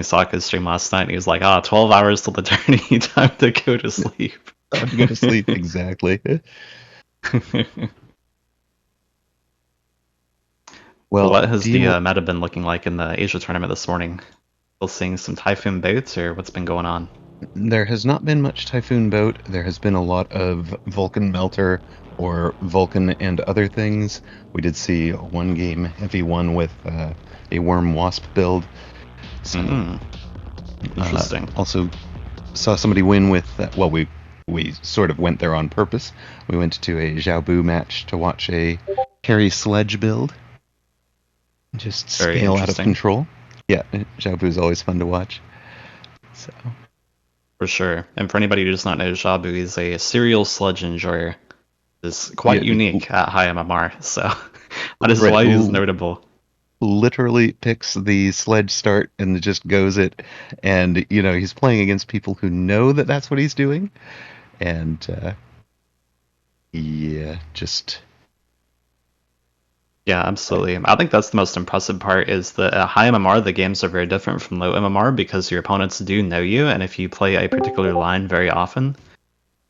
watching Sokka's stream last night, and he was like, 12 hours till the tourney, time to go to sleep. Time to go to sleep, exactly. Well, what has the meta been looking like in the Asia tournament this morning? Still seeing some Typhoon boats, or what's been going on? There has not been much Typhoon boat. There has been a lot of Vulcan Melter or Vulcan and other things. We did see one game heavy one with a Worm Wasp build. So, interesting. Also saw somebody win with well, we sort of went there on purpose. We went to a Xiaobu match to watch a carry sledge build. Just scale out of control. Yeah, Xiaobu is always fun to watch. So. For sure. And for anybody who does not know, Xiaobu is a serial sludge enjoyer. Is quite unique at high MMR, so that is why he's notable. Literally picks the sledge start and just goes it, and he's playing against people who know that that's what he's doing, and yeah, absolutely. I think that's the most impressive part, is that at high MMR the games are very different from low MMR because your opponents do know you, and if you play a particular line very often,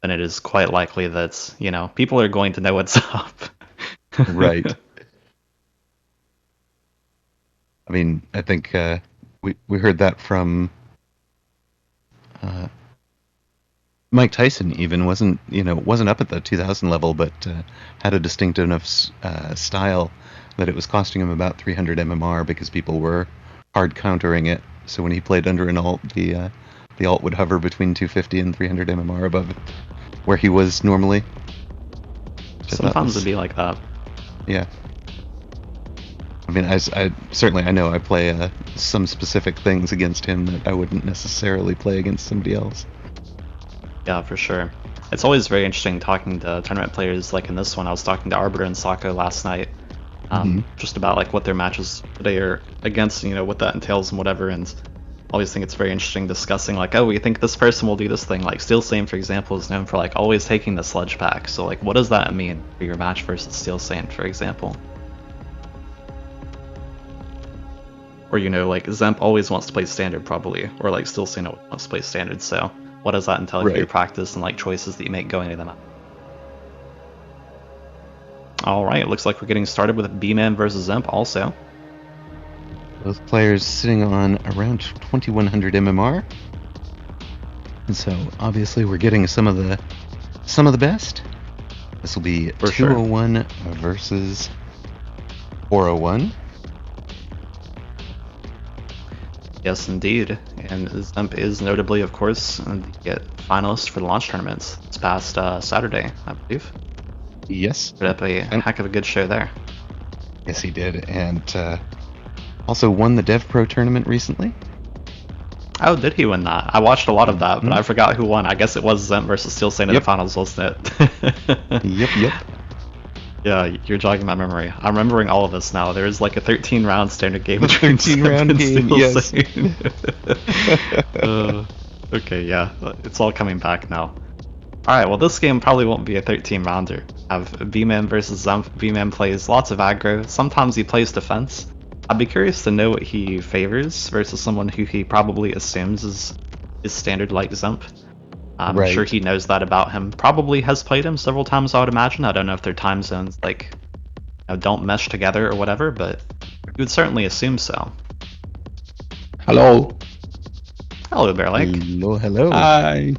then it is quite likely that people are going to know what's up. Right. I mean, I think we heard that from Mike Tyson. Even wasn't up at the 2000 level, but had a distinct enough style that it was costing him about 300 MMR because people were hard countering it. So when he played under an alt, the alt would hover between 250 and 300 MMR above where he was normally. Sometimes it'd be like that. Yeah. I mean, I know I play some specific things against him that I wouldn't necessarily play against somebody else. Yeah, for sure. It's always very interesting talking to tournament players. Like in this one, I was talking to Arbiter and Sokka last night, just about like what their matches today are against, what that entails and whatever. And I always think it's very interesting discussing like, we think this person will do this thing. Like Steel Saint, for example, is known for like always taking the sledge pack. So like, what does that mean for your match versus Steel Saint, for example? Or like Dzemp always wants to play standard probably, or like Steel Saint wants to play standard. So what does that entail for your practice and like choices that you make going into them? All right, it looks like we're getting started with Bman versus Dzemp also. Both players sitting on around 2100 MMR, and so obviously we're getting some of the best. This will be 201 versus 401. Yes, indeed. And Dzemp is notably, of course, the finalist for the launch tournaments this past Saturday, I believe. Yes. Put up a heck of a good show there. Yes, he did. And also won the Dev Pro tournament recently. Oh, did he win that? I watched a lot of that, but I forgot who won. I guess it was Dzemp versus Steel Saint in the finals, wasn't it? Yep. Yeah, you're jogging my memory. I'm remembering all of this now. There is like a 13-round standard game. 13-round game, yes. Okay, yeah. It's all coming back now. Alright, well this game probably won't be a 13-rounder. I have Bman versus Dzemp. Bman plays lots of aggro. Sometimes he plays defense. I'd be curious to know what he favors versus someone who he probably assumes is standard like Dzemp. I'm sure he knows that about him. Probably has played him several times, I would imagine. I don't know if their time zones don't mesh together or whatever, but you would certainly assume so. Hello. Hello, Bearlike. Hello. Hi.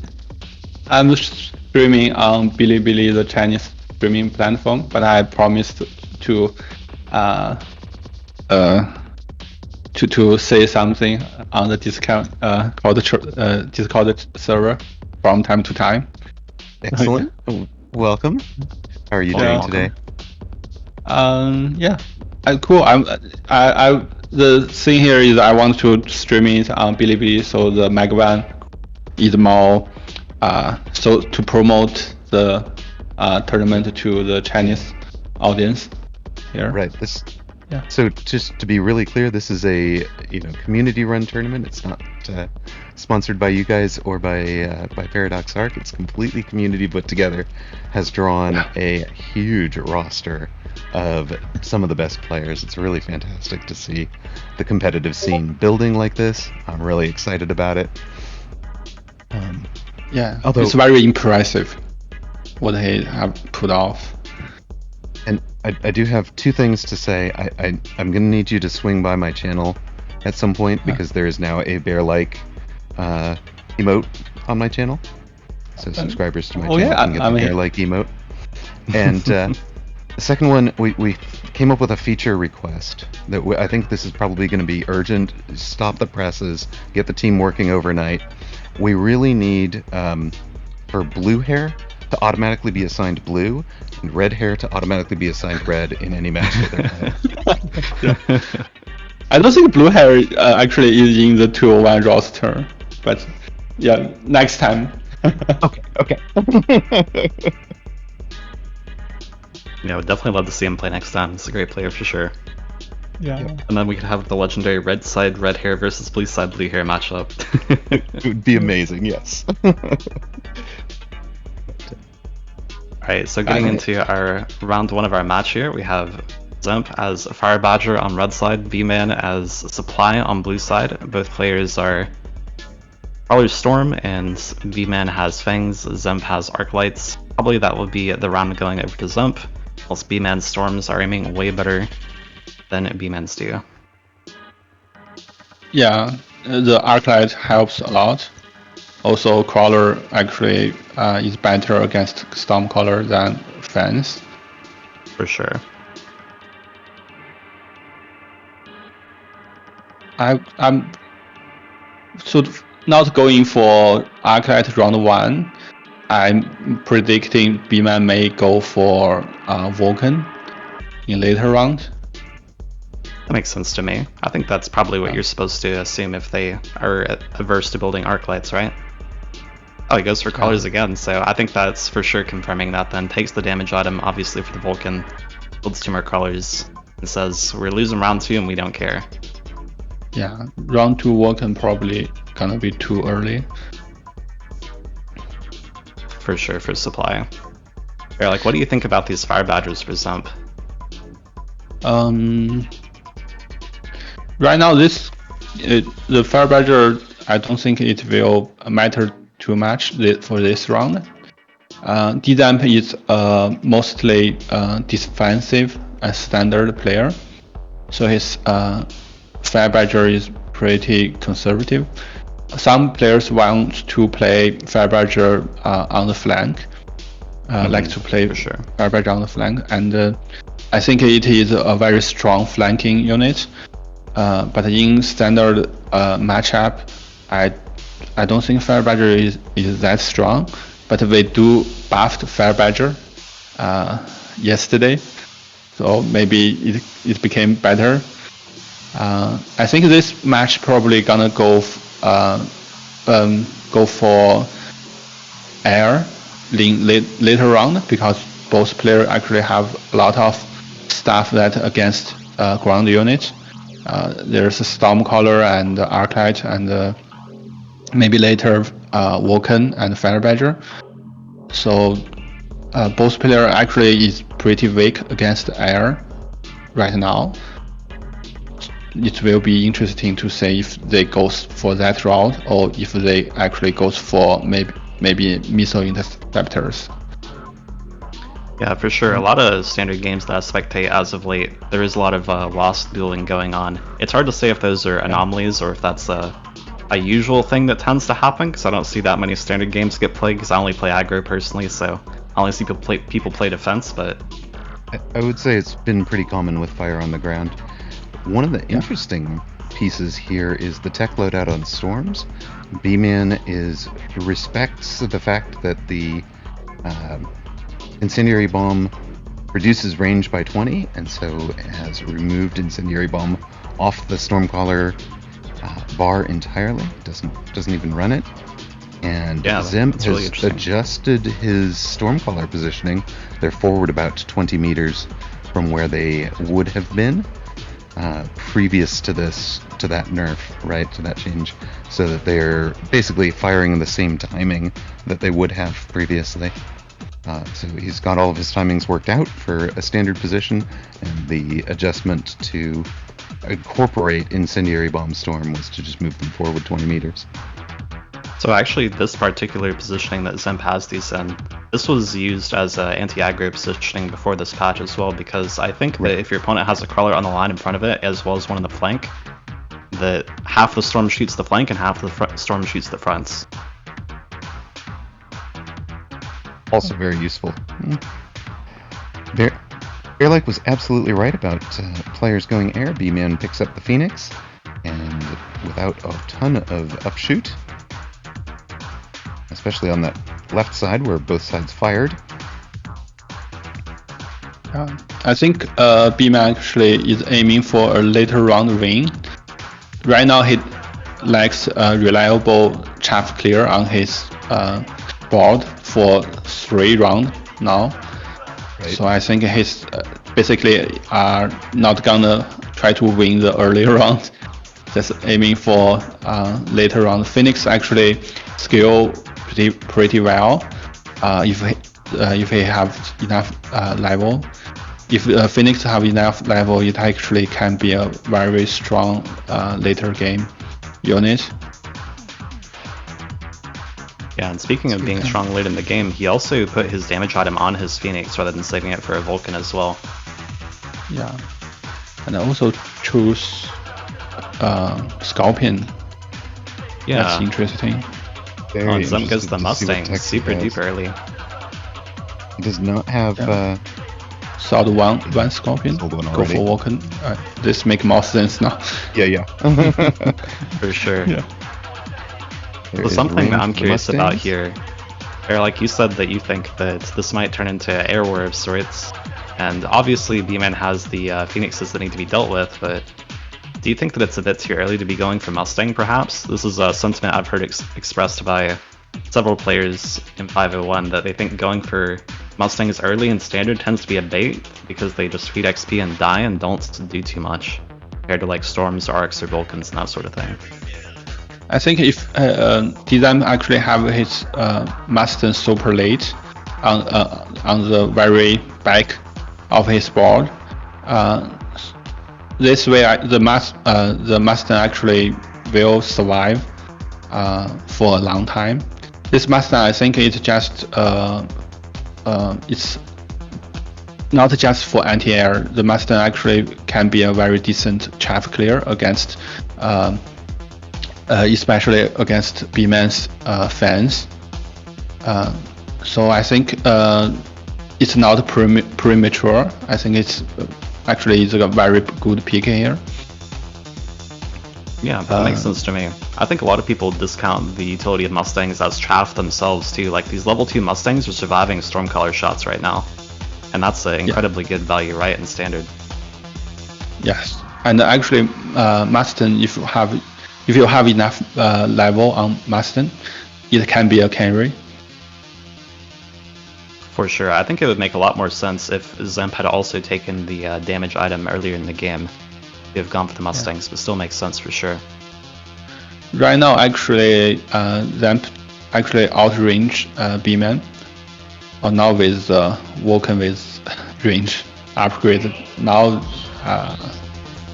I'm streaming on Bilibili, the Chinese streaming platform, but I promised to say something on the Discord server from time to time. Excellent. Welcome. How are you doing today? Yeah. Cool. The thing here is I want to stream it on Bilibili, so the MAG1 is more so to promote the tournament to the Chinese audience here. Right. Yeah. So just to be really clear, this is a community-run tournament. It's not sponsored by you guys or by Paradox Arc. It's completely community put together. Has drawn a huge roster of some of the best players. It's really fantastic to see the competitive scene building like this. I'm really excited about it. Although it's very impressive what he have put off. And I do have two things to say. I'm going to need you to swing by my channel at some point because there is now a Bearlike emote on my channel. So subscribers to my channel can get the Bearlike emote. And the second one, we came up with a feature request that I think this is probably going to be urgent. Stop the presses, get the team working overnight. We really need for blue hair to automatically be assigned blue, and red hair to automatically be assigned red in any match that they're playing. I don't think blue hair actually is in the 201 roster, but yeah, next time. Okay. Yeah, would definitely love to see him play next time. He's a great player for sure. Yeah. And then we could have the legendary red side red hair versus blue side blue hair matchup. It would be amazing, yes. Alright, so getting into our round one of our match here, we have Dzemp as Fire Badger on red side, Bman as Supply on blue side. Both players are Crawler's Storm, and Bman has Fangs, Dzemp has Arc Lights. Probably that will be the round going over to Dzemp, whilst Bman's Storms are aiming way better than Bman's do. Yeah, the Arc Light helps a lot. Also, Crawler actually is better against Stormcaller than Fangs. For sure. I'm sort of not going for Arclight round 1. I'm predicting Bman may go for Vulcan in later round. That makes sense to me. I think that's probably what you're supposed to assume if they are averse to building arc lights, right? Oh, he goes for colors again, so I think that's for sure confirming that then. Takes the damage item, obviously, for the Vulcan, builds 2 more colors, and says, we're losing round 2 and we don't care. Yeah, round 2 Vulcan probably gonna be too early. For sure, for supply. Bearlike, what do you think about these Fire Badgers for Dzemp? Right now, the Fire Badger, I don't think it will matter too much for this round. Dzemp is mostly defensive and standard player, so his Fire Badger is pretty conservative. Some players want to play Fire Badger on the flank, like to play Fire Badger on the flank, and I think it is a very strong flanking unit. But in standard matchup, I don't think Fire Badger is that strong. But we do buffed Fire Badger yesterday, so maybe it became better. I think this match probably gonna go for air later round, because both players actually have a lot of stuff that against ground units. There's a Stormcaller and Arclight and maybe later Vulcan and Fire Badger. So both players actually is pretty weak against air right now. It will be interesting to see if they go for that route or if they actually goes for maybe missile interceptors. Yeah, for sure. A lot of standard games that I spectate as of late, there is a lot of lost dueling going on. It's hard to say if those are anomalies or if that's a usual thing that tends to happen, because I don't see that many standard games get played, because I only play aggro personally, so I only see people play defense, but... I would say it's been pretty common with Fire on the ground. One of the interesting pieces here is the tech loadout on Storms. Bman respects the fact that the Incendiary Bomb reduces range by 20, and so has removed Incendiary Bomb off the Stormcaller bar entirely. Doesn't even run it. And Dzemp has really adjusted his Stormcaller positioning. They're forward about 20 meters from where they would have been. previous to that nerf, right, to that change, so that they're basically firing in the same timing that they would have previously. So he's got all of his timings worked out for a standard position, and the adjustment to incorporate Incendiary Bomb Storm was to just move them forward 20 meters. So actually, this particular positioning that Dzemp has these in, this was used as anti-aggro positioning before this patch as well, because I think that if your opponent has a crawler on the line in front of it, as well as one in the flank, that half the storm shoots the flank and half the storm shoots the fronts. Also very useful. Bearlike was absolutely right about players going air. Bman picks up the Phoenix, and without a ton of upshoot, especially on that left side where both sides fired. I think Bman actually is aiming for a later round win. Right now he lacks a reliable chaff clear on his board for 3 rounds now. Right. So I think he's basically not gonna try to win the early round, just aiming for later round. Phoenix actually skill pretty well if he have enough level. If Phoenix have enough level, it actually can be a very strong later game unit. Yeah, and speaking of being strong late in the game, he also put his damage item on his Phoenix rather than saving it for a Vulcan as well. Yeah, and I also choose Scorpion. Yeah, that's interesting. Dzemp goes the Mustang super deep early. He does not have Sold one Scorpion. Go for Vulcan. This makes more sense now. Yeah. For sure. Yeah. Well, something that I'm curious about here, like you said that you think that this might turn into air war of sorts, and obviously Bman has the Phoenixes that need to be dealt with, but do you think that it's a bit too early to be going for Mustang perhaps? This is a sentiment I've heard expressed by several players in 501, that they think going for Mustangs early in standard tends to be a bait because they just feed XP and die and don't do too much compared to like Storms, Arcs, or Vulcans and that sort of thing. I think if Dzemp actually have his Mustang super late on the very back of his board, this way the Mustang actually will survive for a long time. This Mustang, I think, it's just it's not just for anti-air. The Mustang actually can be a very decent chaff clear against. Especially against Bman's fans. So I think it's not premature. I think it's actually a very good pick here. Yeah, that makes sense to me. I think a lot of people discount the utility of Mustangs as chaff themselves too. Like these level 2 Mustangs are surviving Stormcaller shots right now. And that's an incredibly good value, right, in standard. Yes, and actually Mustang, if you have enough level on Mustang, it can be a carry. For sure. I think it would make a lot more sense if Dzemp had also taken the damage item earlier in the game. He'd have gone for the Mustangs, but still makes sense for sure. Right now, actually, Dzemp actually outrange Bman. Or now with Vulcan with range upgrade. Now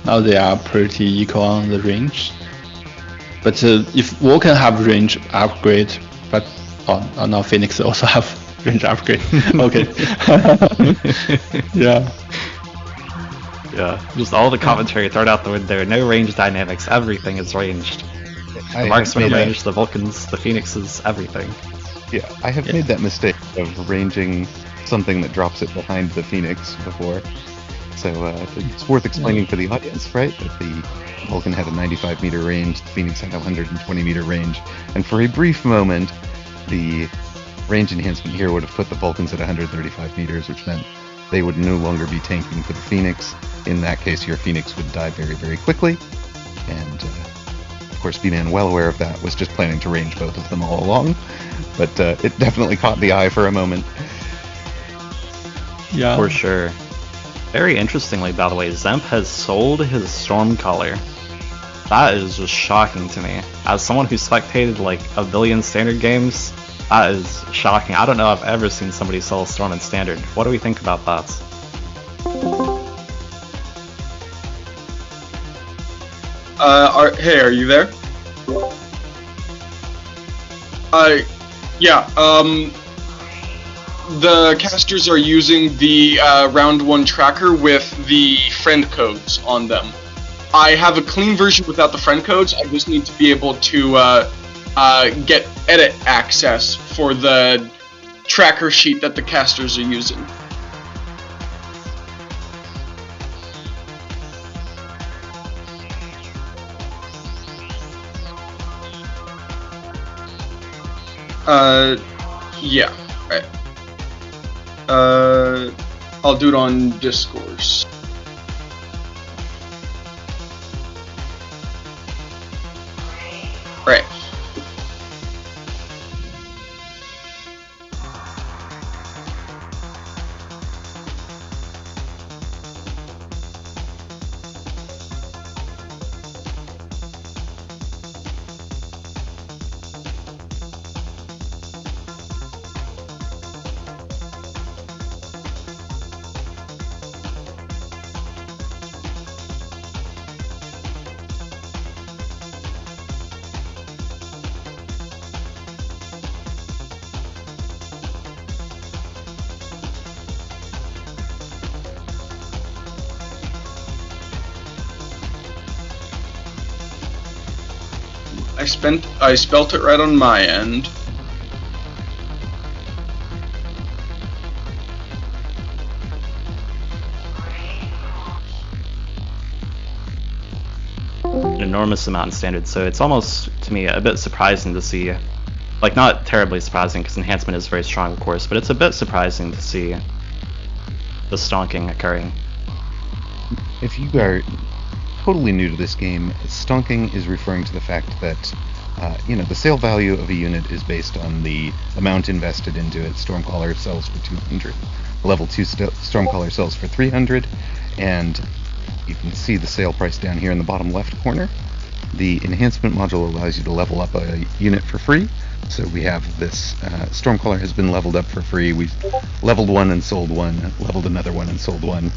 they are pretty equal on the range. But if Vulcan have range upgrade, but now Phoenix also have range upgrade. Okay. Yeah. Just all the commentary thrown out the window. No range dynamics. Everything is ranged. The marksmen range, the Vulcans, the Phoenixes, everything. Yeah, I have made that mistake of ranging something that drops it behind the Phoenix before. So it's worth explaining for the audience, right? That the Vulcan had a 95 meter range, the Phoenix had a 120 meter range, and for a brief moment, the range enhancement here would have put the Vulcans at 135 meters, which meant they would no longer be tanking for the Phoenix. In that case, your Phoenix would die very, very quickly, and of course, Bman, well aware of that, was just planning to range both of them all along, but it definitely caught the eye for a moment. Yeah, for sure. Very interestingly, by the way, Dzemp has sold his Stormcaller. That is just shocking to me. As someone who spectated like a billion standard games, that is shocking. I don't know if I've ever seen somebody sell a Storm in standard. What do we think about that? Hey, are you there? Yeah, the casters are using the round 1 tracker with the friend codes on them. I have a clean version without the friend codes. I just need to be able to get edit access for the tracker sheet that the casters are using. Yeah, right. I'll do it on Discourse. Right. I spelt it right on my end. An enormous amount in standard, so it's almost, to me, a bit surprising to see, like, not terribly surprising, because enhancement is very strong, of course, but it's a bit surprising to see the stonking occurring. If you are totally new to this game, stonking is referring to the fact that the sale value of a unit is based on the amount invested into it. Stormcaller sells for 200. Level 2 Stormcaller sells for 300, and you can see the sale price down here in the bottom left corner. The enhancement module allows you to level up a unit for free. So we have this Stormcaller has been leveled up for free. We've leveled one and sold one, leveled another one and sold one.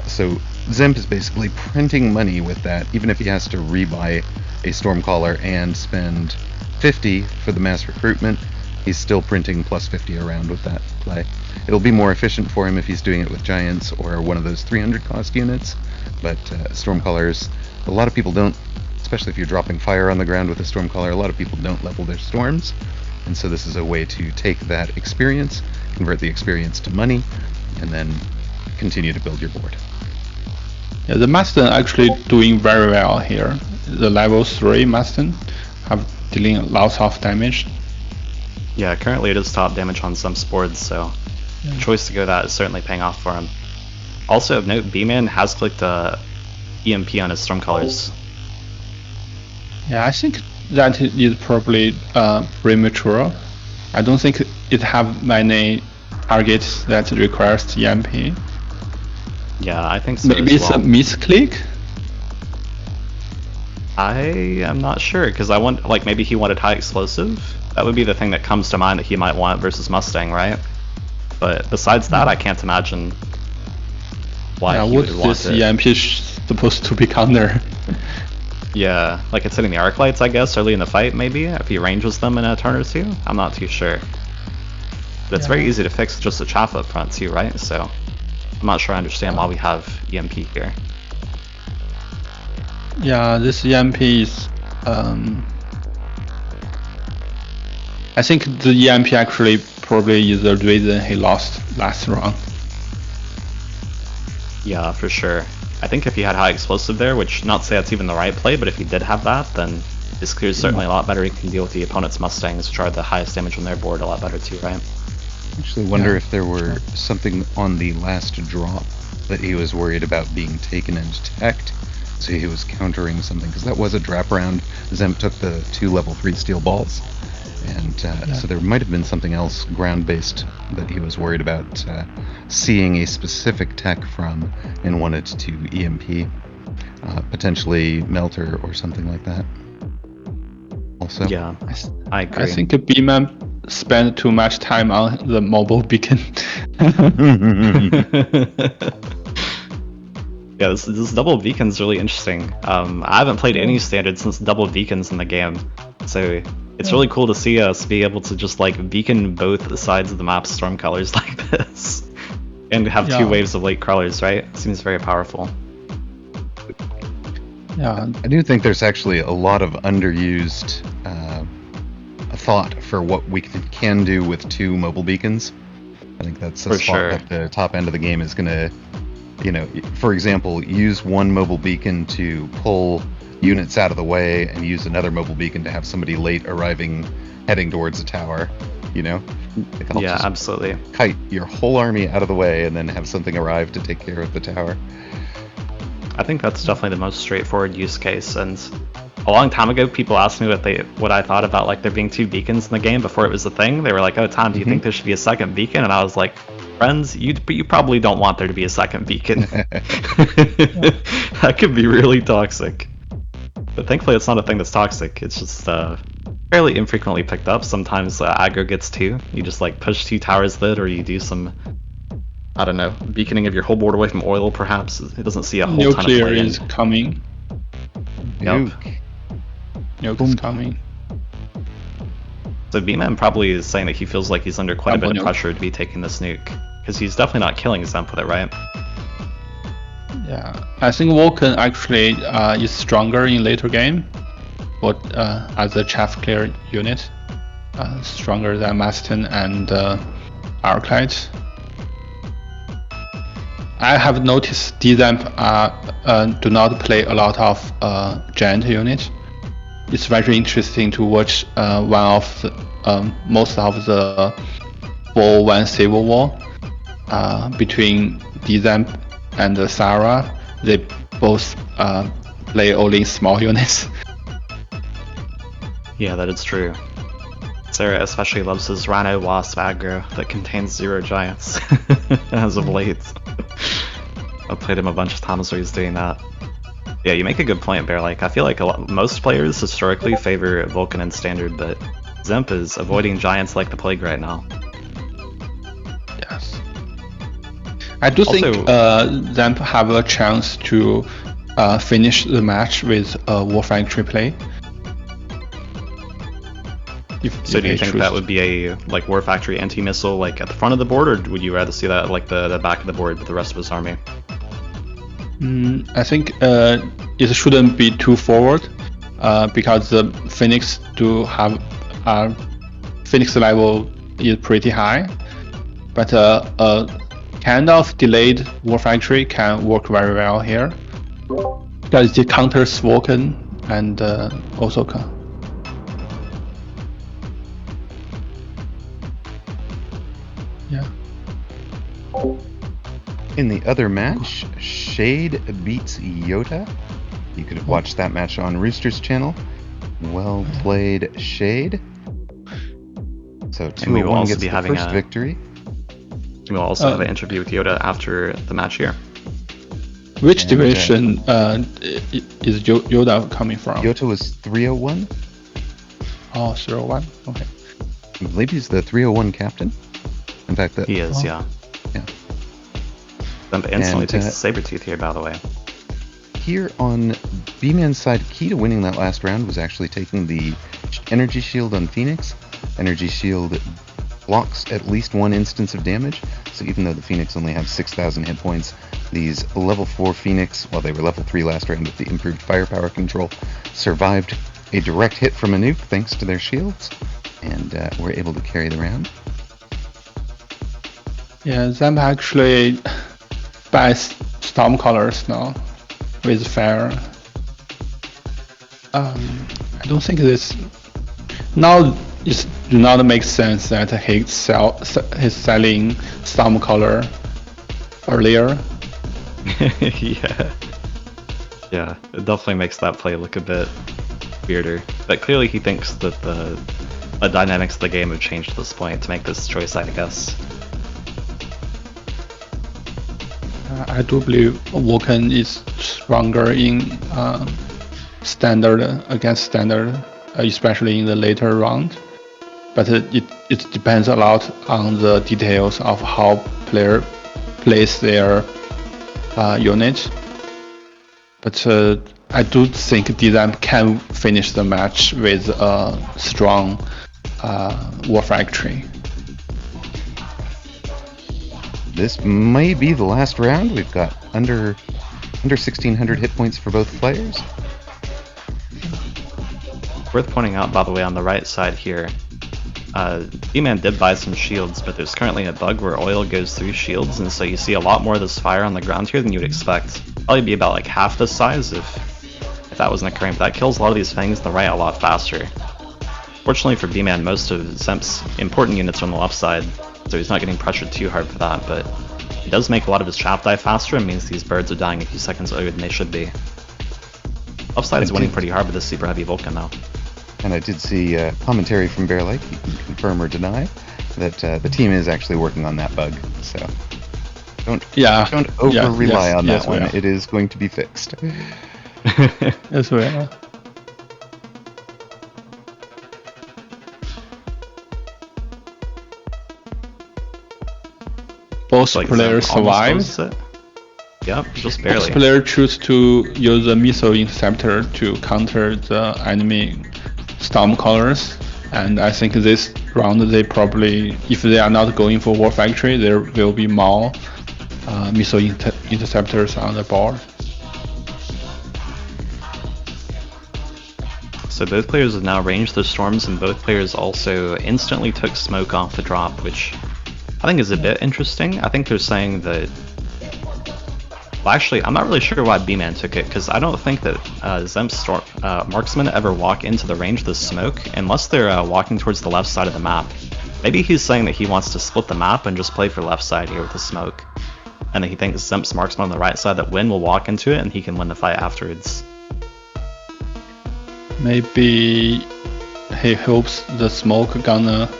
So Dzemp is basically printing money with that, even if he has to rebuy a Stormcaller and spend 50 for the mass recruitment, he's still printing plus 50 around with that play. It'll be more efficient for him if he's doing it with Giants or one of those 300 cost units, but Stormcallers, a lot of people don't, especially if you're dropping fire on the ground with a Stormcaller, a lot of people don't level their Storms, and so this is a way to take that experience, convert the experience to money, and then continue to build your board. Yeah, the Mastodon actually doing very well here. The level 3 Mastodon have dealing lots of damage. Yeah, currently it is top damage on some boards, so the choice to go that is certainly paying off for him. Also of note, Bman has clicked EMP on his Stormcallers. Yeah, I think that is probably premature. I don't think it have many targets that requires EMP. Yeah, I think so. Maybe as well. It's a misclick. I am not sure, because I want, like, maybe he wanted high explosive. That would be the thing that comes to mind that he might want versus Mustang, right? But besides that, I can't imagine why he would want this it. EMP supposed to be counter? Yeah, like it's hitting the arc lights, I guess, early in the fight, maybe, if he ranges them in a turn or two. I'm not too sure. But it's very easy to fix with just a chaff up front too, right? So I'm not sure I understand why we have EMP here. Yeah, this EMP is I think the EMP actually probably is the reason he lost last round. Yeah, for sure. I think if he had high explosive there, which not to say that's even the right play, but if he did have that, then this clear is certainly a lot better. He can deal with the opponent's Mustangs, which are the highest damage on their board, a lot better too, right? I actually wonder if there were something on the last drop that he was worried about being taken and teched, so he was countering something, because that was a drop round. Dzemp took the 2 level 3 steel balls, And so there might have been something else ground-based that he was worried about seeing a specific tech from and wanted to EMP, potentially Melter or something like that. Also, Yeah, I agree. I think Bman spent too much time on the mobile beacon. Yeah, this double beacon's really interesting. I haven't played any standard since double beacons in the game, so it's really cool to see us be able to just like beacon both sides of the map storm colors like this, and have two waves of late crawlers. Right? Seems very powerful. Yeah, I do think there's actually a lot of underused thought for what we can do with two mobile beacons. I think that's a spot that the top end of the game is going to, for example, use one mobile beacon to pull units out of the way and use another mobile beacon to have somebody late arriving heading towards a tower, Yeah, absolutely. Kite your whole army out of the way and then have something arrive to take care of the tower. I think that's definitely the most straightforward use case, and a long time ago people asked me what I thought about like there being two beacons in the game before it was a thing. They were like, "Oh, Tom, do you think there should be a second beacon?" And I was like, "Friends, you probably don't want there to be a second beacon." That could be really toxic. But thankfully it's not a thing that's toxic. It's just fairly infrequently picked up. Sometimes aggro gets two. You just like push two towers lit, or you do some, I don't know, beaconing of your whole board away from oil, perhaps. It doesn't see a whole ton of play. Nuclear is coming. Yep. Nuke is coming. So Bman probably is saying that he feels like he's under quite a bit of pressure to be taking this nuke, because he's definitely not killing Dzemp with it, right? Yeah, I think Vulcan actually is stronger in later game, but as a chaff clear unit, stronger than Maston and Arclight. I have noticed Dzemp do not play a lot of giant units. It's very interesting to watch most of the 4-1 Civil War between Dzemp and Sarah. They both play only small units. Yeah, that is true. Sarah especially loves his Rhino Wasp aggro that contains 0 giants as of late. I've played him a bunch of times where he's doing that. Yeah, you make a good point, Bearlike. I feel like most players historically favor Vulcan in Standard, but Dzemp is avoiding giants like the plague right now. Yes. I do think Dzemp have a chance to finish the match with War Factory play. So do you think that would be a like War Factory anti-missile like at the front of the board, or would you rather see that at, like the back of the board with the rest of his army? I think it shouldn't be too forward because the Phoenix do have Phoenix level is pretty high, but kind of delayed War Factory can work very well here because it counters Vulcan and also In the other match, Shade beats Jota. You could have watched that match on Rooster's channel. Well played, Shade. So 2-1 gets the first victory. We will also have an interview with Jota after the match here. Which division is Jota coming from? Jota was 301. Oh, 301? Okay. I believe he's the 301 captain. In fact, he is, yeah. Yeah. Dzemp instantly takes the Sabertooth here, by the way. Here on Bman's side, key to winning that last round was actually taking the Energy Shield on Phoenix. Energy Shield blocks at least one instance of damage, so even though the Phoenix only have 6,000 hit points, these level 4 Phoenix, while they were level 3 last round with the improved firepower control, survived a direct hit from a nuke thanks to their shields, and were able to carry the round. Yeah, Dzemp actually buys storm colors now with fire. I don't think this now it do not make sense that he's selling storm color earlier. Yeah, it definitely makes that play look a bit weirder. But clearly he thinks that the the dynamics of the game have changed at this point to make this choice, I guess. I do believe Vulcan is stronger in standard against standard, especially in the later round. But it depends a lot on the details of how player plays their unit. But I do think Dzemp can finish the match with a strong War Factory. This may be the last round. We've got under 1,600 hit points for both players. Worth pointing out, by the way, on the right side here, Bman did buy some shields, but there's currently a bug where oil goes through shields, and so you see a lot more of this fire on the ground here than you would expect. Probably be about like half this size if that wasn't occurring, but that kills a lot of these things on the right a lot faster. Fortunately for Bman, most of Dzemp's important units are on the left side, so he's not getting pressured too hard for that, but it does make a lot of his chaff die faster and means these birds are dying a few seconds earlier than they should be. Left side is winning pretty hard with this super heavy Vulcan though. And I did see commentary from Bearlike, you can confirm or deny, that the team is actually working on that bug, so don't over-rely on that one. It is going to be fixed. Yes, we are. Both players survived. Yep, just barely. Both players choose to use the missile interceptor to counter the enemy Stormcallers, and I think this round they probably, if they are not going for War Factory, there will be more missile interceptors on the board. So both players have now ranged their storms, and both players also instantly took smoke off the drop, which I think is a bit interesting. I think they're saying that... Well, actually, I'm not really sure why Bman took it, because I don't think that Dzemp's marksmen ever walk into the range of the smoke, unless they're walking towards the left side of the map. Maybe he's saying that he wants to split the map and just play for left side here with the smoke. And that he thinks Dzemp's marksmen on the right side that win will walk into it, and he can win the fight afterwards. Maybe he hopes the smoke gonna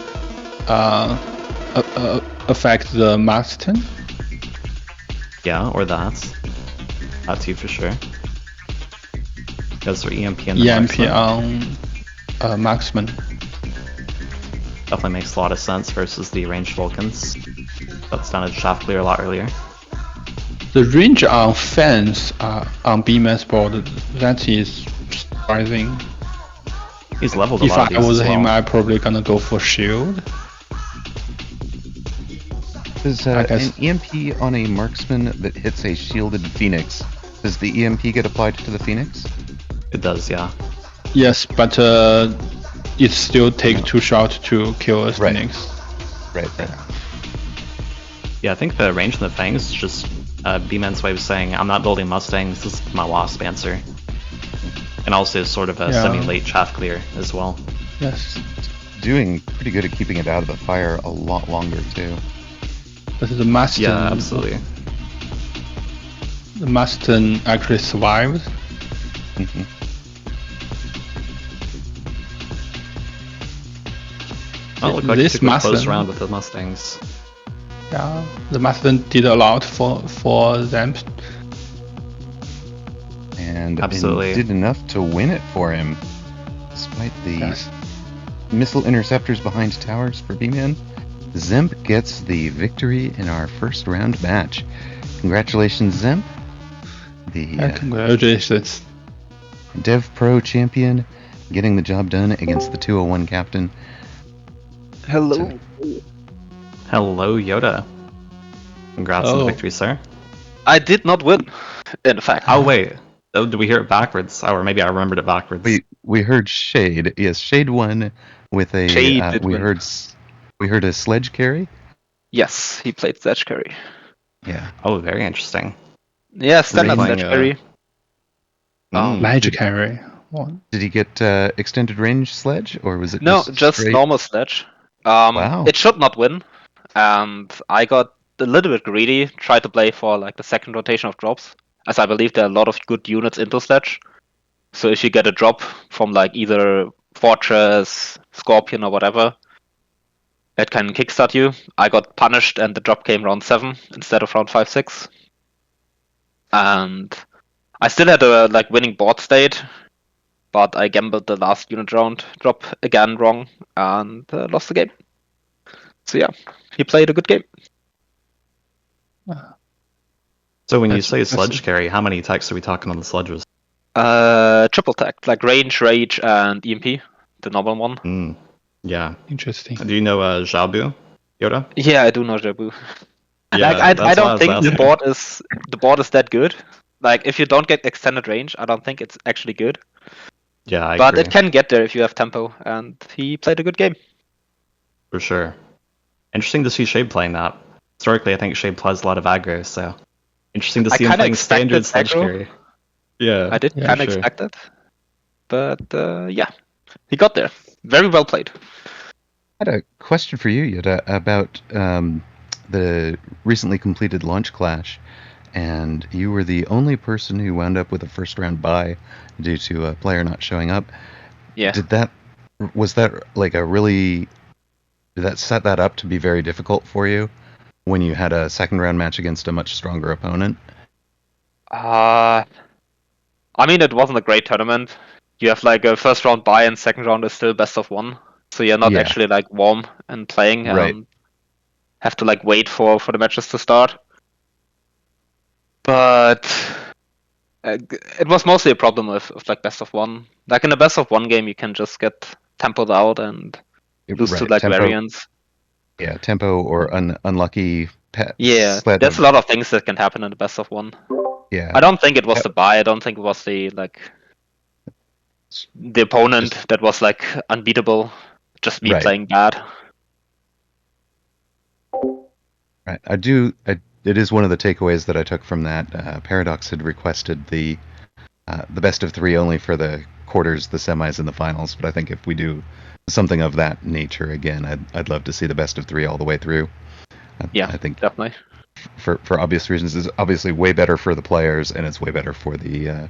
affect the Maston. Yeah, or that too for sure. Goes for EMP and the EMP on marksman. Definitely makes a lot of sense versus the ranged Vulcans. That's done a shaft clear a lot earlier. The range on fans on Bman's board, that is surprising. He's leveled a if lot of these I was as him, well. I'd probably gonna go for shield. Does an EMP on a marksman that hits a shielded Phoenix, does the EMP get applied to the Phoenix? It does, yeah. Yes, but it still takes 2 shots to kill a Phoenix. Right. Yeah, I think the range in the Fangs is just Bman's way of saying, I'm not building Mustangs, this is my Wasp answer. And also sort of a semi-late chaff clear as well. Yes. Doing pretty good at keeping it out of the fire a lot longer too. But the Maston... Yeah, absolutely. The Maston actually survived. Mm-hmm. Well, it looked like This he took a close Maston- round with the Mustangs. Yeah, the Maston did a lot for them. And Absolutely. did enough to win it for him, despite the missile interceptors behind towers for Bman. Dzemp gets the victory in our first round match. Congratulations, Dzemp. The Congratulations. Dev Pro champion, getting the job done against the 201 captain. Hello. Hello, Jota. Congrats on the victory, sir. I did not win, in fact. Oh, wait. Oh, did we hear it backwards? Or maybe I remembered it backwards. We heard Shade. Yes, Shade won with a... Shade did win. We heard a sledge carry. Yes, he played sledge carry. Yeah. Oh, very interesting. Yeah, standard Playing, sledge carry. Magic carry. What? Did he get extended range sledge, or was it No, just just straight? normal sledge. Wow. It should not win, and I got a little bit greedy, tried to play for like the second rotation of drops, as I believe there are a lot of good units into sledge. So if you get a drop from like either Fortress, Scorpion, or whatever, it can kickstart you. I got punished and the drop came round 7 instead of round 5-6. And I still had a winning board state, but I gambled the last unit round drop again wrong and lost the game. So yeah, he played a good game. So when you say sludge carry, how many attacks are we talking on the sludges? Triple tech, like range, rage, and EMP, the normal one. Yeah. Interesting. Do you know Jabu, Jota? Yeah, I do know Jabu. Yeah, I don't think the board is that good. Like if you don't get extended range, I don't think it's actually good. Yeah, I but agree. it can get there if you have tempo, and he played a good game. For sure. Interesting to see Shade playing that. Historically, I think Shade plays a lot of aggro, so interesting to see him playing standard sludge carry. Yeah, I did kind of expect it, but yeah, he got there. Very well played. I had a question for you, Jota, about the recently completed launch clash, and you were the only person who wound up with a first round bye due to a player not showing up. Yeah. Did that set that up to be very difficult for you when you had a second round match against a much stronger opponent? I mean, it wasn't a great tournament. You have a first round bye and second round is still best of 1. So you're not actually warm and playing. Right. Have to wait for the matches to start. But it was mostly a problem with best of 1. Like in a best of 1 game, you can just get tempoed out and lose to tempo, variants. Yeah, tempo or unlucky pet. Yeah, there's a lot of things that can happen in the best of 1. Yeah. I don't think it was the bye. I don't think it was the opponent that was unbeatable. Just me playing bad. Right. It is one of the takeaways that I took from that. Paradox had requested the best of 3 only for the quarters, the semis, and the finals. But I think if we do something of that nature again, I'd love to see the best of 3 all the way through. I think definitely. For obvious reasons, it's obviously way better for the players, and it's way better for the.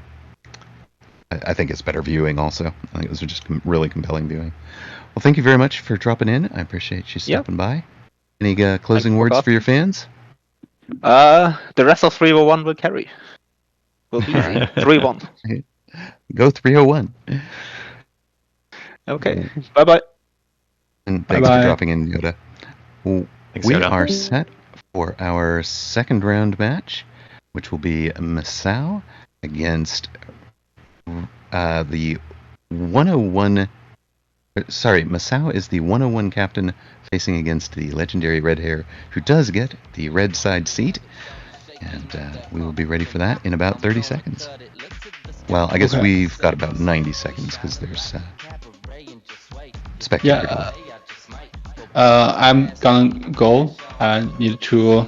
I think it's better viewing also. I think it was just really compelling viewing. Well, thank you very much for dropping in. I appreciate you stopping by. Any closing words for your fans? The rest of 301 will carry. Will be 3-1. Go 301. Okay. Bye-bye. And thanks for dropping in, Jota. We are set for our second round match, which will be Masao against the 101. Sorry, Masao is the 101 captain facing against the legendary Red Hair, who does get the red side seat. And we will be ready for that in about 30 seconds. Well, I guess we've got about 90 seconds because there's spectator. Yeah. I'm gonna go. I need to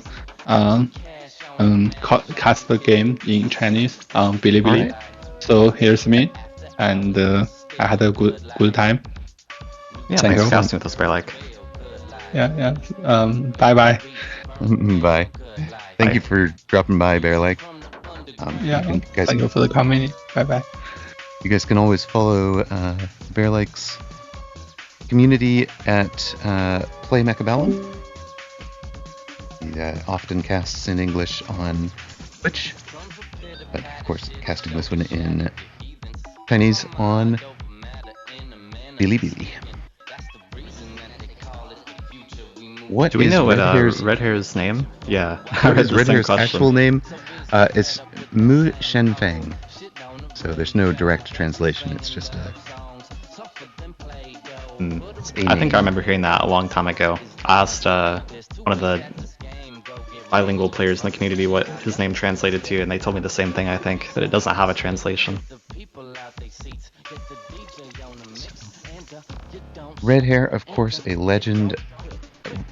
cast the game in Chinese on Bilibili. Right. So here's me, and I had a good time. Yeah, thanks for casting with us, Bearlike. Yeah. Bye bye. Bye. Thank you for dropping by, Bearlike. Thank you for the community. Bye bye. You guys can always follow Bearlike's community at Play Mechabellum. He often casts in English on Twitch, but of course casting this one in Chinese on Bilibili. Do we know what Red Hair's name? Yeah. Red Hair's actual name is Mu Shenfang. So there's no direct translation. It's just a. I think I remember hearing that a long time ago. I asked one of the bilingual players in the community what his name translated to, and they told me the same thing, I think, that it doesn't have a translation. Red Hair, of course, a legend.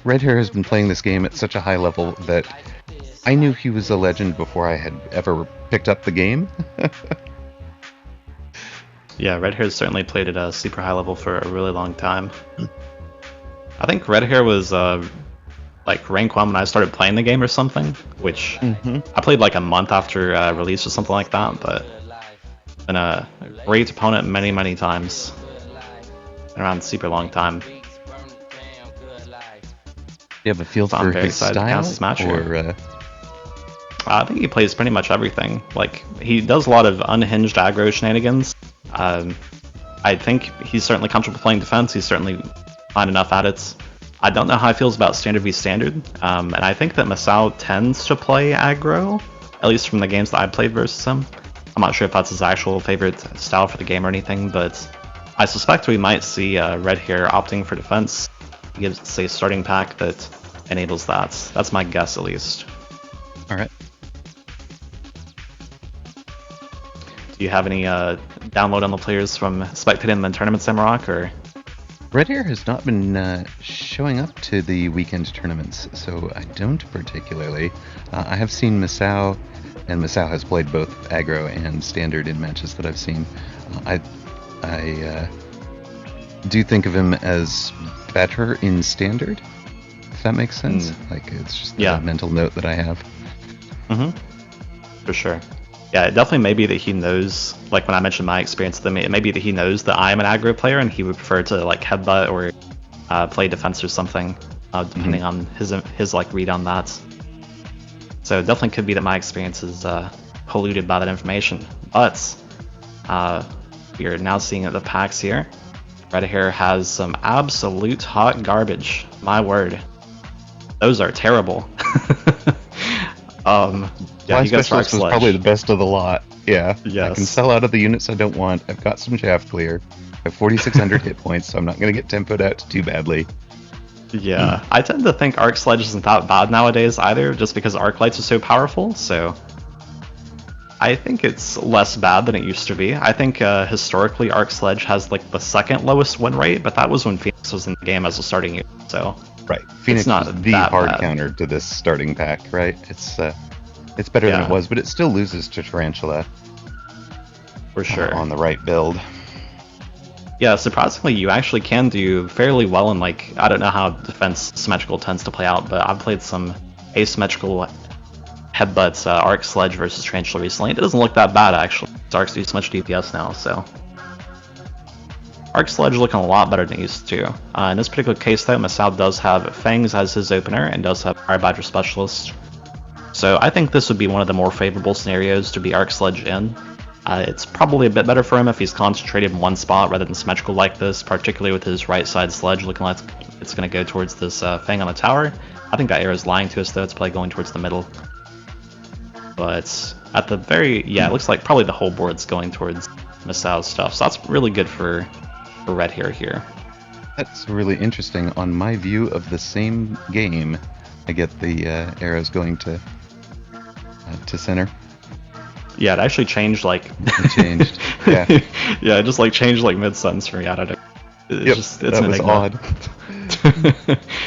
Red Hair has been playing this game at such a high level that I knew he was a legend before I had ever picked up the game. Yeah, Red Hair's certainly played at a super high level for a really long time. I think Red Hair was rank 1 when I started playing the game or something, which I played a month after release or something like that, but been a great opponent many times. been around a super long time. You have a feel So I'm for very his excited to style, cast this match or here. I think he plays pretty much everything. Like, he does a lot of unhinged aggro shenanigans. I think he's certainly comfortable playing defense. He's certainly fine enough at it. I don't know how he feels about standard v standard, and I think that Masao tends to play aggro, at least from the games that I played versus him. I'm not sure if that's his actual favorite style for the game or anything, but I suspect we might see Red here opting for defense. He gives, say, a starting pack that enables that. That's my guess, at least. all right. Do you have any download on the players from spectating the tournaments, Samrock, or? Red Hair has not been showing up to the weekend tournaments, so I don't particularly. I have seen Masao, and Masao has played both aggro and standard in matches that I've seen. I do think of him as better in standard, if that makes sense. Like, it's just a mental note that I have. For sure. Yeah, it definitely may be that he knows, like when I mentioned my experience with him, it may be that he knows that I am an aggro player and he would prefer to like headbutt or play defense or something, depending on his like read on that. So it definitely could be that my experience is polluted by that information. But we are now seeing at the packs here. Red Hair has some absolute hot garbage. My word. Those are terrible. Yeah, My he goes for specialist was probably the best of the lot. Yeah. Yes. I can sell out of the units I don't want. I've got some shaft clear. I have 4,600 hit points, so I'm not going to get tempoed out too badly. Yeah, I tend to think Arc Sledge isn't that bad nowadays either, just because Arc Lights are so powerful, so I think it's less bad than it used to be. I think historically Arc Sledge has like the second lowest win rate, but that was when Phoenix was in the game as a starting unit, so Right. Phoenix not is the that hard bad. counter to this starting pack, right? It's better than Yeah. it was, but it still loses to Tarantula for sure. on the right build. Yeah, surprisingly, you actually can do fairly well in, like, I don't know how defense symmetrical tends to play out, but I've played some asymmetrical headbutts, Arc Sledge versus Tarantula recently. It doesn't look that bad, actually. Arcs do so much DPS now, so. Arc Sledge looking a lot better than it used to. In this particular case, though, Masao does have Fangs as his opener and does have Fire Badger Specialist. So I think this would be one of the more favorable scenarios to be Arc Sledge in. It's probably a bit better for him if he's concentrated in one spot rather than symmetrical like this, particularly with his right side sledge looking like it's going to go towards this Fang on the tower. I think that arrow's lying to us though, it's probably going towards the middle. But at the very, yeah, it looks like probably the whole board's going towards Masao's stuff, so that's really good for Red Hair here. That's really interesting. On my view of the same game, I get the arrows going to center. Yeah, it actually changed like... It changed, yeah. Yeah, it just like changed like mid-sentence for me, I don't know. It's that an was enigma. odd.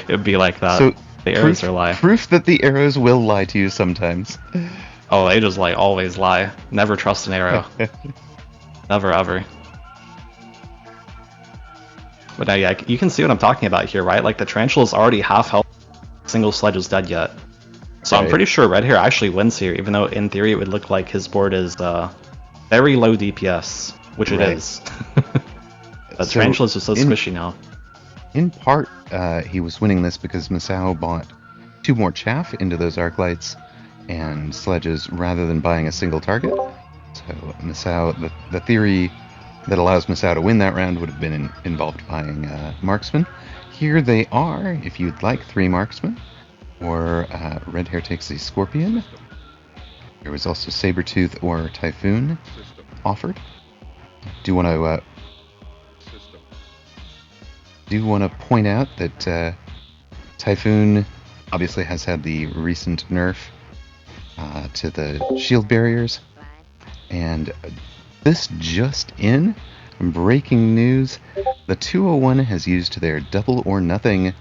It'd be like that. So, The arrows are lie. Proof that the arrows will lie to you sometimes. Oh, they just like always lie. Never trust an arrow. Never ever. But now, yeah, you can see what I'm talking about here, right? Like the Tarantula's already half health. Single sledge is dead yet. So I'm pretty sure Red Hair actually wins here, even though in theory it would look like his board is very low DPS, which it is. But So, Tarantula's just so squishy now. In part, he was winning this because Masao bought 2 more chaff into those arc lights and sledges rather than buying a single target. So Masao, the theory that allows Masao to win that round would have been involved buying marksman. Here they are, if you'd like 3 marksmen. Or Red Hair takes a Scorpion. There was also Sabretooth or Typhoon offered. Do want to point out that Typhoon obviously has had the recent nerf to the shield barriers, and this just in, breaking news, the 201 has used their double or nothing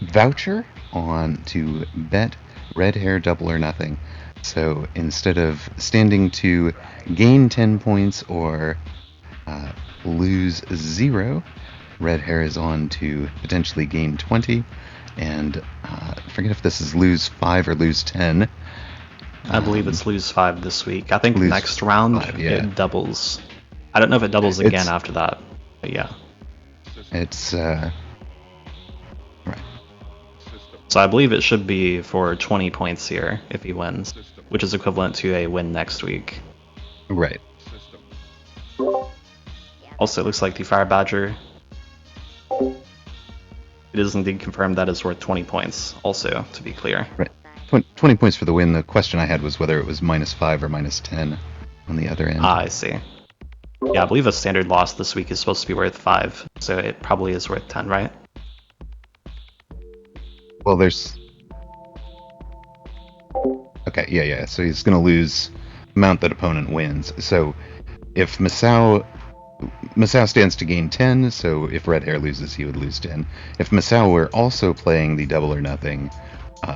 voucher on to bet Red Hair double or nothing. So instead of standing to gain 10 points or lose 0, Red Hair is on to potentially gain 20, and I forget if this is lose 5 or lose 10. I believe it's lose 5 this week. I think lose next round 5, yeah. it doubles. I don't know if it doubles again after that. But yeah. It's right. So I believe it should be for 20 points here if he wins, which is equivalent to a win next week. Right. Also, it looks like the Fire Badger, it is indeed confirmed that it's worth 20 points, also, to be clear. Right. 20 points for the win. The question I had was whether it was -5 or -10 on the other end. Ah, I see. Yeah, I believe a standard loss this week is supposed to be worth 5, so it probably is worth 10, right? Well, there's... Okay, yeah. So he's going to lose amount that opponent wins. So if Masao stands to gain 10, so if Red Hair loses, he would lose 10. If Masao were also playing the double or nothing,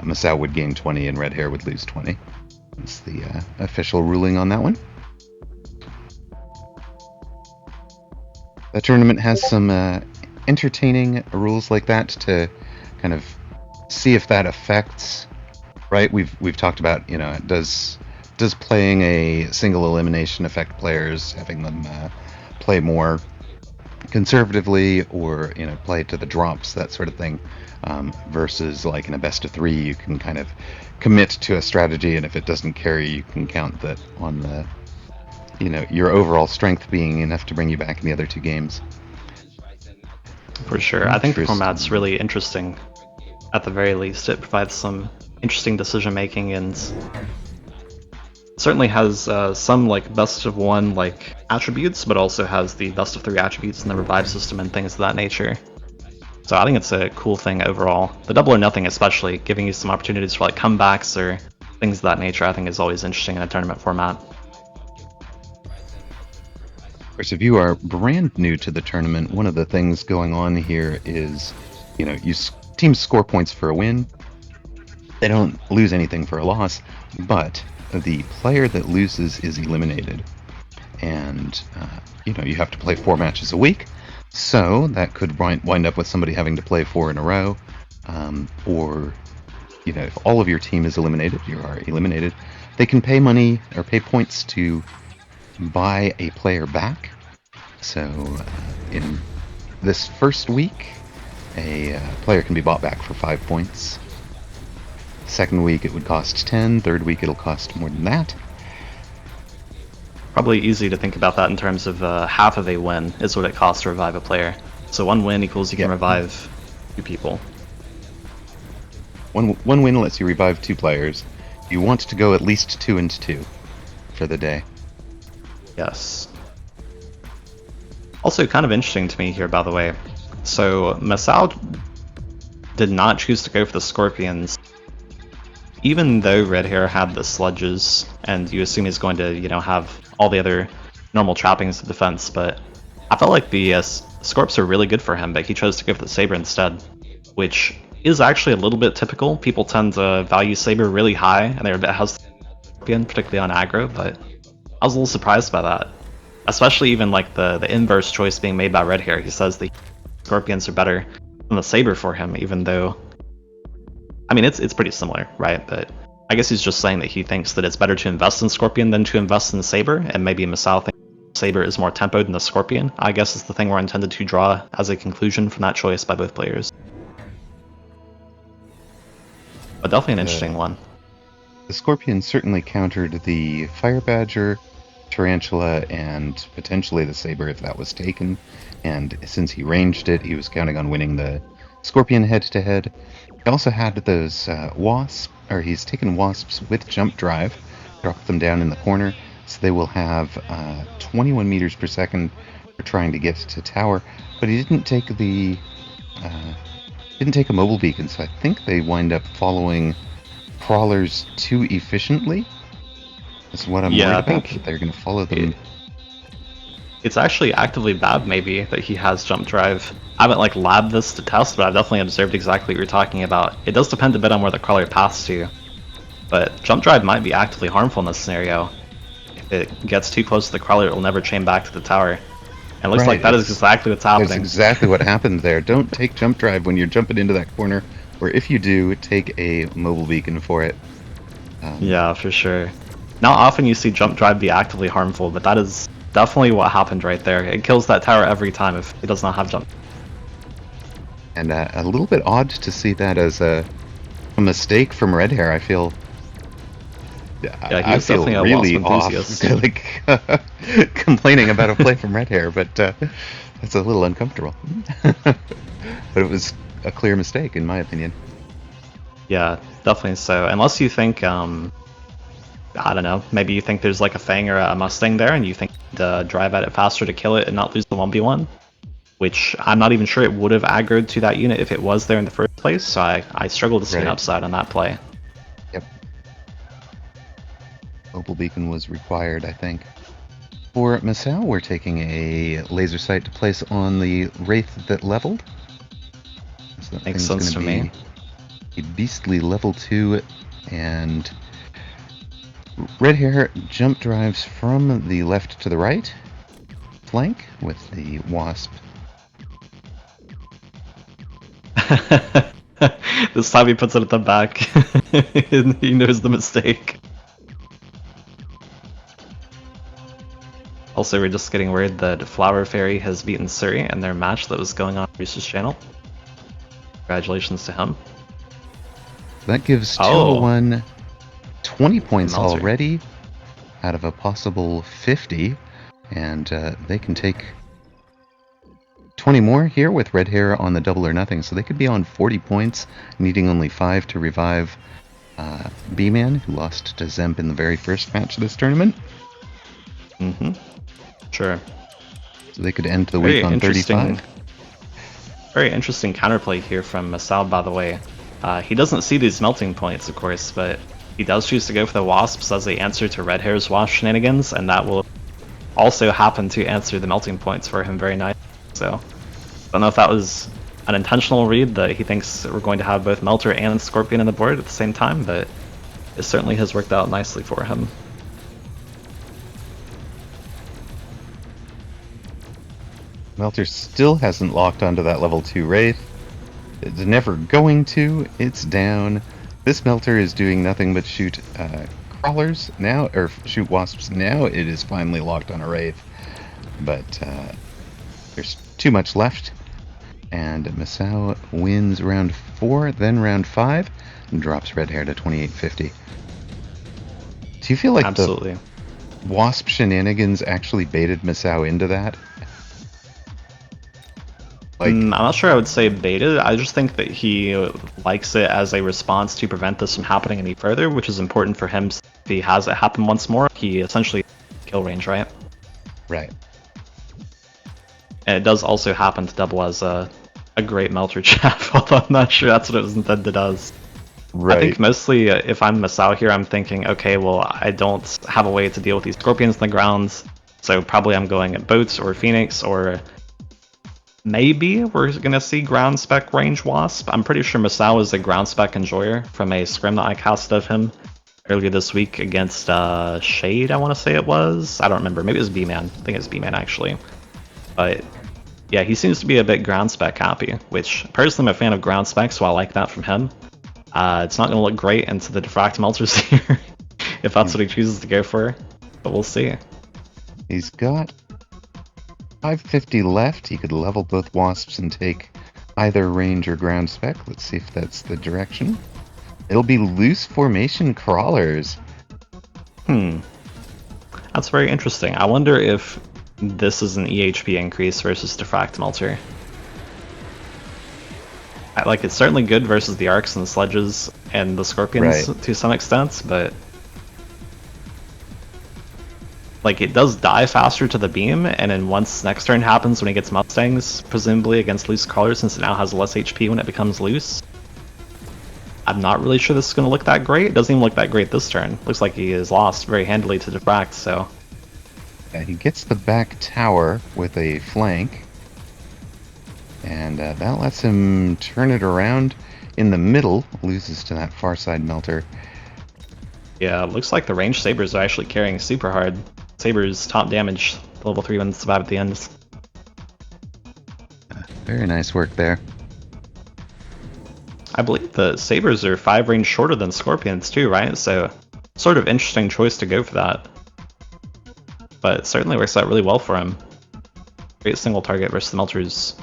Masao would gain 20 and Red Hair would lose 20. That's the official ruling on that one. The tournament has some entertaining rules like that to kind of see if that affects. Right, we've talked about, does playing a single elimination affect players, having them play more conservatively or play to the drops, that sort of thing, versus like in a best of 3 you can kind of commit to a strategy, and if it doesn't carry you can count that on the your overall strength being enough to bring you back in the other 2 games. For sure. I think the format's really interesting. At the very least, it provides some interesting decision making and certainly has some like best of 1 like attributes, but also has the best of 3 attributes in the revive system and things of that nature. So I think it's a cool thing overall. The double or nothing especially, giving you some opportunities for like comebacks or things of that nature, I think is always interesting in a tournament format. Of course, if you are brand new to the tournament, one of the things going on here is, teams score points for a win. They don't lose anything for a loss, but the player that loses is eliminated. And, you have to play 4 matches a week, so that could wind up with somebody having to play 4 in a row, or, if all of your team is eliminated, you are eliminated, they can pay money or pay points to buy a player back. So, in this first week, a player can be bought back for 5 points. Second week it would cost 10. Third week it'll cost more than that. Probably easy to think about that in terms of half of a win is what it costs to revive a player. So 1 win equals you can revive 2 people. One win lets you revive 2 players. You want to go at least 2 and 2 for the day. Yes. Also kind of interesting to me here, by the way. So Masao did not choose to go for the Scorpions, even though Red Hair had the Sludges, and you assume he's going to, have all the other normal trappings of defense, but I felt like the Scorps are really good for him, but he chose to go for the Saber instead, which is actually a little bit typical. People tend to value Saber really high, and they're a bit hesitant, particularly on aggro, but I was a little surprised by that. Especially even like the inverse choice being made by Red Hair. He says the Scorpions are better than the Saber for him, even though, I mean, it's pretty similar, right? But I guess he's just saying that he thinks that it's better to invest in Scorpion than to invest in Saber, and maybe Masao thinks Saber is more tempoed than the Scorpion. I guess is the thing we're intended to draw as a conclusion from that choice by both players. But definitely an interesting one. The Scorpion certainly countered the Fire Badger, Tarantula, and potentially the Saber if that was taken. And since he ranged it, he was counting on winning the Scorpion head-to-head. He also had those he's taken Wasps with Jump Drive, dropped them down in the corner, so they will have 21 meters per second for trying to get to tower. But he didn't take a mobile beacon, so I think they wind up following crawlers too efficiently. That's what I'm worried about. That they're going to follow them. It's actually actively bad, maybe, that he has Jump Drive. I haven't labbed this to test, but I've definitely observed exactly what you're talking about. It does depend a bit on where the crawler paths to, but Jump Drive might be actively harmful in this scenario. If it gets too close to the crawler, it will never chain back to the tower. And it looks like that is exactly what's happening. That's exactly what happened there. Don't take Jump Drive when you're jumping into that corner, or if you do, take a mobile beacon for it. Yeah, for sure. Not often you see Jump Drive be actively harmful, but that is definitely what happened right there. It kills that tower every time if he does not have jump. And a little bit odd to see that as a mistake from Red Hair. I feel. Yeah, I he's feel definitely a really Wasp off, enthusiast. like complaining about a play from Red Hair, but it's a little uncomfortable. But it was a clear mistake, in my opinion. Yeah, definitely so. Unless you think, I don't know, maybe you think there's like a Fang or a Mustang there, and you think to drive at it faster to kill it and not lose the 1v1, which I'm not even sure it would have aggroed to that unit if it was there in the first place, so I struggle to see an upside on that play. Yep. Opal Beacon was required, I think. For Masao, we're taking a laser sight to place on the Wraith that leveled. So that Makes thing's sense to gonna me. be a beastly level 2, and Red Hair jump drives from the left to the right flank with the Wasp. This time he puts it at the back. He knows the mistake. Also, we're just getting word that Flower Fairy has beaten Suri in their match that was going on Reese's channel. Congratulations to him. That gives Oh. 201 20 points Melter. already out of a possible 50, and they can take 20 more here with Red Hair on the double or nothing, so they could be on 40 points, needing only 5 to revive Bman, who lost to Dzemp in the very first match of this tournament. Mm-hmm. Sure. So they could end the Very week on interesting. 35. Very interesting counterplay here from Masao, by the way. He doesn't see these melting points, of course, but he does choose to go for the Wasps as the answer to Red Hair's Wasp shenanigans, and that will also happen to answer the melting points for him very nicely. So, I don't know if that was an intentional read that he thinks we're going to have both Melter and Scorpion on the board at the same time, but it certainly has worked out nicely for him. Melter still hasn't locked onto that level 2 Wraith. It's never going to. It's down. This Melter is doing nothing but shoot crawlers now, or shoot wasps now. It is finally locked on a Wraith. But there's too much left. And Masao wins round 4, then round 5, and drops Red Hair to 2850. Do you feel like Absolutely. the Wasp shenanigans actually baited Masao into that? Like, I'm not sure I would say baited. I just think that he likes it as a response to prevent this from happening any further, which is important for him. If he has it happen once more, he essentially kill range, right? right. And it does also happen to double as a great Melter chaff, although I'm not sure that's what it was intended as. Right. I think mostly if I'm Masao here, I'm thinking, okay, well, I don't have a way to deal with these Scorpions in the ground, so probably I'm going at Boats or Phoenix, or maybe we're going to see ground spec range Wasp. I'm pretty sure Masao is a ground spec enjoyer from a scrim that I cast of him earlier this week against Shade, I want to say it was. I don't remember. Maybe it was Bman. I think it was Bman, actually. But yeah, he seems to be a bit ground spec happy, which personally I'm a fan of ground spec, so I like that from him. It's not going to look great into the Diffract Melters here, if that's what he chooses to go for, but we'll see. He's got 550 left. He could level both Wasps and take either range or ground spec. Let's see if that's the direction. It'll be loose formation crawlers. That's very interesting. I wonder if this is an EHP increase versus Diffract Melter. Like, it's certainly good versus the Arcs and the Sledges and the Scorpions Right. to some extent, but like, it does die faster to the beam, and then once next turn happens when he gets Mustangs, presumably against loose crawlers, since it now has less HP when it becomes loose, I'm not really sure this is going to look that great. It doesn't even look that great this turn. Looks like he is lost very handily to Diffract, so... Yeah, he gets the back tower with a flank. And that lets him turn it around in the middle. Loses to that far side Melter. Yeah, it looks like the ranged Sabers are actually carrying super hard. Sabers top damage, the level 3 ones survive at the end. Very nice work there. I believe the Sabers are 5 range shorter than Scorpions too, right? So, sort of interesting choice to go for that. but it certainly works out really well for him. Great single target versus the Melters.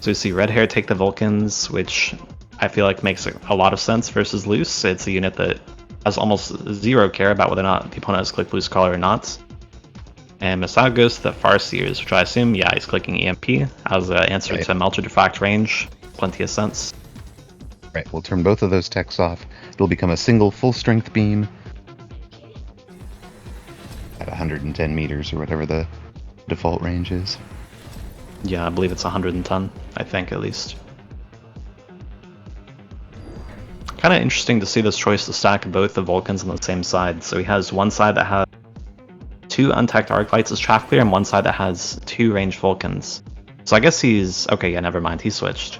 So we see Red Hair take the Vulcans, which I feel like makes a lot of sense versus Loose. It's a unit that has almost zero care about whether or not the opponent has clicked Loose Crawler or not. And Masao goes to the Farseers, which I assume, yeah, he's clicking EMP as an answer to Melter Diffract range. Plenty of sense. Right, we'll turn both of those techs off. It'll become a single full-strength beam at 110 meters or whatever the default range is. Yeah, I believe it's 110, I think at least. Kind of interesting to see this choice to stack both the Vulcans on the same side. So he has one side that has 2 untacked Arclights as trap clear and one side that has 2 ranged Vulcans. So I guess he's... okay, yeah, never mind, he switched.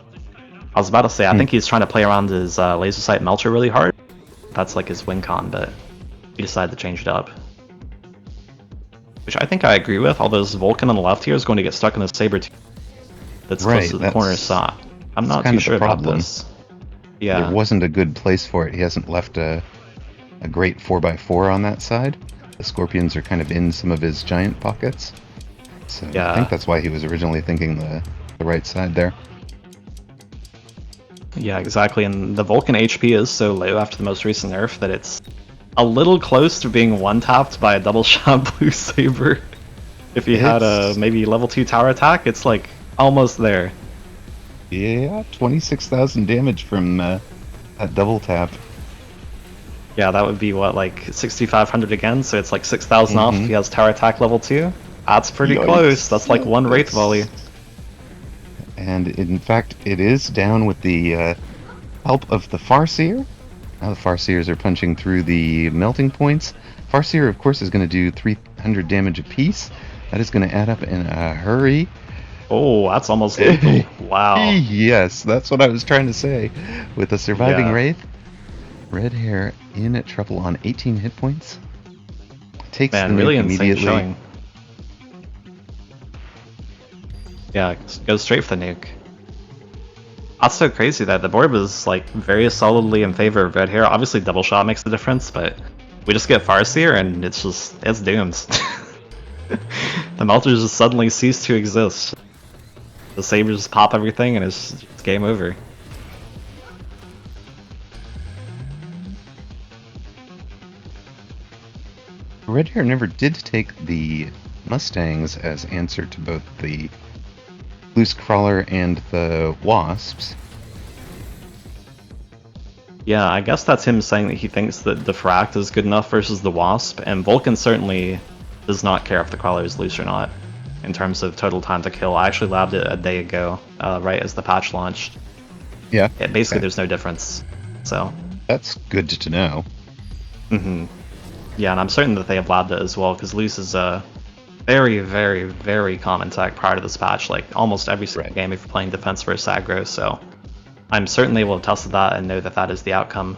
I was about to say, I think he's trying to play around his laser sight Melter really hard. That's like his win con, but he decided to change it up. Which I think I agree with, although this Vulcan on the left here is going to get stuck in the Saber-tooth that's close to the corner, so I'm not too sure about this. Yeah. There wasn't a good place for it. He hasn't left a great 4x4 on that side. The Scorpions are kind of in some of his giant pockets. So yeah. I think that's why he was originally thinking the right side there. Yeah, exactly, and the Vulcan HP is so low after the most recent nerf that it's a little close to being one-tapped by a double-shot Blue Saber. If you had a maybe level 2 tower attack, it's like almost there. Yeah, 26,000 damage from that double tap. Yeah, that would be what, like 6,500 again, so it's like 6,000 off if he has tower attack level 2. That's pretty close, that's like one Wraith volley. And in fact, it is down with the help of the Farseer. Now the Farseers are punching through the melting points. Farseer, of course, is going to do 300 damage apiece. That is going to add up in a hurry. Oh, that's almost lethal. Wow. Yes, that's what I was trying to say. With the surviving Wraith, Red Hair in trouble on 18 hit points. Takes the really nuke immediately. Showing. Yeah, goes straight for the nuke. That's so crazy that the board was like very solidly in favor of Red Hair. Obviously double shot makes the difference, but we just get Farseer and it's doomed. The Melters just suddenly cease to exist. The Sabers just pop everything and it's game over. Red Hair never did take the Mustangs as answer to both the Loose Crawler and the Wasps. Yeah, I guess that's him saying that he thinks that Diffract is good enough versus the Wasp, and Vulcan certainly does not care if the Crawler is loose or not, in terms of total time to kill. I actually labbed it a day ago, right as the patch launched. Yeah. Basically, there's no difference, so... That's good to know. Yeah, and I'm certain that they have labbed it as well, because loose is a very, very, very common tech prior to this patch, like almost every single game if you're playing defense versus aggro, so I'm certainly able to test that and know that that is the outcome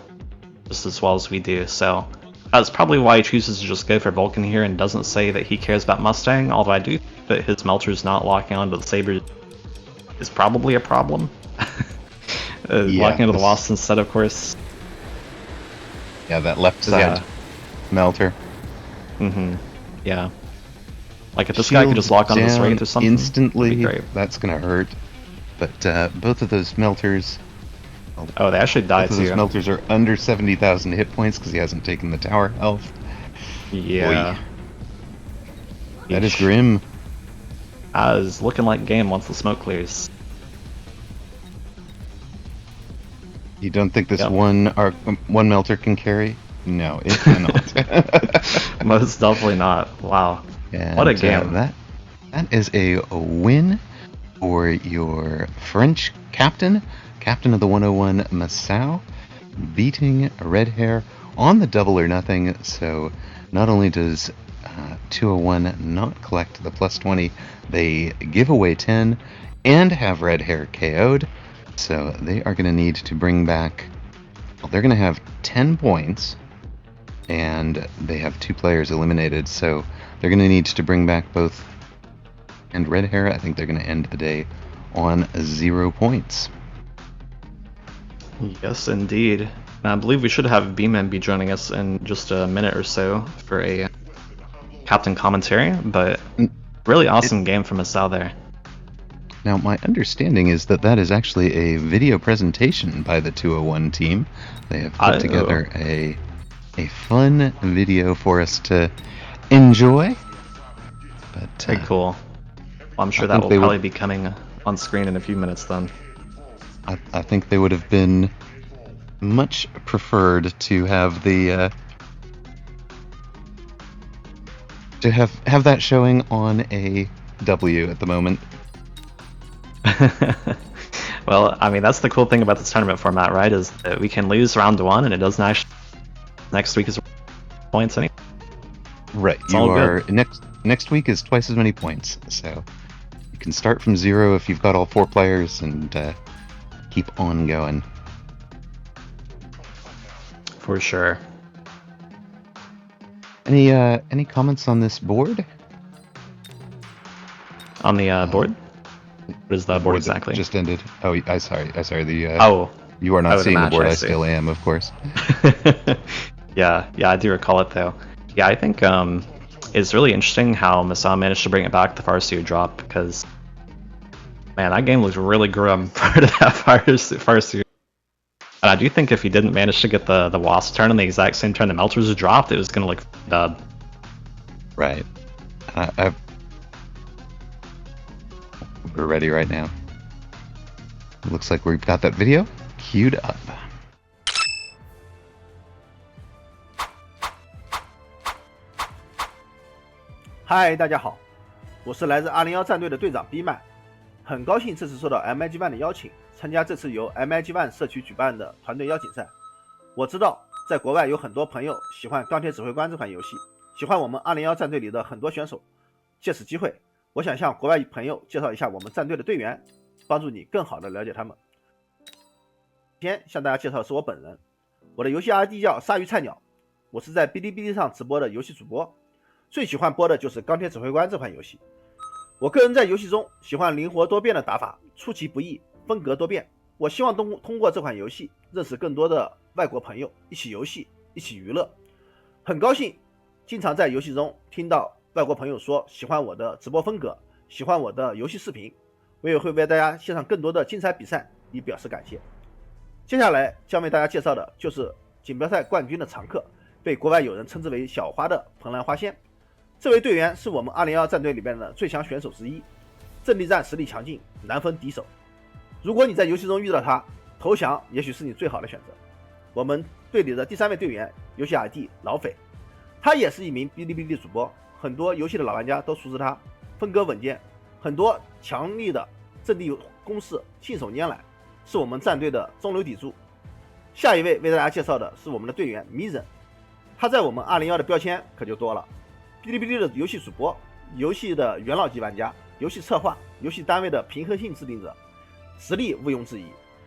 just as well as we do, so that's probably why he chooses to just go for Vulcan here and doesn't say that he cares about Mustang, although I do think that his Melters not locking onto the Sabers is probably a problem. Locking onto the Wasps instead, of course. Yeah, that left side Melter. Yeah. Like if this guy could just lock on this Wraith or something instantly, that's gonna hurt. But both of those Melters... Oh, they actually died too. Both of those Melters are under 70,000 hit points because he hasn't taken the tower health. Yeah. That is grim. Is looking like game once the smoke clears. You don't think this one Melter can carry? No, it cannot. Most definitely not. Wow. And, what a game. That is a win for your French captain of the 101 Masao, beating Red Hair on the double or nothing. So not only does 201 not collect the plus 20, they give away 10 and have Red Hair KO'd. So they are going to need to bring back, well, they're going to have 10 points and they have 2 players eliminated. So they're going to need to bring back both. And Red Hair, I think they're going to end the day on 0 points. Yes, indeed. And I believe we should have Bman be joining us in just a minute or so for a captain commentary, but really awesome game from Masao there. Now, my understanding is that that is actually a video presentation by the 201 team. They have put together a fun video for us to enjoy. But very cool. Well, I'm sure that will probably be coming on screen in a few minutes then. I think they would have been much preferred to have the to have that showing on a W at the moment. Well, I mean, that's the cool thing about this tournament format, right? Is that we can lose round 1 and it doesn't actually next week is points anyway. Right. It's all good. Next week is twice as many points, so you can start from 0 if you've got all 4 players and keep on going. For sure. Any comments on this board? On the board? What is the board exactly? Just ended. Oh, I sorry. The you are not seeing the board. I still am, of course. Yeah, I do recall it though. Yeah, I think it's really interesting how Masao managed to bring it back the Farseer drop, because man, that game looks really grim prior to that Farseer. And I do think if he didn't manage to get the Wasp turn on the exact same turn the Melters dropped, it was gonna look dub. Right. We're ready right now. Looks like we've got that video queued up. Hi， 大家好，我是来自201战队的队长 Bman， 很高兴这次受到 MAG1 的邀请，参加这次由 MAG1 社区举办的团队邀请赛。我知道在国外有很多朋友喜欢《钢铁指挥官》这款游戏，喜欢我们201战队里的很多选手。借此机会，我想向国外朋友介绍一下我们战队的队员，帮助你更好的了解他们。先向大家介绍的是我本人，我的游戏 ID 叫鲨鱼菜鸟，我是在哔哩哔哩上直播的游戏主播。最喜欢播的就是《钢铁指挥官》这款游戏。我个人在游戏中喜欢灵活多变的打法，出其不意，风格多变。我希望通过这款游戏认识更多的外国朋友，一起游戏，一起娱乐。很高兴经常在游戏中听到外国朋友说喜欢我的直播风格，喜欢我的游戏视频，我也会为大家献上更多的精彩比赛以表示感谢。接下来将为大家介绍的就是锦标赛冠军的常客，被国外有人称之为小花的蓬莱花仙。这位队员是我们201战队里面的最强选手之一，阵地战实力强劲，难分敌手。如果你在游戏中遇到他，投降也许是你最好的选择。我们队里的第3位队员，游戏 ID 老匪，他也是一名哔哩哔哩主播，很多游戏的老玩家都熟知他，风格稳健，很多强力的阵地攻势信手拈来，是我们战队的中流砥柱。下一位为大家介绍的是我们的队员迷人，他在我们201的标签可就多了。哔哩哔哩的游戏主播，游戏的元老级玩家，游戏策划，游戏单位的平衡性制定者，实力毋庸置疑，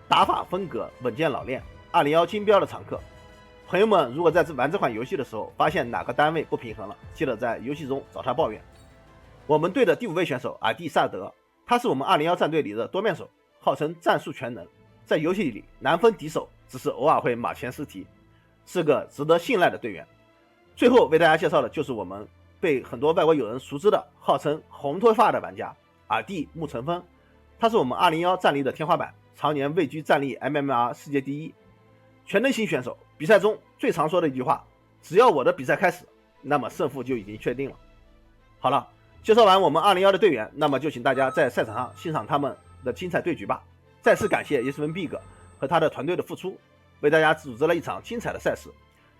打法风格稳健老练，201金标的常客。朋友们如果在玩这款游戏的时候发现哪个单位不平衡了，记得在游戏中找他抱怨。我们队的第5位选手ID萨德，他是我们201战队里的多面手，号称战术全能，在游戏里难分敌手，只是偶尔会马前失蹄，是个值得信赖的队员。最后为大家介绍的就是我们被很多外国友人熟知的号称红头发的玩家RD木成风，他是我们201战力的天花板，常年位居战力 MMR 世界第一，全能型选手。比赛中最常说的一句话，只要我的比赛开始，那么胜负就已经确定了。好了，介绍完我们201的队员，那么就请大家在赛场上欣赏他们的精彩对局吧。再次感谢 Big 和他的团队的付出，为大家组织了一场精彩的赛事。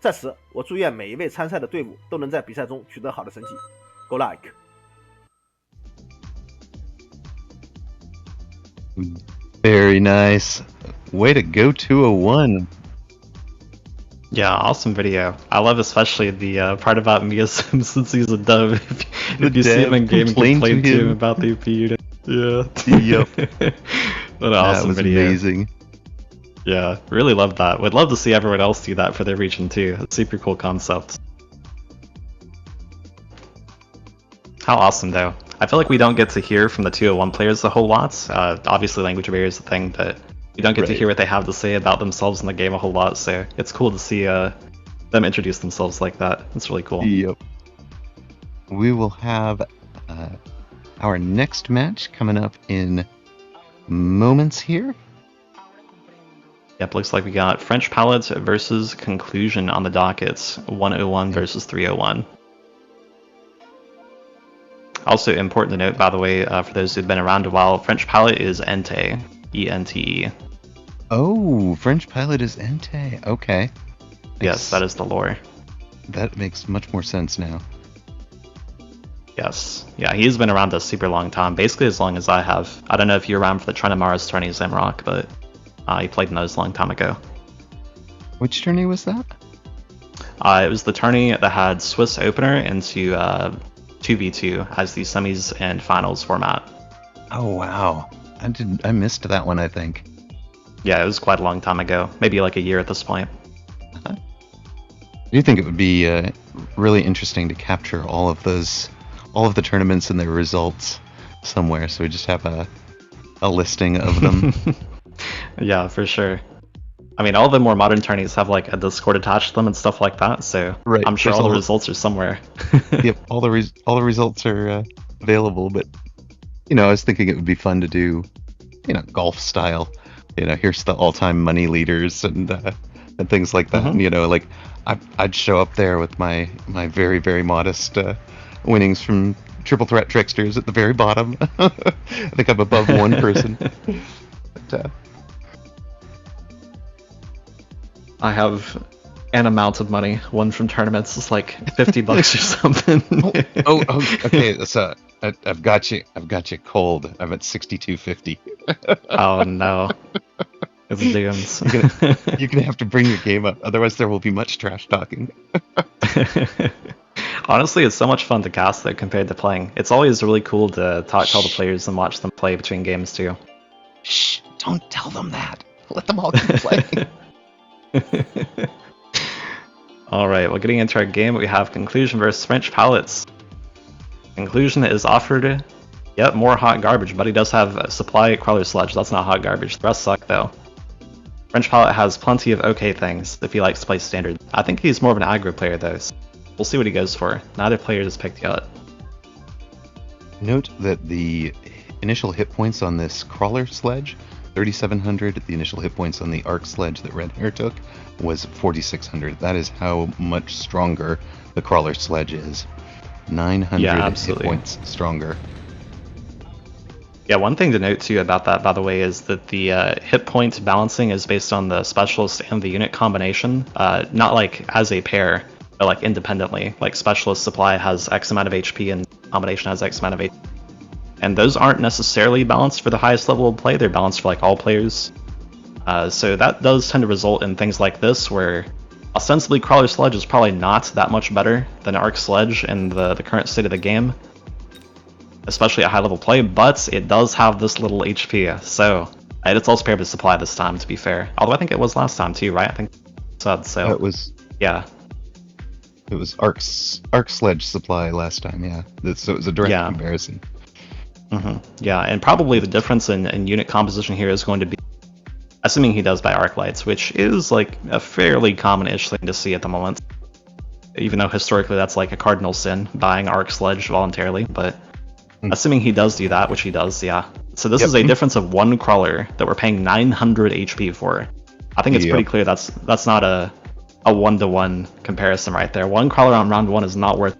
在此，我祝愿每一位参赛的队伍都能在比赛中取得好的成绩。Go like! Very nice. Way to go 201. Yeah, awesome video. I love especially the part about Mia Sims since he's a dub. If you see him in game, complain to him about the AP unit. Yeah. Yep. What an awesome video. Amazing. Yeah, really love that. Would love to see everyone else do that for their region too. It's super cool concept. How awesome though. I feel like we don't get to hear from the 201 players a whole lot. Obviously language barrier is a thing, but You don't get to Right. hear what they have to say about themselves in the game a whole lot, so it's cool to see them introduce themselves like that. It's really cool. Yep. We will have our next match coming up in moments here. Yep, looks like we got French Palette versus Conclusion on the dockets. 101 versus 301. Also important to note, by the way, for those who've been around a while, French Palette is Ente. E-N-T-E. Oh, French Pilot is Entei. Okay. Yes, that is the lore. That makes much more sense now. Yes. Yeah, he's been around a super long time, basically as long as I have. I don't know if you're around for the Trenamaras tourney, Zamrock, but he played in those a long time ago. Which tourney was that? It was the tourney that had Swiss opener into 2v2 as the semis and finals format. Oh wow. I missed that one, I think. Yeah, it was quite a long time ago, maybe like a year at this point. I do think it would be really interesting to capture all of the tournaments and their results somewhere, so we just have a listing of them. Yeah, for sure. I mean, all the more modern tourneys have like a Discord attached to them and stuff like that, so Right, I'm sure there's all the all the- results are somewhere. Yep, all the results are available, but I was thinking it would be fun to do, golf style. Here's the all-time money leaders and things like that. Mhm. Like I'd show up there with my very, very modest winnings from Triple Threat Tricksters at the very bottom. I think I'm above one person. But, I have an amount of money, one from tournaments, it's like $50 or something. oh, okay. So I've got you cold. I'm at 6250. Oh no. It's doomed. You're gonna have to bring your game up, otherwise there will be much trash talking. Honestly, it's so much fun to cast though compared to playing. It's always really cool to talk to all the players and watch them play between games too. Shh! Don't tell them that. Let them all keep playing. Alright, well, getting into our game, we have Conclusion versus French Palettes. Conclusion is offered, yep, more hot garbage, but he does have a supply Crawler Sludge. That's not hot garbage. The rest suck though. French Palette has plenty of okay things if he likes to play standard. I think he's more of an aggro player though, so we'll see what he goes for. Neither player is picked yet. Note that the initial hit points on this Crawler Sledge, 3,700. The initial hit points on the Arc Sledge that Red Hair took was 4,600. That is how much stronger the Crawler Sledge is. 900 Yeah, hit absolutely. points stronger. Yeah, one thing to note too about that, by the way, is that the hit point balancing is based on the specialist and the unit combination, not like as a pair, but like independently. Like specialist supply has X amount of HP and combination has X amount of HP. And those aren't necessarily balanced for the highest level of play, they're balanced for like all players. So that does tend to result in things like this, where ostensibly Crawler Sledge is probably not that much better than Arc Sledge in the current state of the game, especially at high level play, but it does have this little HP, so it's also paired with supply this time, to be fair. Although I think it was last time too, right? I think so. It was Yeah. Arc Sledge supply last time, yeah. So it was a direct Yeah. comparison. Yeah, and probably the difference in unit composition here is going to be, assuming he does buy Arc Lights, which is like a fairly common-ish thing to see at the moment. Even though historically that's like a cardinal sin, buying Arc Sledge voluntarily, but assuming he does do that, which he does, yeah. So this is a difference of one crawler that we're paying 900 HP for. I think it's pretty clear that's not a one-to-one comparison right there. One crawler on round one is not worth,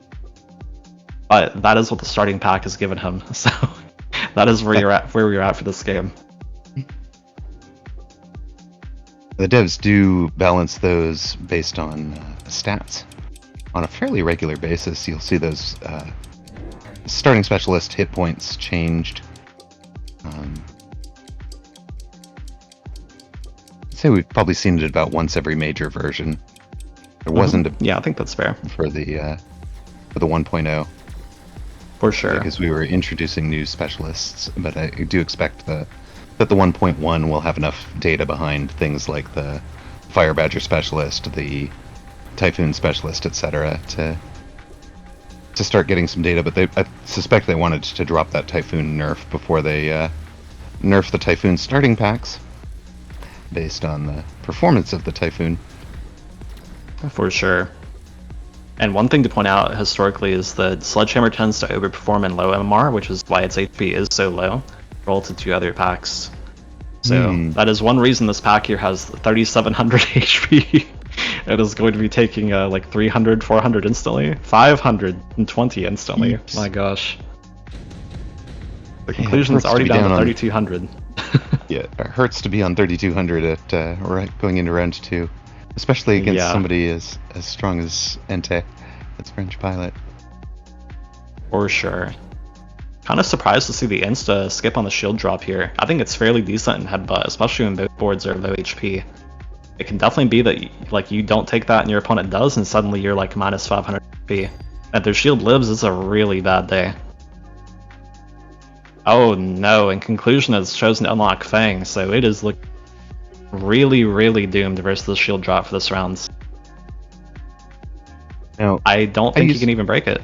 but that is what the starting pack has given him. So that is where you're at for this game. The devs do balance those based on stats. On a fairly regular basis, you'll see those starting specialist hit points changed. I'd say we've probably seen it about once every major version. There wasn't a, Yeah, I think that's fair. for the 1.0 For sure. because we were introducing new specialists, but I do expect that the 1.1 will have enough data behind things like the Fire Badger specialist, the Typhoon specialist, etc., to start getting some data. But I suspect they wanted to drop that Typhoon nerf before they nerf the Typhoon starting packs. based on the performance of the Typhoon. For sure. And one thing to point out historically is that Sledgehammer tends to overperform in low MMR, which is why its HP is so low relative to other packs. So that is one reason this pack here has 3,700 HP. It is going to be taking like 300, 400 instantly, 520 instantly. Oops. My gosh. The conclusion's already down to 3,200. Yeah, it hurts to be on 3,200 at going into round 2. Especially against somebody as strong as Ente, that's French Pilot. For sure. Kind of surprised to see the insta skip on the shield drop here. I think it's fairly decent in headbutt, especially when both boards are low HP. It can definitely be that like you don't take that and your opponent does, and suddenly you're like minus 500 HP. If their shield lives, it's a really bad day. Oh no, in conclusion it's chosen to unlock Fang, so it is looking really, really doomed versus the shield drop for this round. Now, I don't think you can even break it.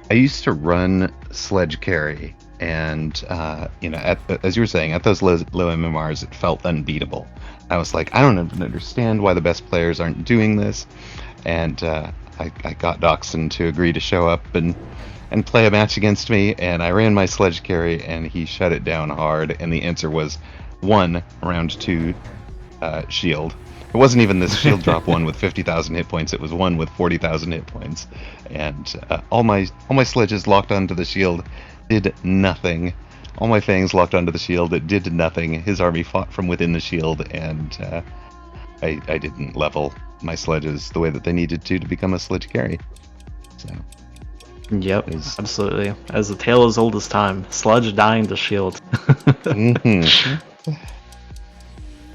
I used to run Sledge Carry, and as you were saying, at those low MMRs, it felt unbeatable. I was like, I don't understand why the best players aren't doing this, and I got Doxson to agree to show up and play a match against me, and I ran my Sledge Carry, and he shut it down hard, and the answer was 1 round 2 shield. It wasn't even this shield drop one with 50,000 hit points. It was one with 40,000 hit points, and all my sledges locked onto the shield did nothing. All my fangs locked onto the shield. It did nothing. His army fought from within the shield, and I didn't level my sledges the way that they needed to become a sledge carry. So. Yep, absolutely. As a tale as old as time, Sludge dying to shield.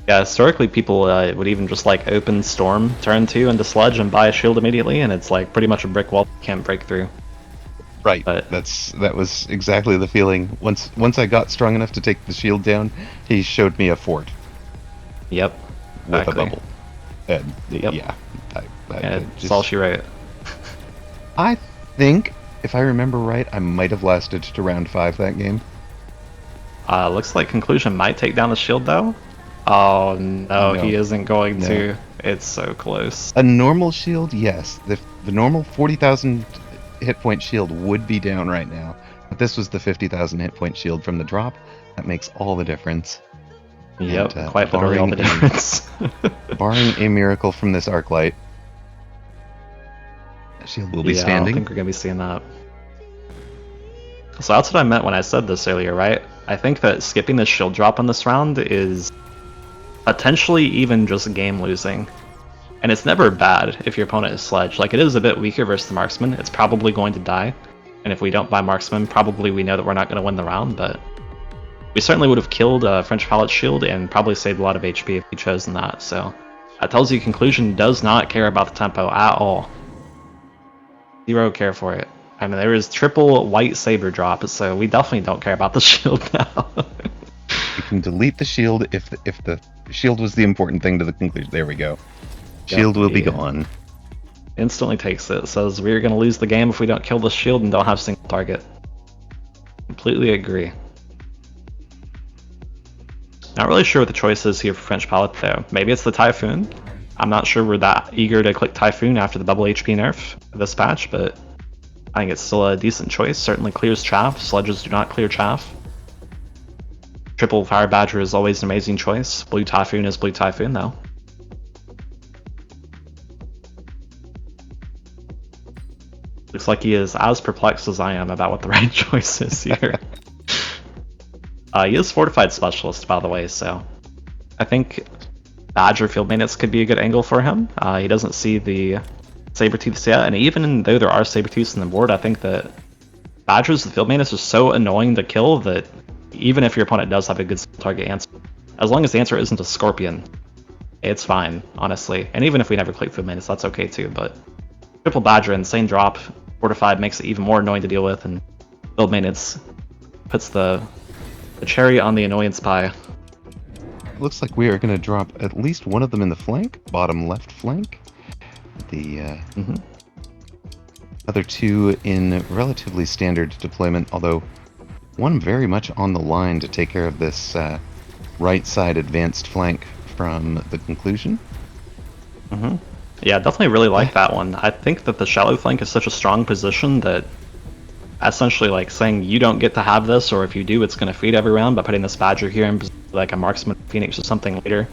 Yeah, historically people would even just like open Storm turn 2 into Sludge and buy a shield immediately, and it's like pretty much a brick wall you can't break through. Right, but that was exactly the feeling. Once I got strong enough to take the shield down, he showed me a fort. Yep, with exactly. a bubble. And yeah, that's all she wrote. I think, if I remember right, I might have lasted to round 5 that game. Looks like Conclusion might take down the shield though. Oh no, he isn't going to. It's so close. A normal shield, yes. The normal 40,000 hit point shield would be down right now, but this was the 50,000 hit point shield from the drop. That makes all the difference. Yep, and, quite literally all the difference. Barring a miracle from this arc light, the shield will be standing. I don't think we're gonna be seeing that. So that's what I meant when I said this earlier, right? I think that skipping the shield drop on this round is potentially even just game losing. And it's never bad if your opponent is Sledge. Like, it is a bit weaker versus the Marksman. It's probably going to die. And if we don't buy Marksman, probably we know that we're not going to win the round, but we certainly would have killed French Pilot's shield and probably saved a lot of HP if we chosen that. So that tells you Conclusion does not care about the tempo at all. Zero care for it. I mean, there is triple white saber drop, so we definitely don't care about the shield now. You can delete the shield if the shield was the important thing to the Conclusion. There we go. Shield will be gone. Instantly takes it. Says we're going to lose the game if we don't kill the shield and don't have single target. Completely agree. Not really sure what the choice is here for French Pilot though. Maybe it's the Typhoon. I'm not sure we're that eager to click Typhoon after the double HP nerf of this patch, but I think it's still a decent choice. Certainly clears chaff. Sledges do not clear chaff. Triple Fire Badger is always an amazing choice. Blue Typhoon is Blue Typhoon though. Looks like he is as perplexed as I am about what the right choice is here. He is Fortified Specialist, by the way, so I think Badger Field Maintenance could be a good angle for him. He doesn't see the Sabertooths yet, and even though there are Sabertooths on the board, I think that Badgers with Field Maintenance is so annoying to kill that even if your opponent does have a good target answer, as long as the answer isn't a Scorpion, it's fine, honestly. And even if we never click Field Maintenance, that's okay too, but Triple Badger, insane drop, Fortified makes it even more annoying to deal with, and Field Maintenance puts the cherry on the annoyance pie. Looks like we are going to drop at least one of them in the flank, bottom left flank. The other two in relatively standard deployment, although one very much on the line to take care of this right side advanced flank from the conclusion. Yeah, definitely really like that one. I think that the shallow flank is such a strong position that essentially like saying you don't get to have this, or if you do, it's going to feed every round by putting this Badger here and like a Marksman Phoenix or something later.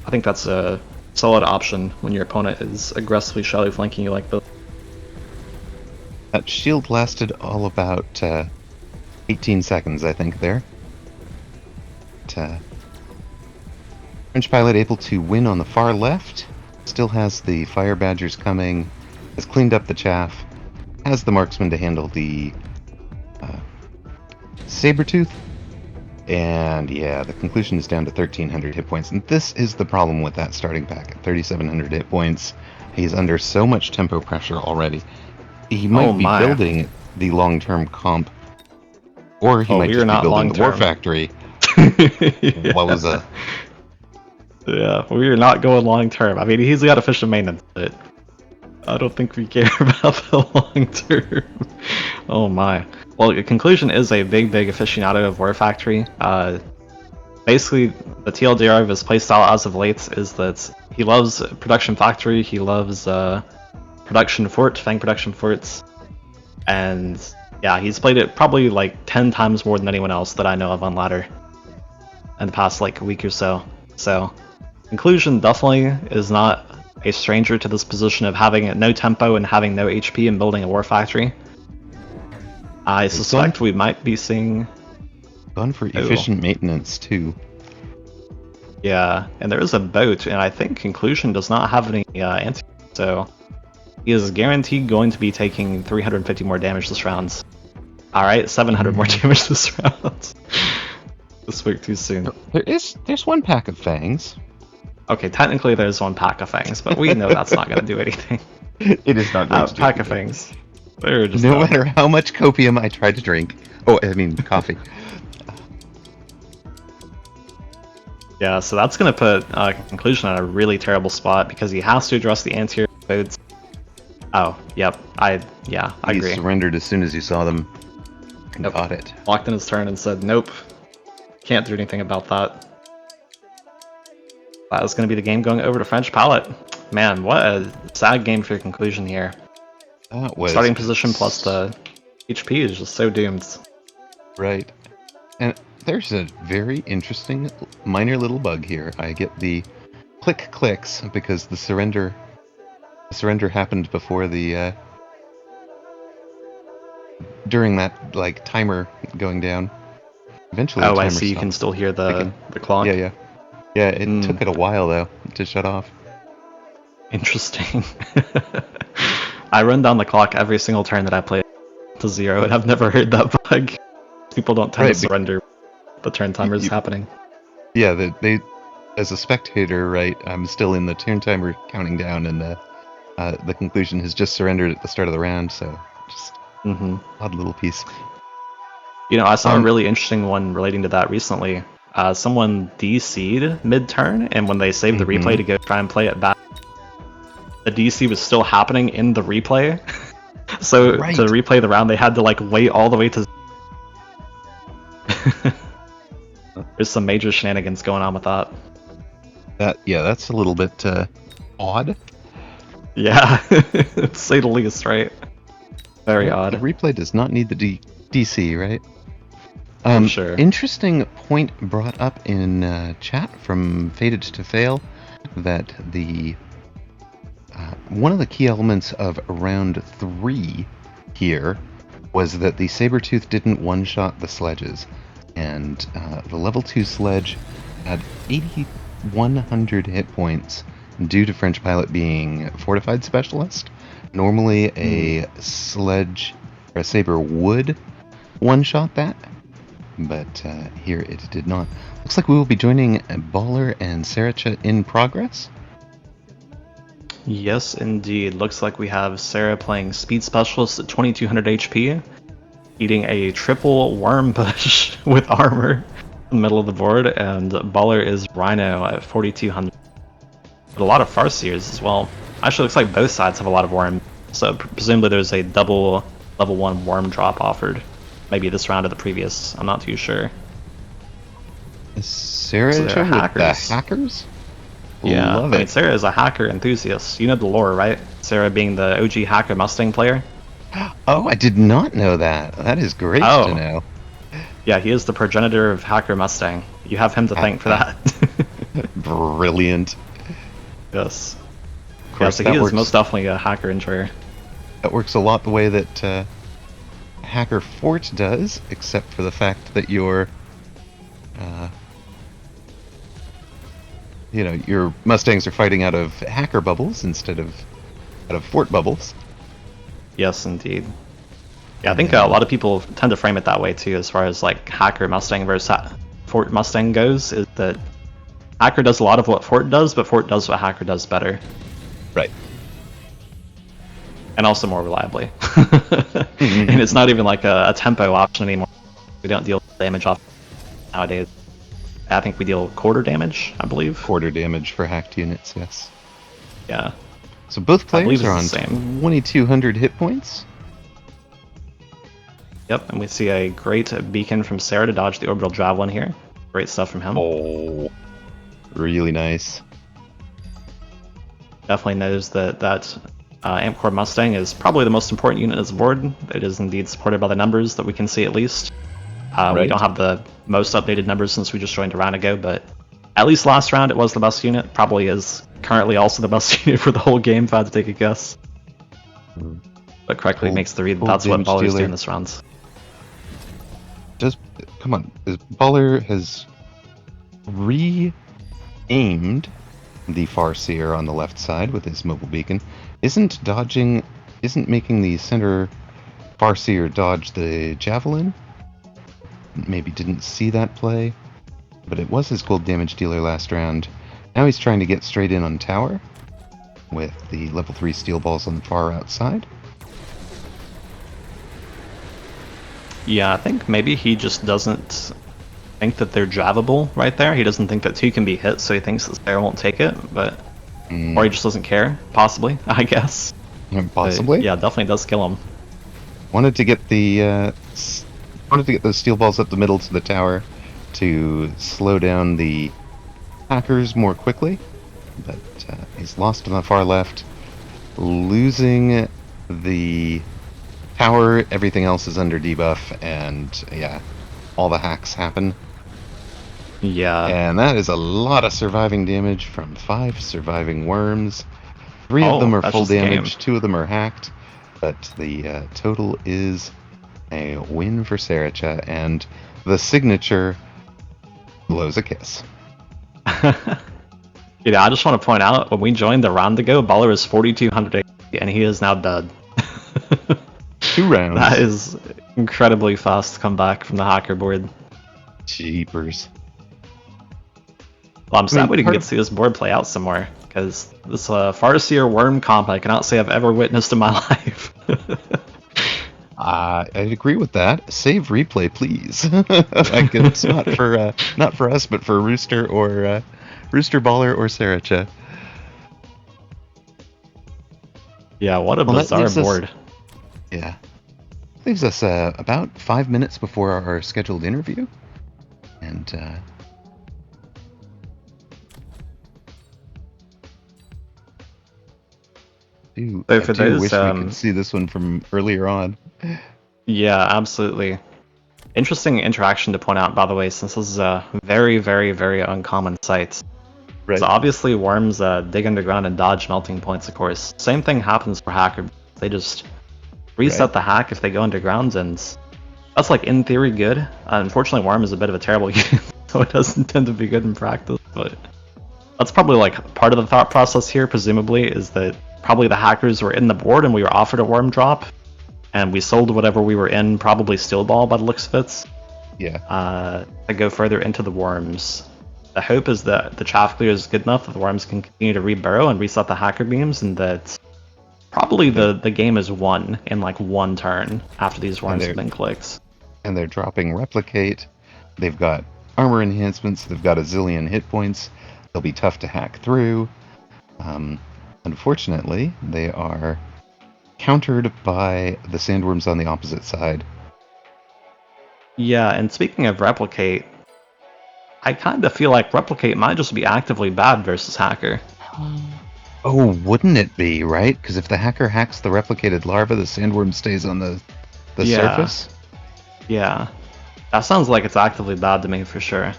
I think that's a solid option when your opponent is aggressively shallow flanking you like this. That shield lasted all about 18 seconds, I think, there. But, French pilot able to win on the far left. Still has the Fire Badgers coming. Has cleaned up the chaff. Has the Marksman to handle the Sabertooth. And yeah, the conclusion is down to 1,300 hit points. And this is the problem with that starting pack at 3,700 hit points. He's under so much tempo pressure already. He might be building the long-term comp, or he might just be building the War Factory. Yeah. What was that? Yeah, we are not going long-term. I mean, he's got efficient maintenance, but I don't think we care about the long-term. Oh my. Well, the conclusion is a big aficionado of War Factory. Basically, the TLDR of his playstyle as of late is that he loves Production Factory, he loves Production Fort, Fang Production Forts, and yeah, he's played it probably like 10 times more than anyone else that I know of on ladder in the past like week or so. So, conclusion definitely is not a stranger to this position of having no tempo and having no HP and building a War Factory. I suspect we might be seeing... Gone for efficient maintenance, too. Yeah, and there is a boat, and I think Conclusion does not have any anti, so he is guaranteed going to be taking 350 more damage this round. Alright, 700 more damage this round. This spoke too soon. There's one pack of fangs. Okay, technically there's one pack of fangs, but we know that's not going to do anything. It is not going to do pack of anything. fangs. They're just no matter how much copium I tried to drink. Oh, I mean coffee. Yeah, so that's going to put Conclusion in a really terrible spot because he has to address the anterior boats. Oh, yep. I agree. He surrendered as soon as he saw them and caught it. Walked in his turn and said, nope. Can't do anything about that. That was going to be the game going over to French Palette. Man, what a sad game for Conclusion here. That was starting position plus the HP is just so doomed. Right. And there's a very interesting minor little bug here. I get the clicks because the surrender happened before the during that like timer going down. Eventually, oh, I see. You can still hear the clock. Yeah. It took it a while though to shut off. Interesting. I run down the clock every single turn that I play to 0, and I've never heard that bug. People don't tend to surrender. The turn timer is happening. Yeah, they as a spectator, right? I'm still in the turn timer counting down, and the conclusion has just surrendered at the start of the round. So just odd little piece. You know, I saw a really interesting one relating to that recently. Someone DC'd mid-turn, and when they saved the replay to go try and play it back, the DC was still happening in the replay. So to replay the round, they had to like wait all the way to. There's some major shenanigans going on with that. That's a little bit odd. Yeah, to say the least, right? Very odd. The replay does not need the DC, right? Sure. Interesting point brought up in chat from Fated to Fail that the one of the key elements of round 3 here was that the Sabertooth didn't one-shot the sledges, and the level 2 sledge had 8,100 hit points due to French Pilot being Fortified Specialist. Normally a sledge or a Saber would one-shot that, but here it did not. Looks like we will be joining Baller and Saracha in progress. Yes, indeed. Looks like we have Sarah playing Speed Specialist at 2200 HP, eating a triple Worm Push with armor in the middle of the board, and Baller is Rhino at 4200. But a lot of Farseers as well. Actually, looks like both sides have a lot of Worm, so presumably there's a double level 1 Worm drop offered. Maybe this round or the previous, I'm not too sure. Saracha with the hackers? Yeah, Love I mean, it. Sarah is a hacker enthusiast. You know the lore, right? Sarah being the OG hacker Mustang player. Oh, I did not know that. That is great Oh. to know. Yeah, he is the progenitor of hacker Mustang. You have him to thank for that. Brilliant. Yes. Of Yeah, course, so that he is works. most definitely a hacker enjoyer. That works a lot the way that Hacker Fort does, except for the fact that your Mustangs are fighting out of hacker bubbles instead of out of fort bubbles. Yes, indeed. Yeah, I think a lot of people tend to frame it that way too, as far as like hacker Mustang versus Fort Mustang goes, is that hacker does a lot of what Fort does, but Fort does what hacker does better. Right. And also more reliably. And it's not even like a tempo option anymore. We don't deal damage off nowadays. I think we deal quarter damage, I believe. Quarter damage for hacked units, yes. Yeah. So both I believe players are on it's the same. 2,200 hit points. Yep, and we see a great beacon from Sarah to dodge the orbital javelin here. Great stuff from him. Oh, really nice. Definitely knows that Amp Core Mustang is probably the most important unit on his board. It is indeed supported by the numbers that we can see at least. We Right. don't have the most updated numbers since we just joined a round ago, but at least last round it was the best unit. Probably is currently also the best unit for the whole game if I had to take a guess. But correctly makes the read that that's what damage Baller's dealer. doing this round. Come on, Baller has re-aimed the Farseer on the left side with his mobile beacon. Isn't making the center Farseer dodge the javelin. Maybe didn't see that play, but it was his gold damage dealer last round. Now he's trying to get straight in on tower with the level 3 steel balls on the far outside. Yeah, I think maybe he just doesn't think that they're drivable right there. He doesn't think that 2 can be hit, so he thinks that Sarah won't take it, but or he just doesn't care, possibly, I guess. Possibly. But, yeah, definitely does kill him. Wanted to get those steel balls up the middle to the tower to slow down the hackers more quickly, but he's lost on the far left, losing the tower. Everything else is under debuff, and yeah, all the hacks happen. Yeah. And that is a lot of surviving damage from 5 surviving worms. 3 of them are that's full just the damage, game. 2 of them are hacked, but the total is a win for Saracha, and the signature blows a kiss. Yeah, I just want to point out, when we joined the round ago, Baller was 4,200 and he is now dead. 2 rounds. That is incredibly fast comeback from the hacker board. Jeepers. Well, I'm sad we didn't part get to see this board play out some more, because this Farseer worm comp I cannot say I've ever witnessed in my life. I'd agree with that. Save replay, please. Like, it's not for us, but for Rooster or Rooster Baller or Saracha. Yeah, what a Well, that bizarre leaves us- board. Yeah. Leaves us about 5 minutes before our scheduled interview. And So for those, wish we could see this one from earlier on. Yeah, absolutely. Interesting interaction to point out, by the way, since this is a very, very, very uncommon site. Right. So obviously worms dig underground and dodge melting points, of course. Same thing happens for hacker. They just reset Right. the hack if they go underground, and that's like in theory good. Unfortunately, worm is a bit of a terrible unit, so it doesn't tend to be good in practice. But that's probably like part of the thought process here, presumably, is that probably the hackers were in the board and we were offered a worm drop, and we sold whatever we were in, probably steel ball by the looks of it, Yeah. to go further into the worms. The hope is that the chaff clear is good enough that the worms can continue to reburrow and reset the hacker beams, and that probably the game is won in like one turn after these worms have been clicked. And they're dropping replicate. They've got armor enhancements. They've got a zillion hit points. They'll be tough to hack through. Unfortunately, they are countered by the sandworms on the opposite side. Yeah, and speaking of replicate, I kind of feel like Replicate might just be actively bad versus Hacker. Oh, wouldn't it be, right? Because if the hacker hacks the replicated larva, the sandworm stays on the surface? Yeah. That sounds like it's actively bad to me for sure.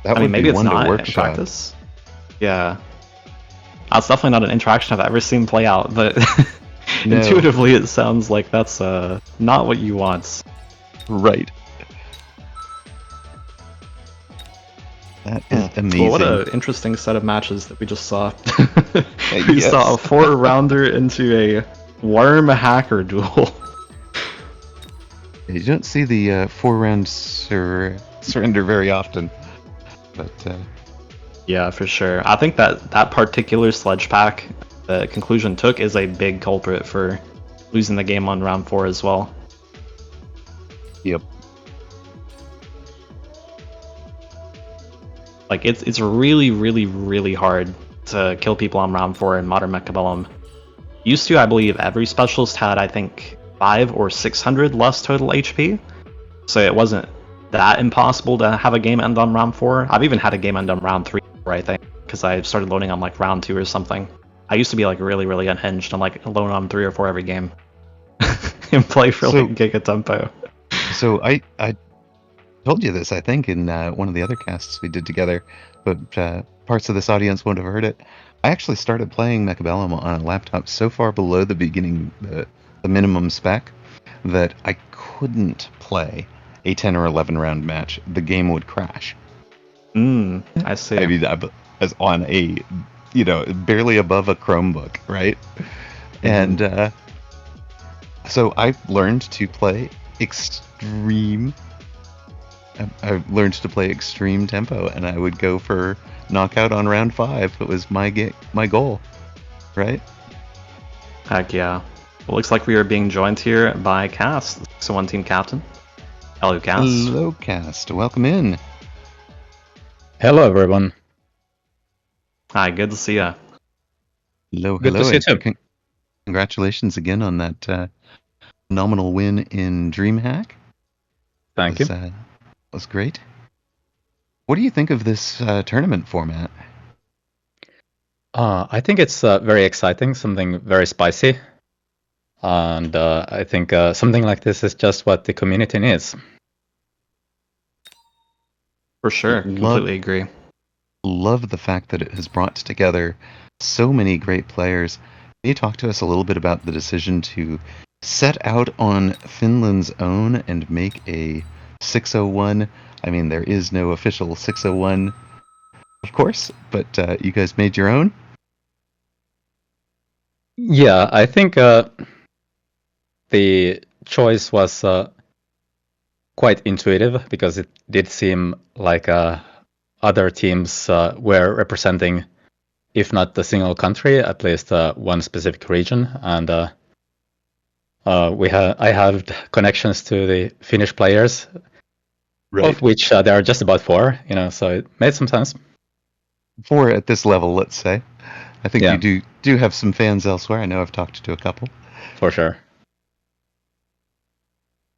That I would mean, maybe be it's one to not in workshop. practice. Yeah. That's definitely not an interaction I've ever seen play out, but No. intuitively it sounds like that's not what you want. Right. That is amazing. Well, what an interesting set of matches that we just saw. We Yes. saw a 4-rounder into a worm hacker duel. You don't see the 4-round surrender very often, but Yeah, for sure. I think that particular sledge pack that Conclusion took is a big culprit for losing the game on round 4 as well. yep. Like it's really, really, really hard to kill people on round 4 in Modern Mechabellum. Used to, I believe, every specialist had, I think, 500 or 600 less total HP, so it wasn't that impossible to have a game end on round 4. I've even had a game end on round 3, I think, because I started loading on like round 2 or something. I used to be like really, really unhinged. I'm like alone on 3 or 4 every game, and play for So- like giga tempo. So I told you this, I think, in one of the other casts we did together, but parts of this audience won't have heard it. I actually started playing Mechabellum on a laptop so far below the minimum spec that I couldn't play a 10 or 11 round match. The game would crash. I see. I mean, I was on a, barely above a Chromebook, right? And so I learned to play extreme. I learned to play extreme tempo, and I would go for knockout on round 5. It was my goal, right? Heck yeah. Well, looks like we are being joined here by Cast, so one team captain. Hello, Cast. Hello, Cast. Welcome in. Hello, everyone. Hi, good to see ya. Hello, Good to hello. see you and too. Congratulations again on that nominal win in DreamHack. Thank you. Was great. What do you think of this tournament format? I think it's very exciting, something very spicy. And I think something like this is just what the community needs. For sure, completely agree. Love the fact that it has brought together so many great players. Can you talk to us a little bit about the decision to set out on Finland's own and make a 601? I mean, there is no official 601, of course, but you guys made your own? Yeah, I think the choice was quite intuitive because it did seem like other teams were representing, if not the single country, at least one specific region. And I have connections to the Finnish players, of which there are just about 4. So it made some sense. 4 at this level, let's say. I think Yeah. you do have some fans elsewhere. I know I've talked to a couple. For sure.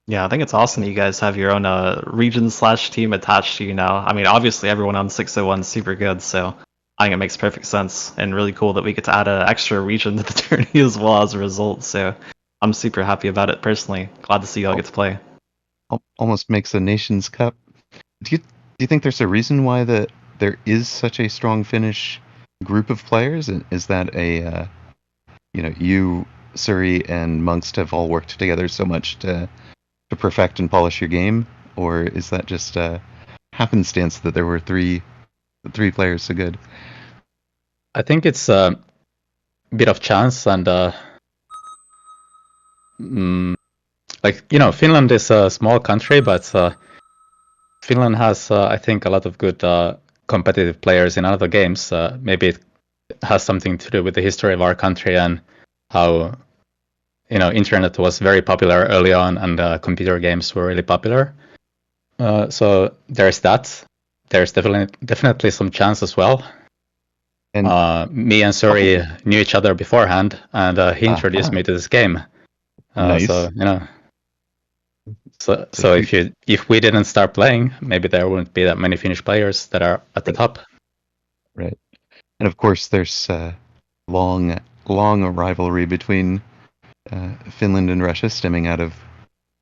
Yeah, I think it's awesome that you guys have your own region/team attached to you now. I mean, obviously everyone on 601 is super good, so I think it makes perfect sense and really cool that we get to add an extra region to the tourney as well as a result. So I'm super happy about it personally. Glad to see y'all get to play. Almost makes a Nations Cup. Do you think there's a reason why there is such a strong Finnish group of players? Is that you, Suri, and Mungst have all worked together so much to perfect and polish your game, or is that just happenstance that there were three players so good? I think it's a bit of chance and Finland is a small country, but Finland has I think a lot of good competitive players in other games. Maybe it has something to do with the history of our country and how internet was very popular early on and computer games were really popular. So there's that. There's definitely some chance as well. And Me and Suri knew each other beforehand, and he introduced me to this game. Nice. So So if we didn't start playing, maybe there wouldn't be that many Finnish players that are at the top. Right. And of course, there's long rivalry between Finland and Russia, stemming out of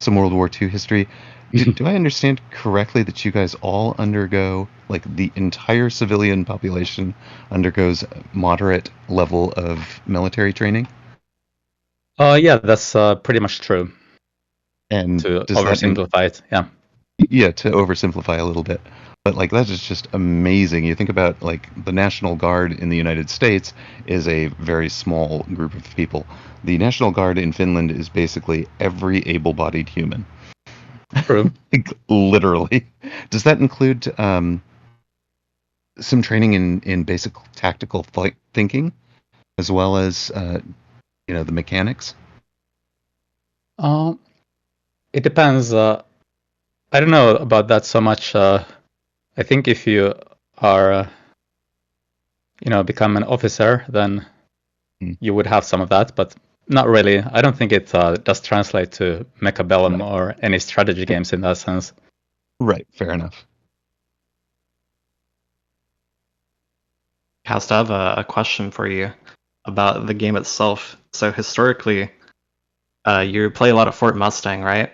some World War II history. Do I understand correctly that you guys all undergo, like the entire civilian population undergoes moderate level of military training? Yeah, that's pretty much true. And to oversimplify it, yeah. Yeah, to oversimplify a little bit. But like that is just amazing. You think about like the National Guard in the United States is a very small group of people. The National Guard in Finland is basically every able-bodied human. True. Like, literally. Does that include some training in basic tactical thinking, as well as the mechanics? It depends. I don't know about that so much. I think if you are, become an officer, then you would have some of that, but not really. I don't think it does translate to Mechabellum or any strategy games in that sense. Right, fair enough. Cast, I have a question for you about the game itself. So historically, you play a lot of Fort Mustang, right?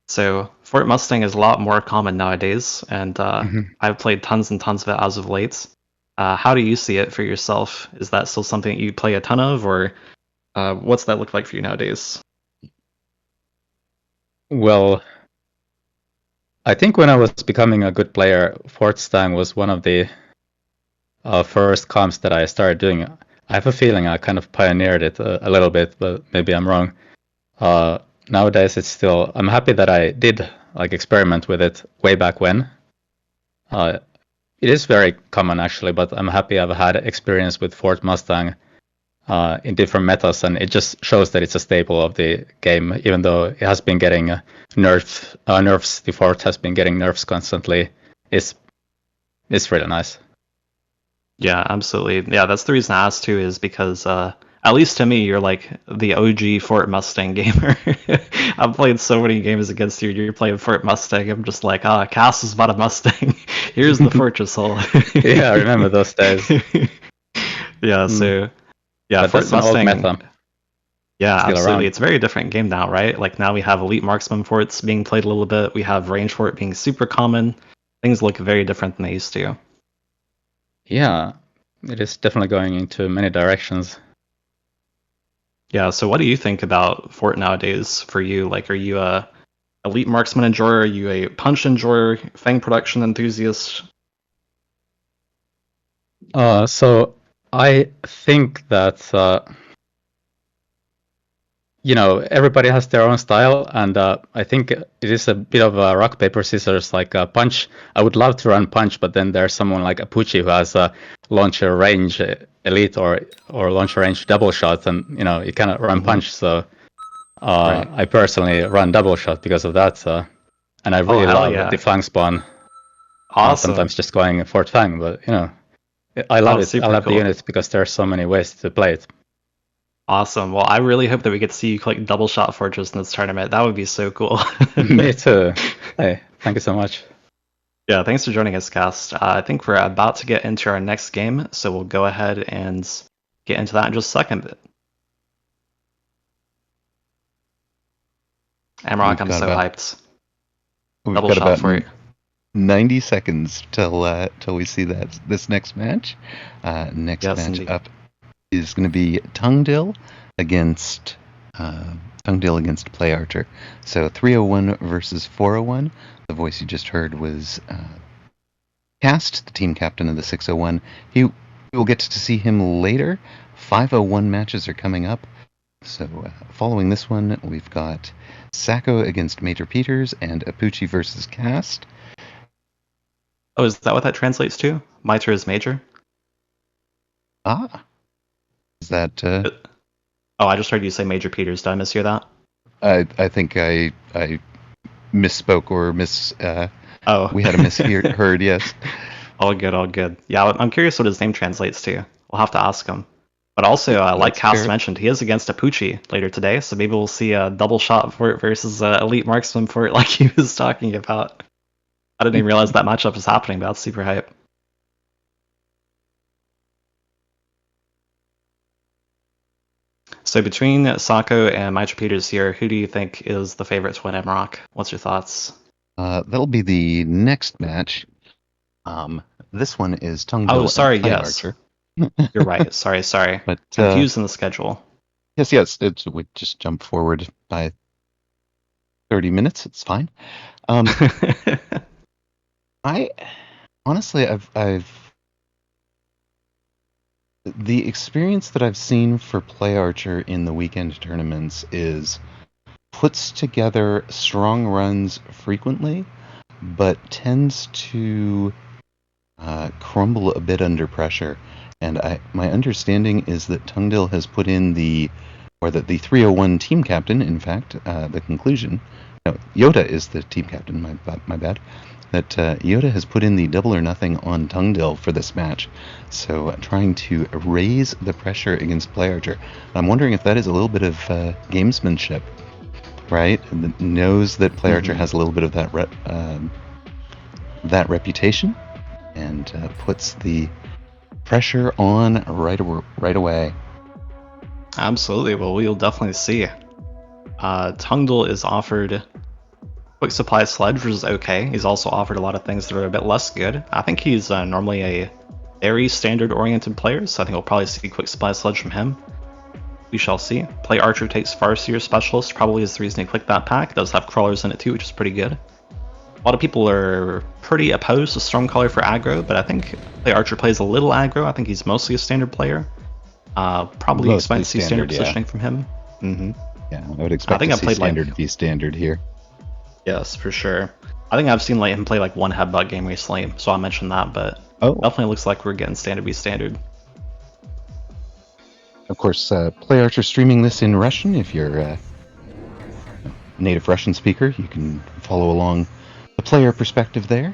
So Fort Mustang is a lot more common nowadays, and I've played tons and tons of it as of late. How do you see it for yourself? Is that still something you play a ton of, or what's that look like for you nowadays? Well, I think when I was becoming a good player, Fort Stang was one of the first comps that I started doing. I have a feeling I kind of pioneered it a little bit, but maybe I'm wrong. Nowadays, it's still. I'm happy that I did experiment with it way back when. It is very common actually, but I'm happy I've had experience with Fort Mustang in different metas, and it just shows that it's a staple of the game, even though it has been getting nerfs. The Fort has been getting nerfs constantly. It's really nice. Yeah, absolutely. Yeah, that's the reason I asked too, is because at least to me, you're like the OG Fort Mustang gamer. I've played so many games against you. You're playing Fort Mustang. I'm just like, Cass is about a Mustang. Here's the fortress hole. Yeah, I remember those days. Yeah, so yeah, but Fort Mustang. Meta. Yeah, Still absolutely. around. It's a very different game now, right? Like now we have elite marksman forts being played a little bit. We have range fort being super common. Things look very different than they used to. Yeah, it is definitely going into many directions. Yeah, so what do you think about Fort nowadays for you? Like, are you a elite marksman enjoyer? Are you a punch enjoyer? Fang production enthusiast? So I think that everybody has their own style, and I think it is a bit of a rock paper scissors. Like punch, I would love to run punch, but then there's someone like Apooche who has a launcher range elite or launcher range double shot, and you cannot run punch. So Right. I personally run double shot because of that. And I really hell love yeah. the fang spawn. Awesome. Sometimes just going Fort Fang, but I love it. super I love cool. the unit because there are so many ways to play it. Awesome. Well, I really hope that we get to see you click double shot fortress in this tournament. That would be so cool. Me too. Hey, thank you so much. Yeah, thanks for joining us, Cast. I think we're about to get into our next game, so we'll go ahead and get into that in just a second. Amrock, I'm got so about- hyped. We've Double got shot about for you. 90 seconds till we see this next match. Next Yes, match indeed. up is going to be Tungdill against PlayArcher. So 301 versus 401. The voice you just heard was Cast, the team captain of the 601. We will get to see him later. 501 matches are coming up. So following this one, we've got Sacco against Maitrepeters and Apooche versus Cast. Oh, is that what that translates to? Miter is major? Ah. Is that... Oh, I just heard you say Maitrepeters. Did I mishear that? I think I misspoke or Oh. we had a misheard, yes. All good, all good. Yeah, I'm curious what his name translates to. We'll have to ask him. But also, like That's Cass fair. mentioned, he is against Apooche later today, so maybe we'll see a double shot fort versus elite marksman fort like he was talking about. I didn't even realize that matchup was happening, but that's super hype. So between Sako and Maitrepeters here, who do you think is the favorite to win MROC? What's your thoughts? That'll be the next match. This one is Tungdil. Oh, sorry, and yes. PlayArcher. You're right. Sorry. But Confused in the schedule. yes, we just jump forward by 30 minutes. It's fine. I honestly, I've the experience that I've seen for PlayArcher in the weekend tournaments is puts together strong runs frequently, but tends to crumble a bit under pressure. And my understanding is that Tungdil has put in the 301 team captain, in fact, the conclusion. No, Jota is the team captain, my bad. That Jota has put in the double or nothing on Tungdil for this match. So trying to raise the pressure against PlayArcher. I'm wondering if that is a little bit of gamesmanship, right? And knows that PlayArcher has a little bit of that reputation, and puts the pressure on right away. Absolutely. Well, we'll definitely see. Tungdil is offered quick supply sledge, which is okay. He's also offered a lot of things that are a bit less good. I think he's normally a very standard-oriented player, so I think we'll probably see quick supply sledge from him. We shall see. PlayArcher takes Farseer Specialist, probably is the reason he clicked that pack. It does have crawlers in it too, which is pretty good. A lot of people are pretty opposed to Stormcaller for aggro, but I think PlayArcher plays a little aggro. I think he's mostly a standard player. Probably expect to see standard positioning from him. Yeah, I would expect to see standard be standard here. Yes, for sure. I think I've seen him play like one headbutt game recently, so I mentioned that, but definitely looks like we're getting standard be standard. Of course, PlayArcher streaming this in Russian. If you're a native Russian speaker, you can follow along the player perspective there.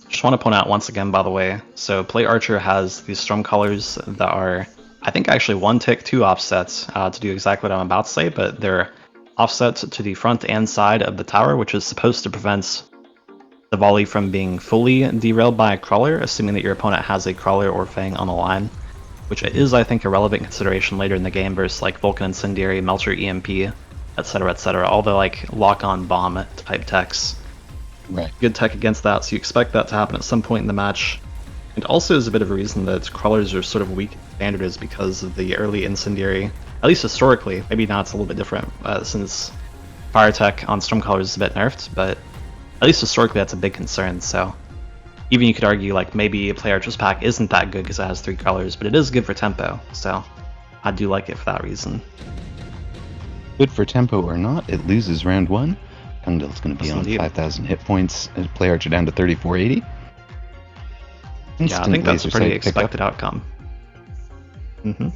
Just want to point out once again, by the way, so PlayArcher has these Stormcallers that are, I think, actually 1 tick 2 offsets to do exactly what I'm about to say, but they're offsets to the front and side of the tower, which is supposed to prevent the volley from being fully derailed by a crawler, assuming that your opponent has a crawler or Fang on the line, which is, I think, a relevant consideration later in the game versus like Vulcan Incendiary, Melter EMP, etc., all the like lock-on bomb type techs. Right. Good tech against that, so you expect that to happen at some point in the match. And also is a bit of a reason that crawlers are sort of weak standard is because of the early Incendiary, at least historically. Maybe now it's a little bit different since fire tech on Stormcallers is a bit nerfed, but at least historically that's a big concern. So even you could argue like maybe PlayArcher's pack isn't that good because it has 3 crawlers, but it is good for tempo, so I do like it for that reason. Good for tempo or not, it loses round 1. Tungdil's going to be on indeed. 5,000 hit points, and PlayArcher down to 3480. Yeah, I think that's a pretty expected outcome. Yep,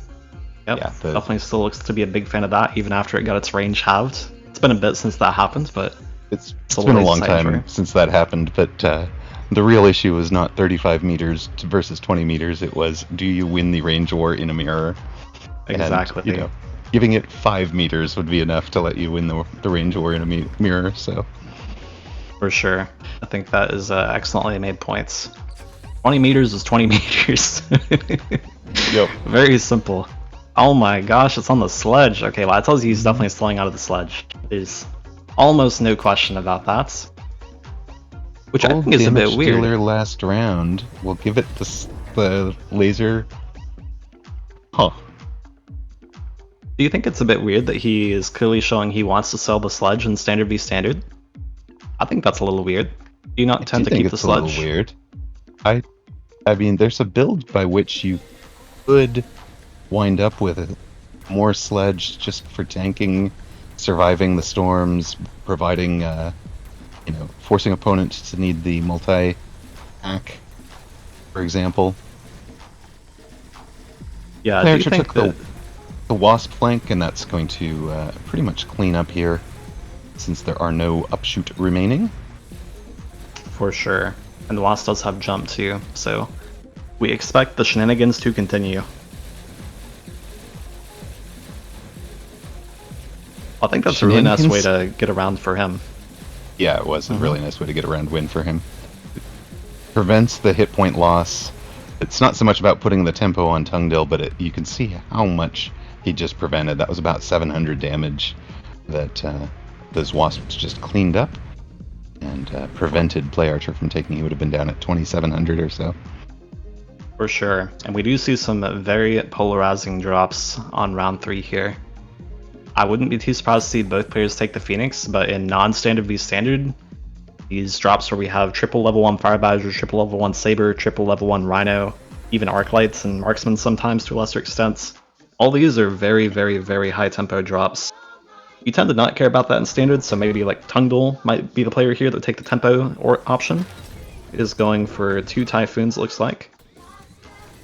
Yeah, definitely still looks to be a big fan of that, even after it got its range halved. It's been a bit since that happened, but it's been a long time since that happened, but the real issue was not 35 meters versus 20 meters, it was, do you win the range war in a mirror? Exactly. And, giving it 5 meters would be enough to let you win the range war in a mirror, so. For sure. I think that is excellently made points. 20 meters is 20 meters. Yep. Very simple. Oh my gosh, it's on the sledge. Okay, well that tells you he's definitely slowing out of the sledge. There's almost no question about that. Which I think is a bit weird. Dealer last round. We'll give it the laser. Huh. Do you think it's a bit weird that he is clearly showing he wants to sell the sledge in standard v standard? I think that's a little weird. Do you not tend to keep the sledge? A little weird. I mean, there's a build by which you could wind up with more sledge just for tanking, surviving the storms, providing, forcing opponents to need the multi-hack, for example. Yeah, do you PlayArcher think took the Wasp flank, and that's going to pretty much clean up here, since there are no upshoot remaining. For sure. And the Wasp does have jump too, so We expect the shenanigans to continue. I think that's a really nice way to get around for him. Yeah, it was a really nice way to get around win for him. It prevents the hit point loss. It's not so much about putting the tempo on Tungdil, but you can see how much he just prevented. That was about 700 damage that those wasps just cleaned up and prevented PlayArcher from taking. He would have been down at 2,700 or so. For sure. And we do see some very polarizing drops on round 3 here. I wouldn't be too surprised to see both players take the Phoenix, but in non-standard v standard, these drops where we have triple level 1 Fire Badger, triple level 1 Saber, triple level 1 Rhino, even Arclights and Marksman sometimes to a lesser extent, all these are very, very, very high tempo drops. You tend to not care about that in standard, so maybe like Tungdil might be the player here that would take the tempo or option. It is going for 2 Typhoons, it looks like,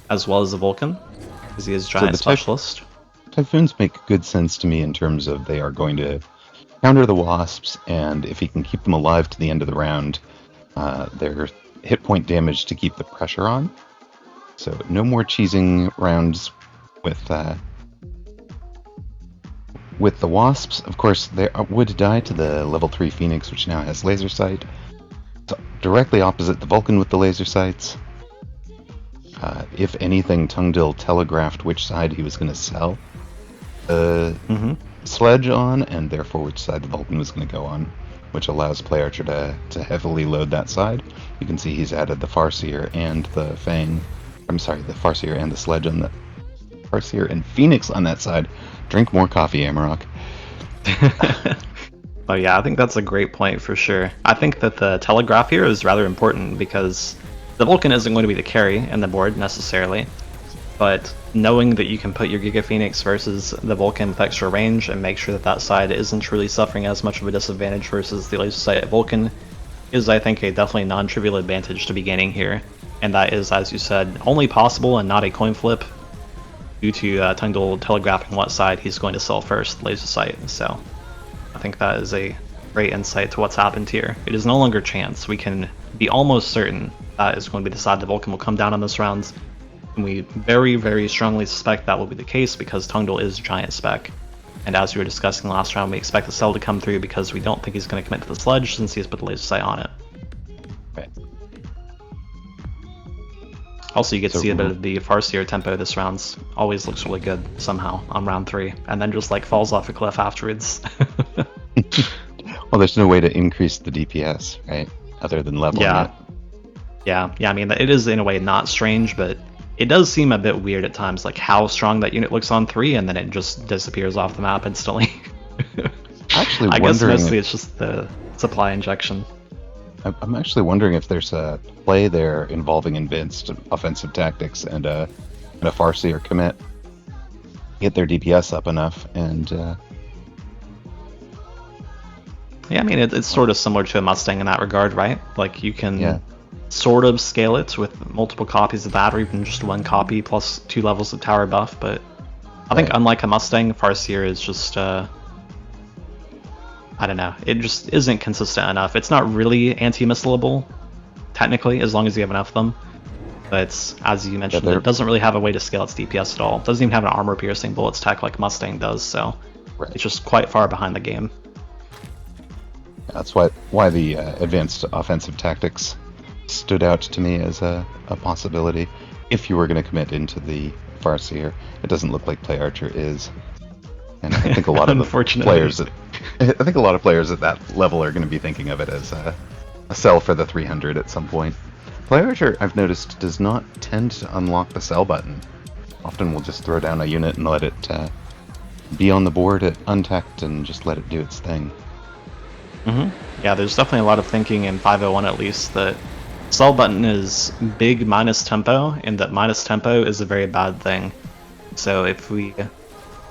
as well as a Vulcan, because he is Giant Specialist. Typhoons make good sense to me in terms of they are going to counter the Wasps, and if he can keep them alive to the end of the round, they're hit point damage to keep the pressure on. So no more cheesing rounds with the Wasps. Of course, they would die to the level 3 Phoenix, which now has laser sight. So directly opposite the Vulcan with the laser sights. If anything, Tungdil telegraphed which side he was going to sell the sledge on, and therefore which side the Vulcan was going to go on, which allows PlayArcher to heavily load that side. You can see he's added the Farseer and the Fang. I'm sorry, the Farseer and the sledge on the Farseer and Phoenix on that side. Drink more coffee, Amarok. Oh yeah, I think that's a great point for sure. I think that the telegraph here is rather important because the Vulcan isn't going to be the carry in the board necessarily, but knowing that you can put your Giga Phoenix versus the Vulcan with extra range and make sure that that side isn't truly suffering as much of a disadvantage versus the laser sight Vulcan is, I think, a definitely non-trivial advantage to be gaining here. And that is, as you said, only possible and not a coin flip due to Tungdil telegraphing what side he's going to sell first, laser sight. So I think that is a great insight to what's happened here. It is no longer chance. We can be almost certain that is going to be the side the Vulcan will come down on this round. And we very, very strongly suspect that will be the case because Tungdil is giant spec. And as we were discussing last round, we expect the cell to come through because we don't think he's going to commit to the sledge since he has put the laser sight on it. Right. Also, you get to see a bit of the Farseer tempo this round. Always looks really good somehow on round 3, and then just like falls off a cliff afterwards. Well, there's no way to increase the DPS, right? Other than leveling it. Yeah. I mean, it is in a way not strange, but it does seem a bit weird at times, like how strong that unit looks on 3, and then it just disappears off the map instantly. Actually, I guess mostly it's just the supply injection. I'm actually wondering if there's a play there involving advanced offensive tactics and a Farseer commit. Get their DPS up enough, and yeah, I mean it's sort of similar to a Mustang in that regard, right? Like you can sort of scale it with multiple copies of that, or even just 1 copy plus 2 levels of tower buff. But I think unlike a Mustang, Farseer is just I don't know, it just isn't consistent enough. It's not really anti-missilable, technically, as long as you have enough of them. But as you mentioned, it doesn't really have a way to scale its DPS at all. It doesn't even have an armor-piercing bullets tech like Mustang does, so it's just quite far behind the game. That's why the advanced offensive tactics stood out to me as a possibility. If you were going to commit into the Farseer, it doesn't look like PlayArcher is. And I think a lot of the players at that level are going to be thinking of it as a sell for the 300 at some point. PlayArcher, I've noticed, does not tend to unlock the sell button. Often we'll just throw down a unit and let it be on the board at untacked and just let it do its thing. Yeah, there's definitely a lot of thinking in 501 at least that sell button is big minus tempo, and that minus tempo is a very bad thing. So if we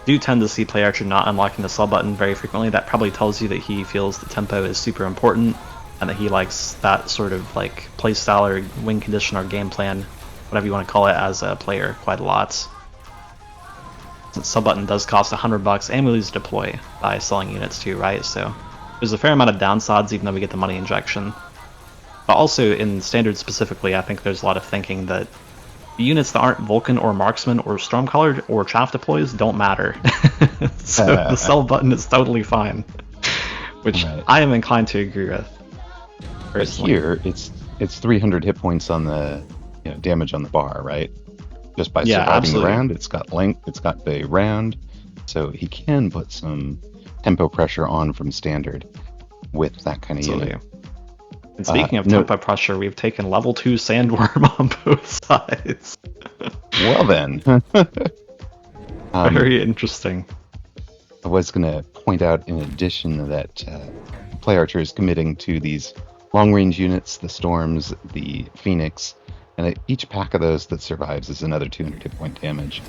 do tend to see PlayArcher not unlocking the sell button very frequently, that probably tells you that he feels the tempo is super important and that he likes that sort of like playstyle or win condition or game plan, whatever you want to call it, as a player quite a lot. Since sell button does cost $100 and we lose deploy by selling units too, right? So there's a fair amount of downsides even though we get the money injection. But also in standard specifically, I think there's a lot of thinking that the units that aren't Vulcan or Marksman or Stormcaller or Chaff deploys don't matter. So the sell button is totally fine, which Right. I am inclined to agree with. But Personally. here, it's 300 hit points on the damage on the bar, right? Just by Yeah, surviving absolutely. the round, it's got length, it's got the round, so he can put some tempo pressure on from standard with that kind of Absolutely. unit. And speaking of no- tempo pressure, we've taken level 2 Sandworm on both sides. Well then, Very interesting. I was going to point out in addition that PlayArcher is committing to these long-range units, the Storms, the Phoenix, and each pack of those that survives is another 200 hit point damage.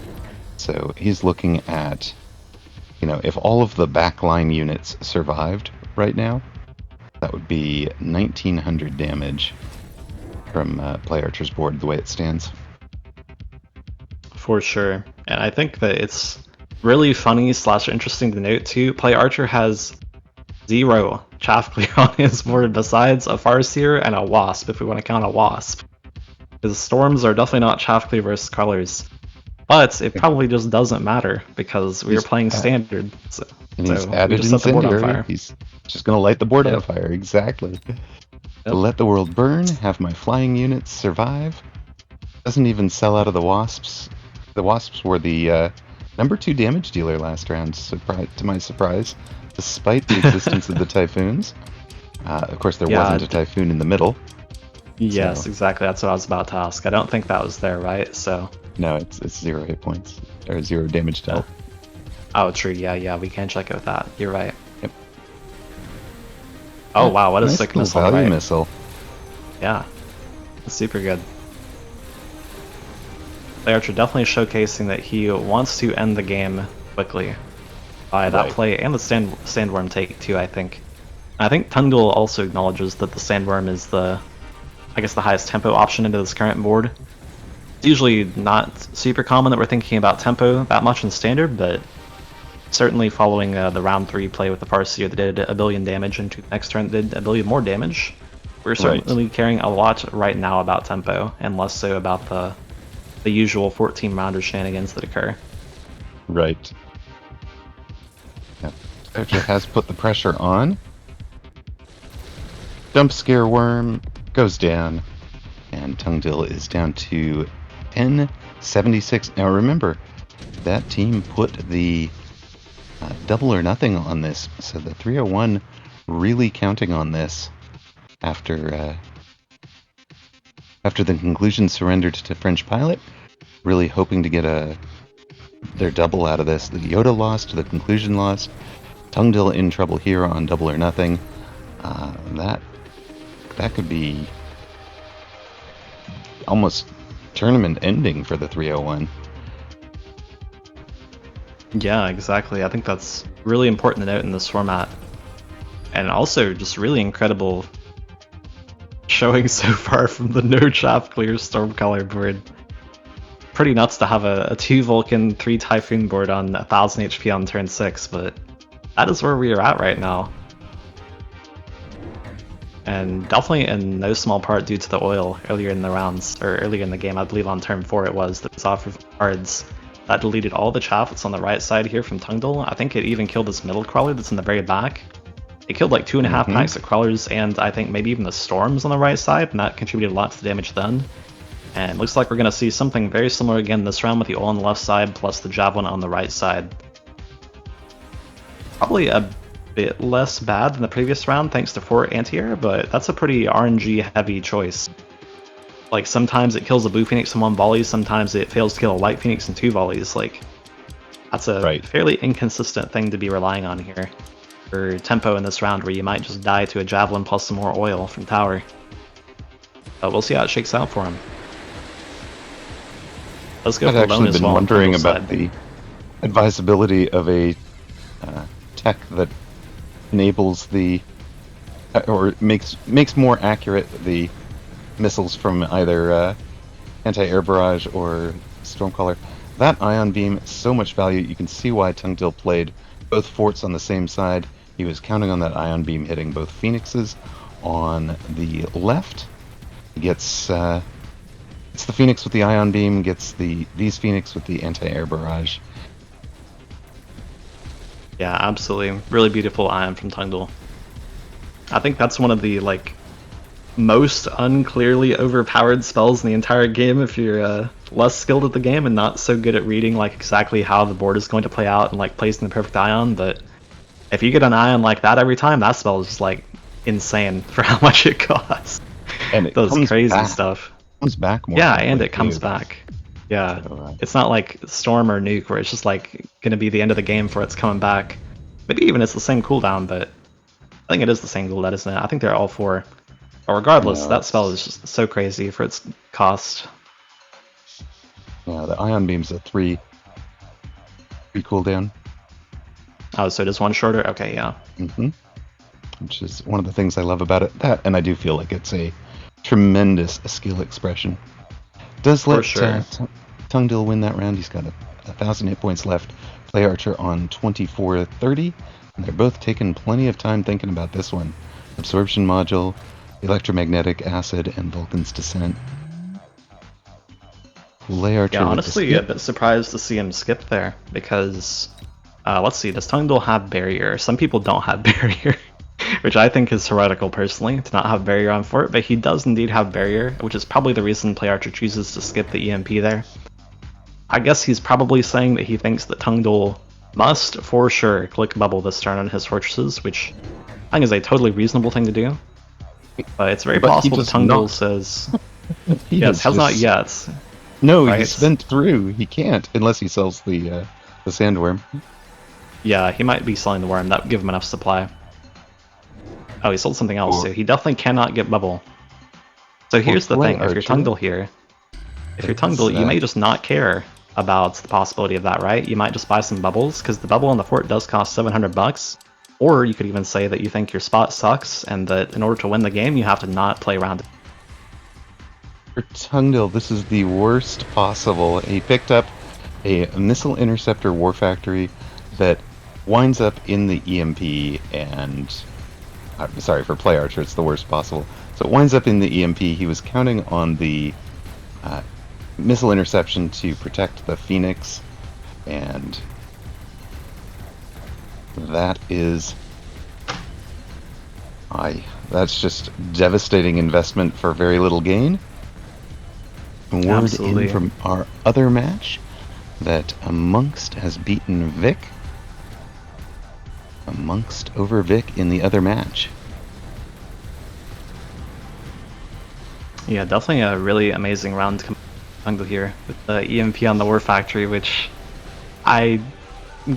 So he's looking at, if all of the backline units survived right now, that would be 1900 damage from PlayArcher's board the way it stands. For sure. And I think that it's really funny / interesting to note too. PlayArcher has 0 chaff clear on his board besides a Farseer and a Wasp, if we want to count a Wasp. His Storms are definitely not chaff clear versus colors. But it probably just doesn't matter because we are playing standard. So, And he's we added just set the board on incendiary. fire. He's just going to light the board on Yep. fire. Exactly. Yep. Let the world burn. Have my flying units survive. Doesn't even sell out of the Wasps. The Wasps were the number 2 damage dealer last round, to my surprise, despite the existence of the Typhoons. Of course, there Yeah, wasn't a Typhoon in the middle. Yes, So- exactly. That's what I was about to ask. I don't think that was there, right? So, No, it's 0 hit points or 0 damage dealt. oh, true. Yeah, we can check it with that. You're right. Yep. Oh wow, what a Nice sick little missile! on the value right. missile. Yeah, super good. PlayArcher definitely showcasing that he wants to end the game quickly by that Right. play and the Sandworm take too. I think Tungdul also acknowledges that the Sandworm is the highest tempo option into this current board. It's usually not super common that we're thinking about tempo that much in standard, but certainly following the round 3 play with the Farseer that did 1 billion damage and the next turn did 1 billion more damage, we're certainly caring a lot right now about tempo and less so about the usual 14 rounder shenanigans that occur. Right. Yep. Archer has put the pressure on. Jump Scare Worm goes down, and Tungdil is down to 1076. Now remember, that team put the double or nothing on this, so the 301 really counting on this after the conclusion surrendered to French Pilot, really hoping to get their double out of this. The Jota lost, the conclusion lost. Tungdil in trouble here on double or nothing. That could be almost tournament ending for the 301. Yeah, exactly. I think that's really important to note in this format. And also just really incredible showing so far from the no chaff clear Stormcaller board. Pretty nuts to have a 2 Vulcan, 3 Typhoon board on 1000 HP on turn 6, but that is where we are at right now. And definitely in no small part due to the oil earlier in the rounds, or earlier in the game, I believe on turn 4 it was, that was offered cards that deleted all the chaff that's on the right side here from Tungdil. I think it even killed this middle crawler that's in the very back. It killed like 2.5 packs of crawlers and I think maybe even the storms on the right side, and that contributed a lot to the damage then. And it looks like we're going to see something very similar again this round with the oil on the left side plus the javelin on the right side. Probably a bit less bad than the previous round thanks to 4 anti-air, but that's a pretty RNG heavy choice. Like sometimes it kills a blue phoenix in 1 volley, sometimes it fails to kill a white phoenix in 2 volleys. Like that's a fairly inconsistent thing to be relying on here for tempo in this round where you might just die to a javelin plus some more oil from tower. But we'll see how it shakes out for him. Let's go I've for actually Lone as been well. wondering on about the advisability of a tech that enables the or makes more accurate the missiles from either anti-air barrage or Stormcaller. That ion beam, so much value. You can see why Tungdil played both forts on the same side. He was counting on that ion beam hitting both phoenixes on the left. He gets It's the Phoenix with the Ion Beam, gets these Phoenix with the anti-air barrage. Yeah, absolutely. Really beautiful Ion from Tungdal. I think that's one of the most unclearly overpowered spells in the entire game if you're less skilled at the game and not so good at reading exactly how the board is going to play out and placing the perfect Ion. But if you get an Ion like that every time, that spell is just insane for how much it costs. And it does comes crazy back. stuff. It comes back more. Yeah, quickly, and it comes too. back. Yeah, So, it's not like Storm or Nuke where it's just gonna be the end of the game for it's coming back. Maybe even it's the same cooldown, but I think it is the same cooldown, isn't it? I think they're all 4. But regardless, No, that spell is just so crazy for its cost. yeah, the Ion Beam's a 3 cooldown. Oh, so it is one shorter? Okay, yeah. Which is one of the things I love about it. That, and I do feel like it's a tremendous skill expression. Does let sure. Tungdal win that round. He's got 1,000 hit points left. PlayArcher on 2430. And they're both taking plenty of time thinking about this one. Absorption Module, Electromagnetic Acid, and Vulcan's Descent. PlayArcher Yeah, with honestly, the a bit surprised to see him skip there because, let's see, does Tungdal have Barrier? Some people don't have Barrier, which I think is heretical personally, to not have Barrier on Fort, but he does indeed have Barrier, which is probably the reason PlayArcher chooses to skip the EMP there. I guess he's probably saying that he thinks that Tungdal must, for sure, click Bubble this turn on his fortresses, which I think is a totally reasonable thing to do. But it's very But he possible that does Tungdal not. says, He yes, has not just- yet. No, Right. he's spent through. He can't unless he sells the Sandworm. Yeah, he might be selling the worm. That would give him enough supply. Oh, he sold something else, Or- so he definitely cannot get Bubble. So here's the thing, if you're PlayArcher, Tungdal here, if you're it's, Tungdal, you may just not care about the possibility of that, right? You might just buy some bubbles, because the bubble on the fort does cost 700 bucks. Or you could even say that you think your spot sucks, and that in order to win the game, you have to not play around it. For Tungdal, this is the worst possible. He picked up a Missile Interceptor War Factory that winds up in the EMP, and... sorry, for PlayArcher, it's the worst possible. So it winds up in the EMP. He was counting on the Missile Interception to protect the Phoenix, and that is... that's just devastating investment for very little gain. Word Absolutely. in from our other match that Amongst has beaten Vic. Amongst over Vic in the other match. Yeah, definitely a really amazing round to Tungdal here, with the EMP on the War Factory, which I'm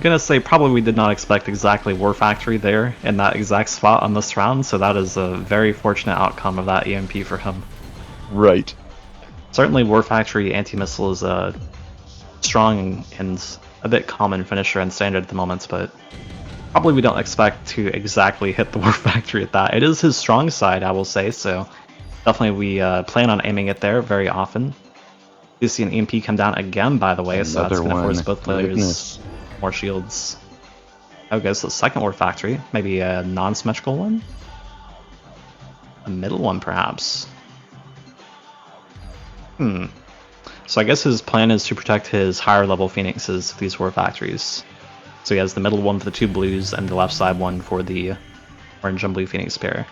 gonna say probably we did not expect exactly War Factory there in that exact spot on this round, so that is a very fortunate outcome of that EMP for him. Right. Certainly War Factory anti-missile is a strong and a bit common finisher in standard at the moment, but probably we don't expect to exactly hit the War Factory at that. It is his strong side, I will say, so definitely we plan on aiming it there very often. You see an EMP come down again, by the way, so that's Another going to force one. both players Goodness. more shields. Okay, so second War Factory, maybe a non-symmetrical one? A middle one, perhaps? So I guess his plan is to protect his higher level phoenixes with these War Factories. So he has the middle one for the 2 blues and the left side one for the orange and blue phoenix pair.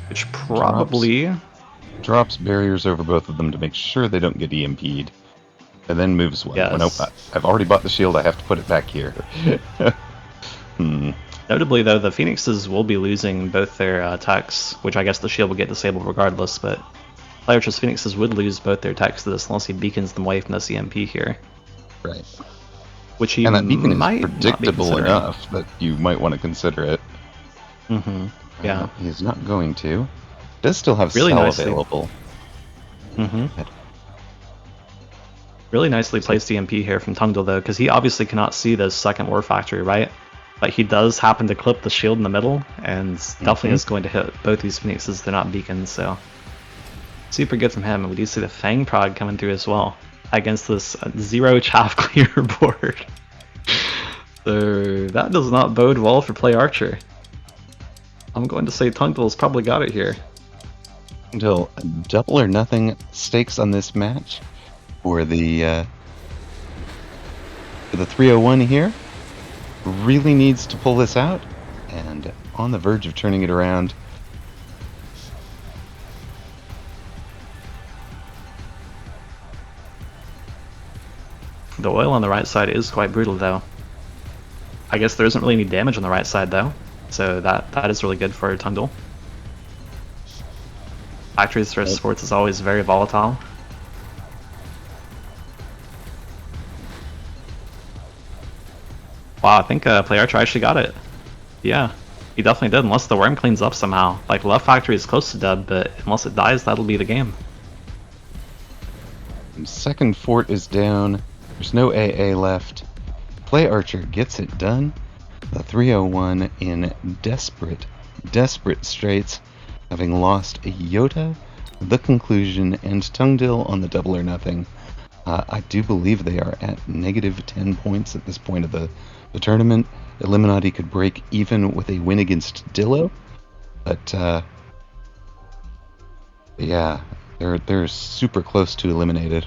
Which probably... Drops barriers over both of them to make sure they don't get EMP'd. And then moves one. Yes. Oh, no, I've already bought the shield, I have to put it back here. Notably, though, the Phoenixes will be losing both their techs, which I guess the shield will get disabled regardless, but PlayArcher's Phoenixes would lose both their techs to this unless he beacons them away from this EMP here. Right. Which he And that beacon might is not be predictable considering. enough that you might want to consider it. Yeah. He's not going to. Does still have Really cell nicely. available. Really nicely placed EMP here from Tungdal, though, because he obviously cannot see this second War Factory, right? But he does happen to clip the shield in the middle, and definitely is going to hit both these Phoenixes. They're not beacons, so super good from him. And we do see the Fang Prod coming through as well against this 0 chaff clear board. So that does not bode well for PlayArcher. I'm going to say Tungdal's probably got it here. Until double or nothing stakes on this match. for the 301 here. Really needs to pull this out, and on the verge of turning it around. The oil on the right side is quite brutal, though. I guess there isn't really any damage on the right side, though, so that is really good for Tungdil. Factories versus sports is always very volatile. Wow, I think PlayArcher actually got it. Yeah, he definitely did, unless the worm cleans up somehow. Like, left factory is close to dead, but unless it dies, that'll be the game. Second fort is down. There's no AA left. PlayArcher gets it done. The 301 in desperate straits, having lost Jota, xTheConclusion, and Tungdil on the double or nothing. I do believe they are at negative 10 points at this point of the tournament. Illuminati could break even with a win against Dillo, but yeah, they're super close to eliminated.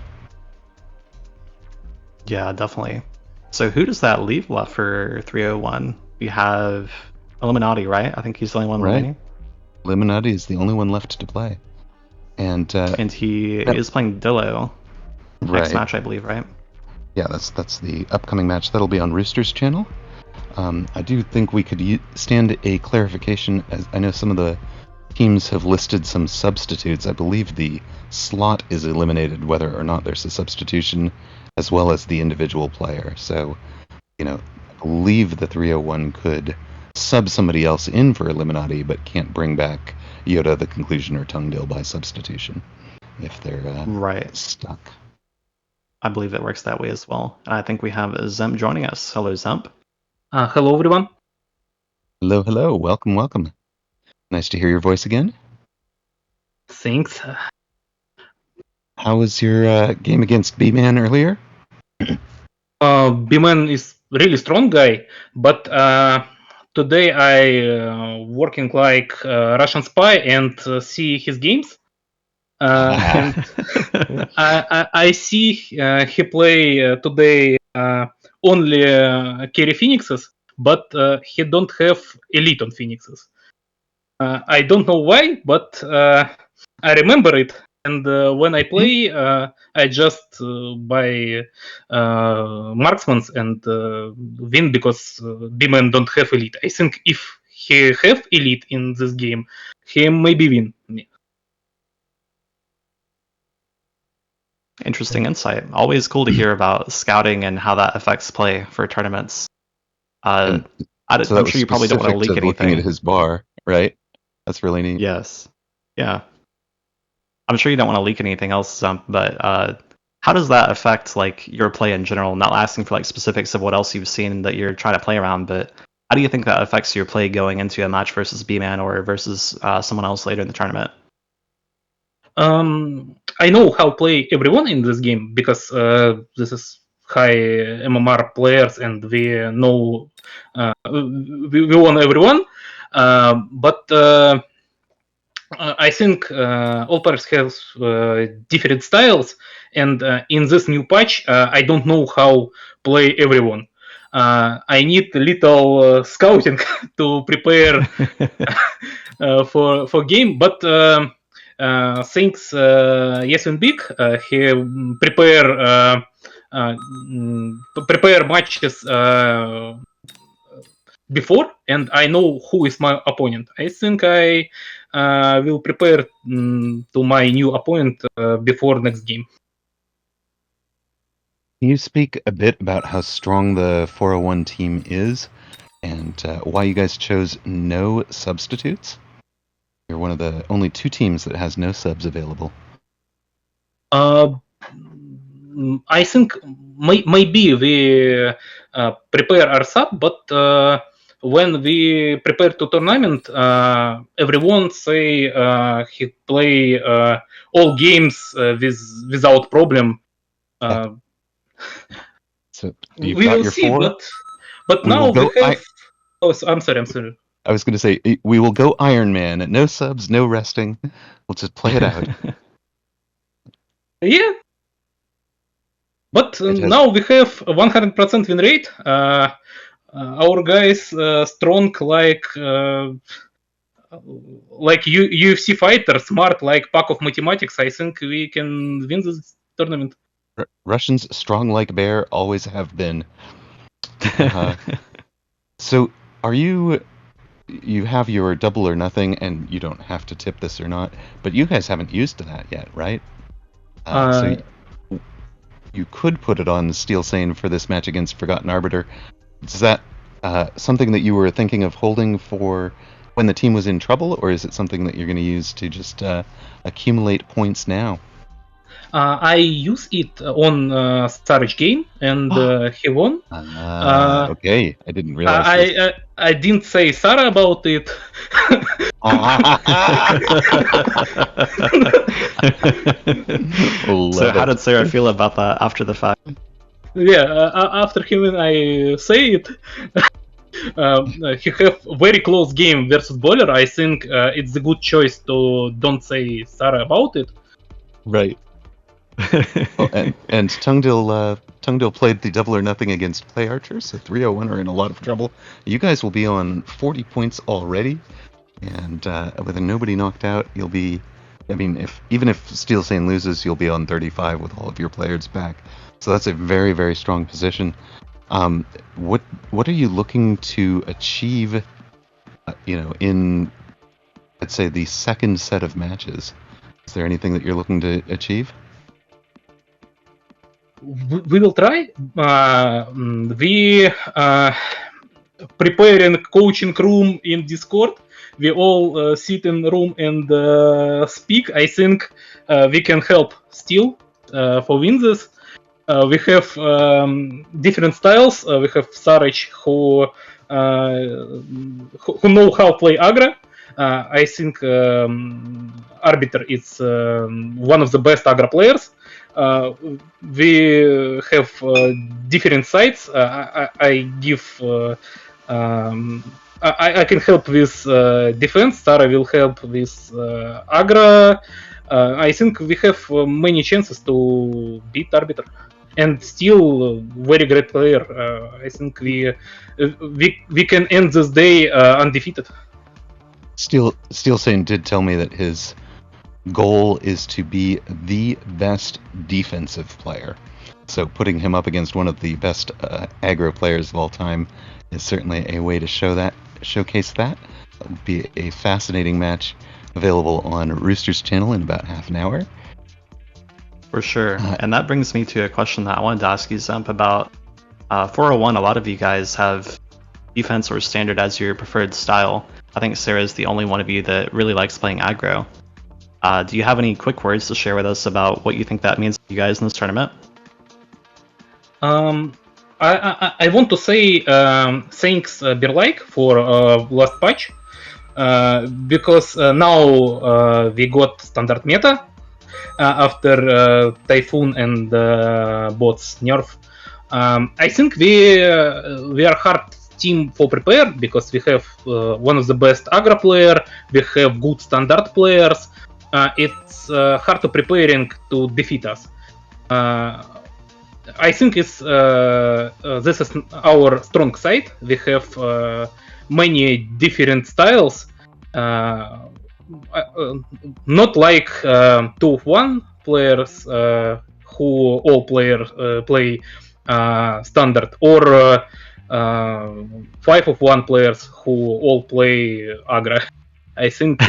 Yeah, definitely. So who does that leave left for 301? We have Illuminati, right? I think he's the only one remaining. Illuminati is the only one left to play. And he is playing Dillo next match, I believe, right? Yeah, that's the upcoming match. That'll be on Rooster's channel. I do think we could stand a clarification, as I know some of the teams have listed some substitutes. I believe the slot is eliminated whether or not there's a substitution, as well as the individual player. So, I believe the 301 could sub somebody else in for Illuminati, but can't bring back Jota, xTheConclusion, or Tungdil by substitution if they're stuck. I believe it works that way as well. And I think we have Dzemp joining us. Hello, Dzemp. Hello, everyone. Hello. Welcome. Nice to hear your voice again. Thanks. How was your game against Bman earlier? Bman is really strong guy, but today I working like Russian spy and see his games. And I see he play today only carry Phoenixes, but he don't have elite on Phoenixes. I don't know why, but I remember it. And when I play, I just buy marksmans and win because Bman don't have elite. I think if he have elite in this game, he maybe win me. Interesting insight. Always cool to hear about scouting and how that affects play for tournaments. I'm sure you probably don't want to leak anything. Looking at his bar, right? That's really neat. Yes. Yeah. I'm sure you don't want to leak anything else, but how does that affect your play in general? Not asking for specifics of what else you've seen that you're trying to play around, but how do you think that affects your play going into a match versus Bman or versus someone else later in the tournament? I know how play everyone in this game because this is high MMR players and we know we won everyone. But I think all players have different styles, and in this new patch, I don't know how play everyone. I need a little scouting to prepare for game, but thanks Yesen Big, he prepare matches before, and I know who is my opponent. I think I will prepare to my new opponent before next game. Can you speak a bit about how strong the 401 team is and why you guys chose no substitutes? You're one of the only two teams that has no subs available. I think maybe we prepare our sub, but when we prepare to tournament, everyone say he play all games without problem. So we will see, but now we have. Oh, I'm sorry. I was going to say we will go Iron Man. No subs, no resting. We'll just play it out. Yeah. But now we have 100% win rate. Our guys strong like UFC fighter, smart like pack of mathematics. I think we can win this tournament. Russians strong like bear, always have been. So are you have your double or nothing, and you don't have to tip this or not, but you guys haven't used that yet, right? So you could put it on Steel Sane for this match against Forgotten Arbiter. Is that something that you were thinking of holding for when the team was in trouble, or is it something that you're going to use to just accumulate points now? I use it on Starage game, and he won. Okay, I didn't realize. I didn't say Sarah about it. So how did Sarah feel about that after the fact? Yeah, after him and I say it, he have very close game versus Boiler. I think it's a good choice to don't say Sarah about it. Right. and Tungdil played the double or nothing against PlayArcher, so 301 are in a lot of trouble. You guys will be on 40 points already, and with a nobody knocked out, you'll be. I mean, even if Steel Sane loses, you'll be on 35 with all of your players back. So that's a very, very strong position. What are you looking to achieve? In let's say the second set of matches. Is there anything that you're looking to achieve? We will try. We preparing coaching room in Discord. We all sit in room and speak. I think we can help still for win this. We have different styles. We have Sarich who know how to play aggro. I think Arbiter is one of the best aggro players. We have different sides. I give. I can help with defense. Sarah will help with aggro. I think we have many chances to beat Arbiter, and still very great player. I think we can end this day undefeated. Steel Sane did tell me that his goal is to be the best defensive player. So putting him up against one of the best aggro players of all time is certainly a way to showcase that. It'll be a fascinating match available on Rooster's channel in about half an hour. For sure. And that brings me to a question that I wanted to ask you, Dzemp, about 401. A lot of you guys have defense or standard as your preferred style. I think Sarah is the only one of you that really likes playing aggro. Do you have any quick words to share with us about what you think that means to you guys in this tournament? I want to say thanks Bearlike for last patch, because now we got standard meta after Typhoon and bots nerf. I think we are hard team for prepare because we have one of the best aggro player. We have good standard players. It's hard to preparing to defeat us. I think it's this is our strong side. We have many different styles, not like 2-of-1 players who all play standard, or 5-of-1 players who all play aggro. I think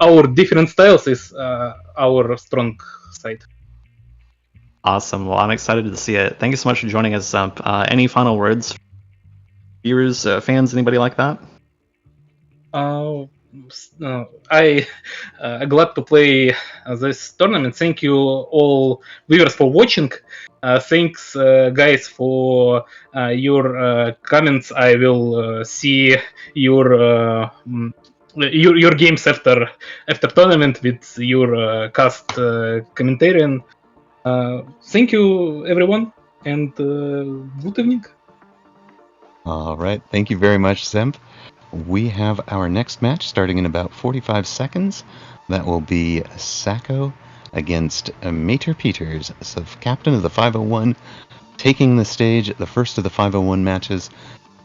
our different styles is our strong side. Awesome. Well, I'm excited to see it. Thank you so much for joining us, Dzemp. Any final words? Viewers, fans, anybody like that? I glad to play this tournament. Thank you all viewers for watching. Thanks guys for your comments. I will see your games after tournament with your cast commentarian. Thank you everyone, and good evening. All right, thank you very much, Dzemp. We have our next match starting in about 45 seconds. That will be Sacco against Maitrepeters, so captain of the 501, taking the stage, the first of the 501 matches.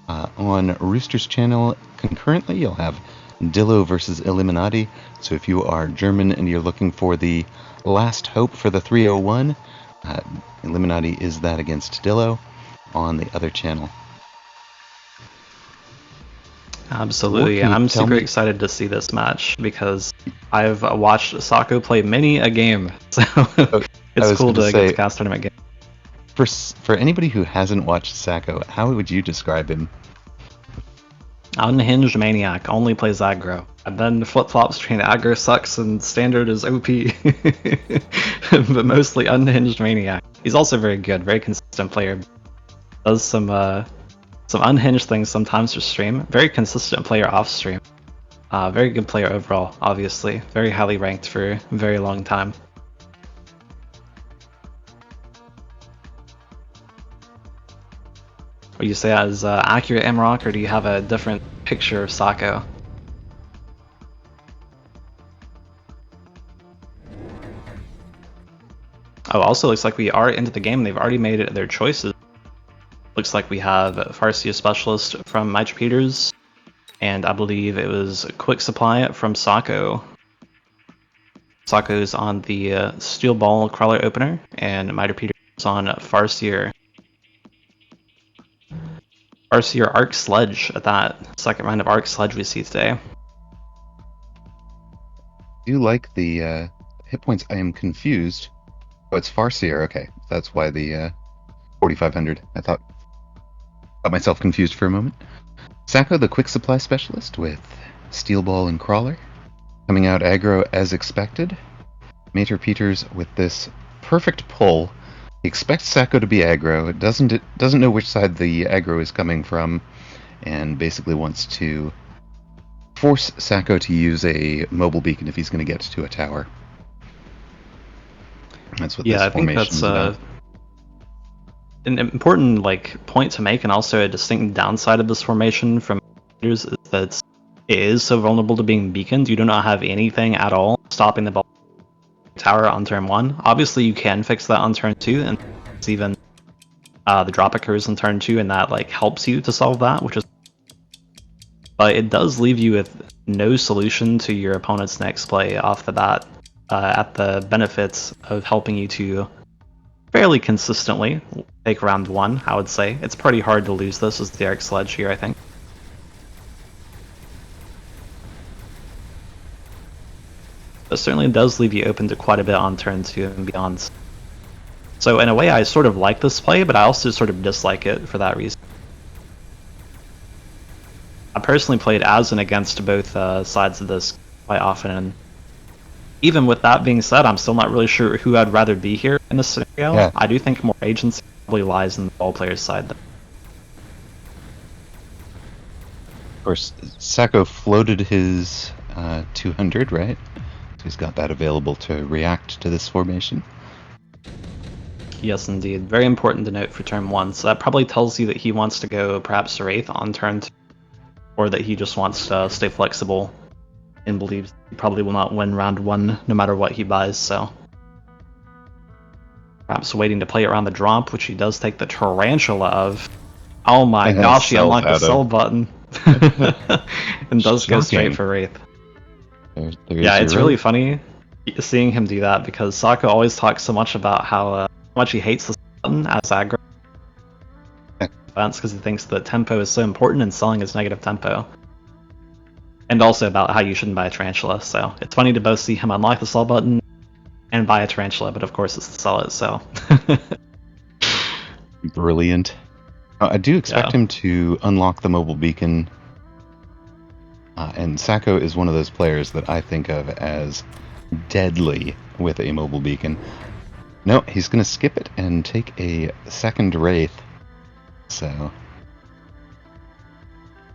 On Rooster's channel, concurrently, you'll have Dillo versus Illuminati. So if you are German and you're looking for the last hope for the 301, Illuminati is that against Dillo on the other channel. Absolutely, and I'm super excited to see this match because I've watched Sako play many a game, so it's cool to get to cast tournament game. For anybody who hasn't watched Sako, how would you describe him? Unhinged maniac, only plays aggro, and then flip-flops between aggro sucks and standard is OP, but mostly unhinged maniac. He's also very good, very consistent player. Does some unhinged things sometimes for stream. Very consistent player off stream. Very good player overall, obviously. Very highly ranked for a very long time. Would you say that is accurate, Amrock, or do you have a different picture of Sako? Oh, also looks like we are into the game. They've already made their choices. Looks like we have Farsia Specialist from Maitrepeters, and I believe it was Quick Supply from Sako. Sako's on the Steel Ball Crawler opener, and Maitrepeters on Farsier. Farsier Arc Sledge at that second round of Arc Sledge we see today. I do like the hit points. I am confused. Oh, it's Farsier. Okay, that's why the 4500. I got myself confused for a moment. Sako, the Quick Supply Specialist with Steel Ball and Crawler, coming out aggro as expected. Maitrepeters with this perfect pull. He expects Sako to be aggro. It doesn't know which side the aggro is coming from, and basically wants to force Sako to use a mobile beacon if he's going to get to a tower. That's what this formation is about. I think that's an important point to make, and also a distinct downside of this formation from others is that it is so vulnerable to being beaconed. You do not have anything at all stopping the ball tower on turn 1. Obviously you can fix that on turn 2, and it's even the drop occurs on turn 2, and that helps you to solve that, which is, but it does leave you with no solution to your opponent's next play off the bat, at the benefits of helping you to fairly consistently take round 1. I would say it's pretty hard to lose this as the Arc Sledge here, I think. But certainly does leave you open to quite a bit on turn 2 and beyond. So in a way I sort of like this play, but I also sort of dislike it for that reason. I personally played as and against both sides of this quite often, and even with that being said, I'm still not really sure who I'd rather be here in this scenario. Yeah. I do think more agency probably lies in the ball player's side, though. Of course, Sako floated his 200, right? He's got that available to react to this formation. Yes, indeed. Very important to note for turn 1. So that probably tells you that he wants to go perhaps Wraith on turn 2, or that he just wants to stay flexible and believes he probably will not win round 1 no matter what he buys, so perhaps waiting to play it around the drop, which he does take the Tarantula of. Oh my gosh, he unlocked the sell button. And does go straight for Wraith. Yeah, it's really funny seeing him do that, because Sako always talks so much about how much he hates the button as aggro. That's because he thinks that tempo is so important and selling is negative tempo. And also about how you shouldn't buy a Tarantula, so it's funny to both see him unlock the sell button and buy a Tarantula, but of course it's to sell it, so. Brilliant. I do expect him to unlock the mobile beacon. And Sako is one of those players that I think of as deadly with a mobile beacon. No, he's going to skip it and take a second Wraith. So.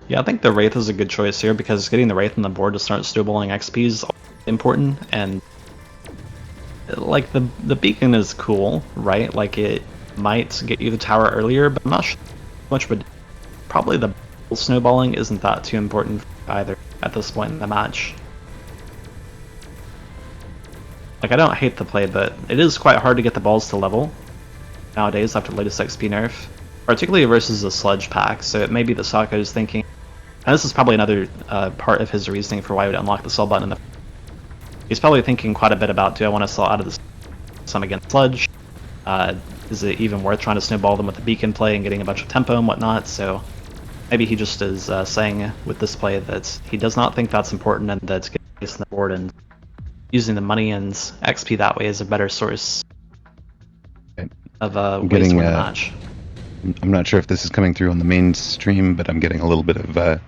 Yeah, I think the Wraith is a good choice here, because getting the Wraith on the board to start snowballing XP is important, and the beacon is cool, right? It might get you the tower earlier, but I'm not sure much, but probably the snowballing isn't that too important either at this point in the match. Like, I don't hate the play, but it is quite hard to get the balls to level nowadays after the latest XP nerf, particularly versus a sludge pack. So it may be that Sako is thinking, and this is probably another part of his reasoning for why he would unlock the sell button. He's probably thinking quite a bit about, do I want to sell out of this some against sludge? Is it even worth trying to snowball them with the beacon play and getting a bunch of tempo and whatnot? So maybe he just is saying with this play that he does not think that's important and that's getting place on the board, and using the money and XP that way is a better source of ways to win the match. I'm not sure if this is coming through on the main stream, but I'm getting a little bit of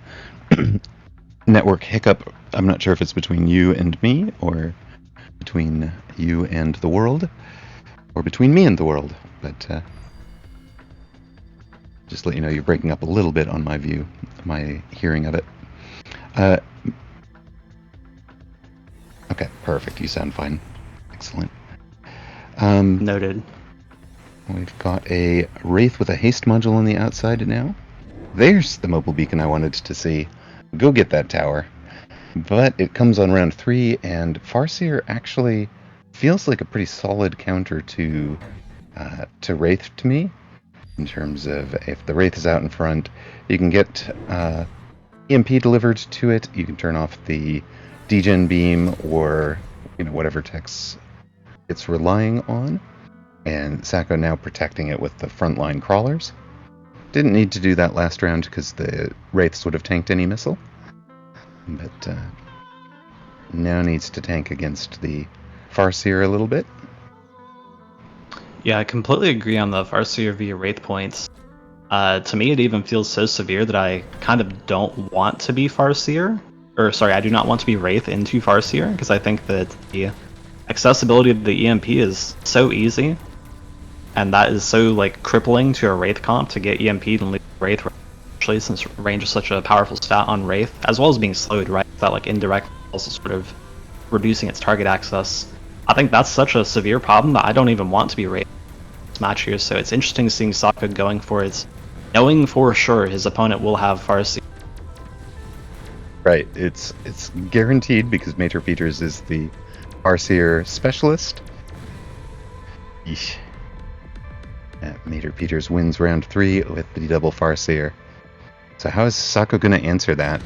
network hiccup. I'm not sure if it's between you and me, or between you and the world, or between me and the world. But just to let you know, you're breaking up a little bit on my view, my hearing of it. Okay, perfect. You sound fine. Excellent. Noted. We've got a Wraith with a haste module on the outside now. There's the mobile beacon I wanted to see. Go get that tower. But it comes on round 3, and Farseer actually feels like a pretty solid counter to Wraith to me. In terms of, if the Wraith is out in front, you can get EMP delivered to it. You can turn off the degen beam, or whatever techs it's relying on. And Sako now protecting it with the frontline crawlers. Didn't need to do that last round because the Wraiths would have tanked any missile. But now needs to tank against the Farseer a little bit. Yeah, I completely agree on the Farseer via Wraith points. To me, it even feels so severe that I kind of don't want to be Farseer. Or, sorry, I do not want to be Wraith into Farseer, because I think that the accessibility of the EMP is so easy, and that is so, like, crippling to a Wraith comp to get EMP'd and leave Wraith, especially since range is such a powerful stat on Wraith, as well as being slowed, right? That, like, indirect also sort of reducing its target access. I think that's such a severe problem that I don't even want to be Wraith in this match here, so it's interesting seeing Sako going for it, knowing for sure his opponent will have Farseer. Right, it's guaranteed because Maitrepeters is the Farseer specialist. Yeesh. Maitrepeters wins round 3 with the double Farseer. So how is Sako going to answer that?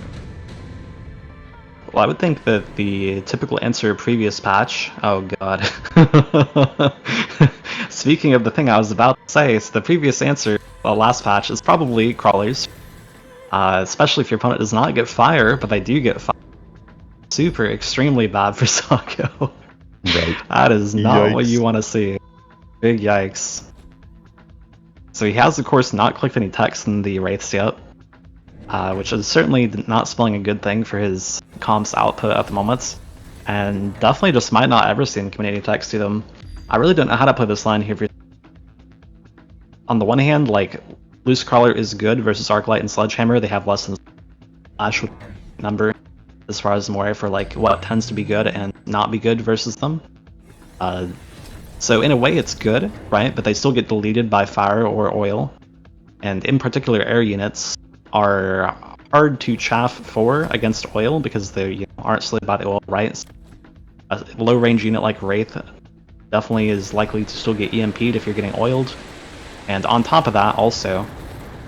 Well, I would think that the typical answer previous patch... Oh god. Speaking of the thing I was about to say, so the previous answer, last patch, is probably crawlers. Especially if your opponent does not get fire, but they do get fire. Super extremely bad for Sako. Right. That is not what Yikes. you want to see. Big yikes. So he has, of course, not clicked any text in the Wraiths yet, which is certainly not spelling a good thing for his comp's output at the moment, and definitely just might not ever see him commit any text to them. I really don't know how to play this line here. On the one hand, like, Loose Crawler is good versus Arclight and Sledgehammer. They have less than Flash number as far as more for, like, what tends to be good and not be good versus them. So in a way it's good, right? But they still get deleted by fire or oil. And in particular, air units are hard to chaff for against oil because they aren't slowed by the oil, right? A low range unit like Wraith definitely is likely to still get EMP'd if you're getting oiled. And on top of that, also,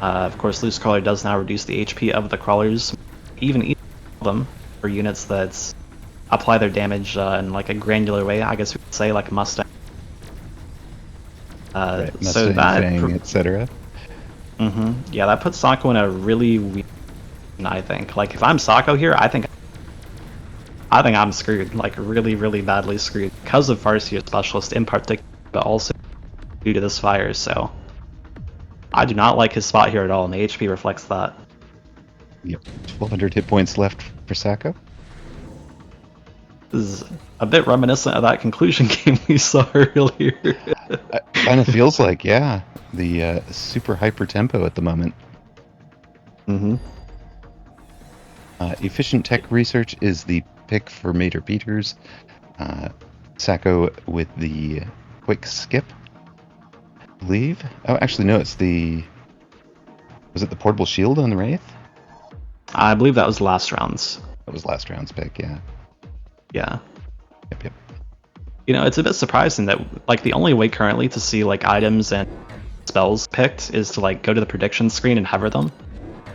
of course, Loose Crawler does now reduce the HP of the crawlers, even them for units that apply their damage in like a granular way, I guess we could say, like Mustang. Right, So Mustang, that, Fang, etc. Yeah, that puts Sako in a really weird. I think, like, if I'm Sako here, I think I'm screwed, like really, really badly screwed because of Farseer Specialist in particular, but also due to this fire. So I do not like his spot here at all, and the HP reflects that. Yep, 1,200 hit points left for Sako. This is a bit reminiscent of that conclusion game we saw earlier. Kind of feels like, yeah, the super hyper tempo at the moment. Efficient tech research is the pick for Maitrepeters. Sako with the quick skip, I believe. Oh, actually, no, it's the... Was it the portable shield on the Wraith? I believe that was last round's. That was last round's pick, yeah. Yeah. Yep. You know, it's a bit surprising that like the only way currently to see like items and spells picked is to like go to the prediction screen and hover them.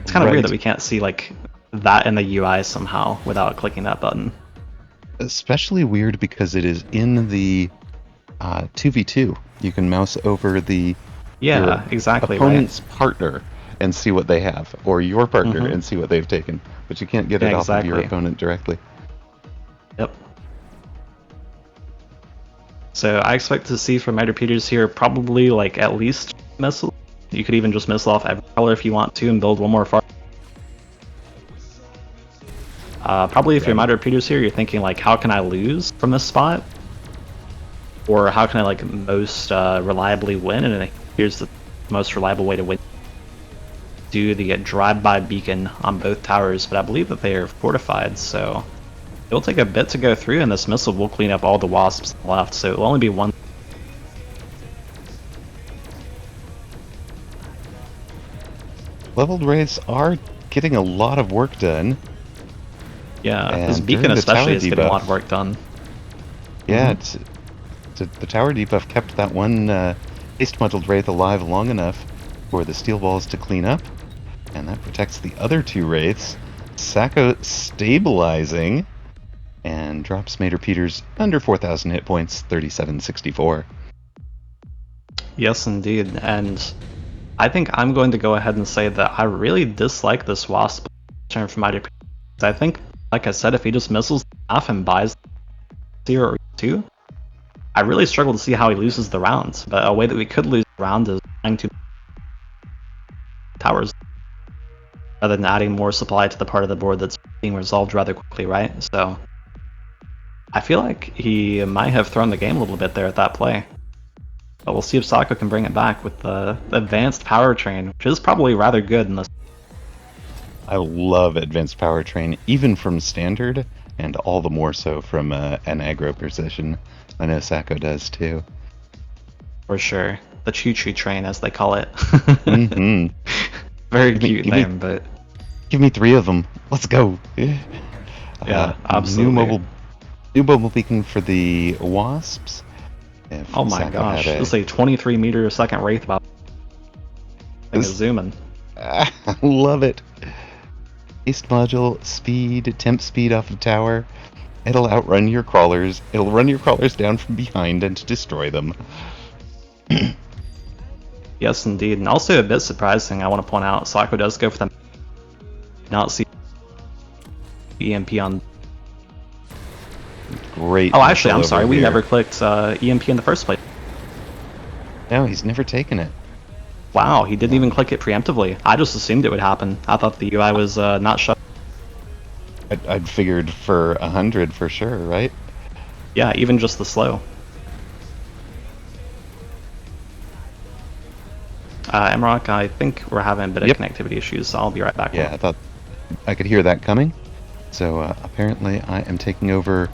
It's kind of weird that we can't see like that in the UI somehow without clicking that button. Especially weird because it is in the 2v2. You can mouse over the exactly opponent's partner and see what they have, or your partner and see what they've taken, but you can't get it off of your opponent directly. Yep. So I expect to see from Maitrepeters here probably like at least missile. You could even just missile off every color if you want to and build one more far. Probably if you're Maitrepeters here, you're thinking like, how can I lose from this spot? Or how can I like most reliably win? And here's the most reliable way to win. Do the drive-by beacon on both towers, but I believe that they are fortified, so it'll take a bit to go through, and this missile will clean up all the wasps left, so it'll only be one. Leveled wraiths are getting a lot of work done. Yeah, this beacon especially is getting a lot of work done. Yeah, the tower debuff kept that one haste muddled wraith alive long enough for the steel balls to clean up, and that protects the other two wraiths. Sako stabilizing and drops Maitrepeters under 4,000 hit points, 3764. Yes, indeed, and I think I'm going to go ahead and say that I really dislike this wasp turn from Maitrepeters. I think, like I said, if he just missiles off and buys 0 or 2, I really struggle to see how he loses the rounds, but a way that we could lose the round is trying to towers rather than adding more supply to the part of the board that's being resolved rather quickly, right? So I feel like he might have thrown the game a little bit there at that play. But we'll see if Sako can bring it back with the advanced powertrain, which is probably rather good in this. I love advanced powertrain, even from standard, and all the more so from an aggro position. I know Sako does too. For sure. The choo-choo train, as they call it. Very cute name, but... Give me 3 of them. Let's go. Yeah, absolutely. New mobile beacon for the wasps. Oh my gosh, this is a 23 meter a second wraith about zooming. I love it. Haste module, speed, temp speed off the tower. It'll outrun your crawlers. It'll run your crawlers down from behind and to destroy them. Yes, indeed. And also a bit surprising, I want to point out, Sako does go for them. Not see EMP on. Great. Oh, actually, I'm sorry. We never clicked EMP in the first place. No, he's never taken it. Wow, he didn't even click it preemptively. I just assumed it would happen. I thought the UI was not shut. I'd figured for 100 for sure, right? Yeah, even just the slow. Emrock, I think we're having a bit of connectivity issues, so I'll be right back. Yeah, I thought I could hear that coming. So apparently I am taking over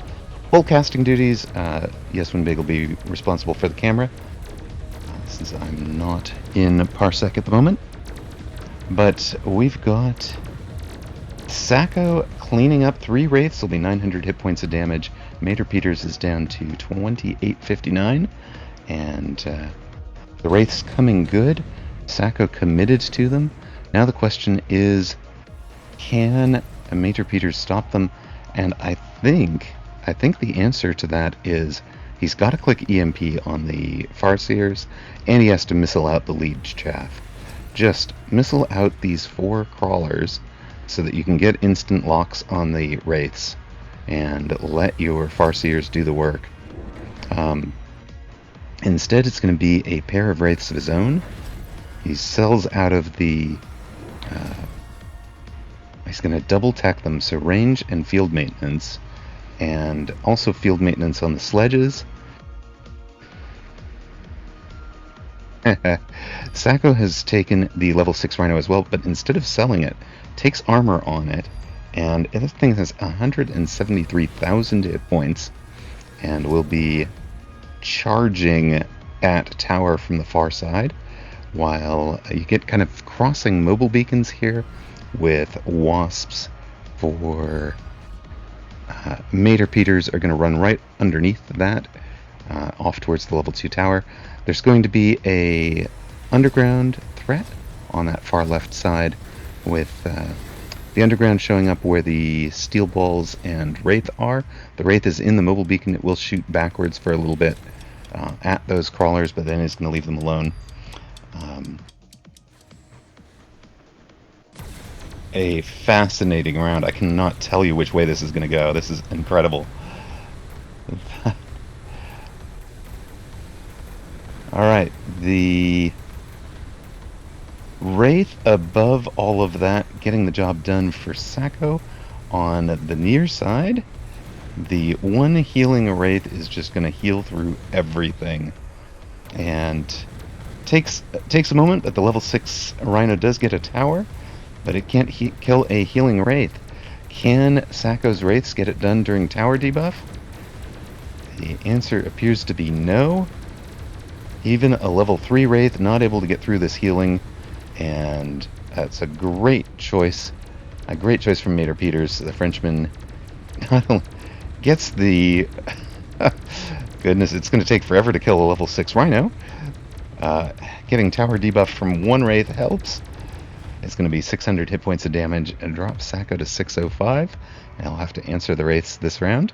full casting duties. Yeswin will be responsible for the camera, since I'm not in Parsec at the moment. But we've got Sako cleaning up 3 wraiths. Will be 900 hit points of damage. Maitrepeters is down to 2859, and the wraiths coming good. Sako committed to them. Now the question is, can Maitrepeters stop them? And I think the answer to that is he's got to click EMP on the Farseers, and he has to missile out the lead chaff. Just missile out these 4 crawlers so that you can get instant locks on the wraiths and let your Farseers do the work. Instead, it's going to be a pair of wraiths of his own. He sells out of the... he's going to double tack them, so range and field maintenance, and also field maintenance on the sledges. Sako has taken the level 6 Rhino as well, but instead of selling it, takes armor on it, and this thing has 173,000 hit points, and will be charging at tower from the far side, while you get kind of crossing mobile beacons here with wasps for Maitrepeters are going to run right underneath that, off towards the level 2 tower. There's going to be a underground threat on that far left side, with the underground showing up where the steel balls and Wraith are. The Wraith is in the mobile beacon. It will shoot backwards for a little bit at those crawlers, but then it's going to leave them alone. A fascinating round. I cannot tell you which way this is going to go. This is incredible. Alright, the Wraith above all of that, getting the job done for Sacco. On the near side, the one healing Wraith is just going to heal through everything. And takes a moment, but the level 6 Rhino does get a tower, but it can't kill a healing Wraith. Can Sacco's Wraiths get it done during tower debuff? The answer appears to be no. Even a level 3 Wraith not able to get through this healing, and that's a great choice. A great choice from Maitrepeters. The Frenchman gets the... Goodness, it's going to take forever to kill a level 6 Rhino. Getting tower debuff from one Wraith helps. It's going to be 600 hit points of damage and drop Sacco to 605. And I'll have to answer the Wraiths this round.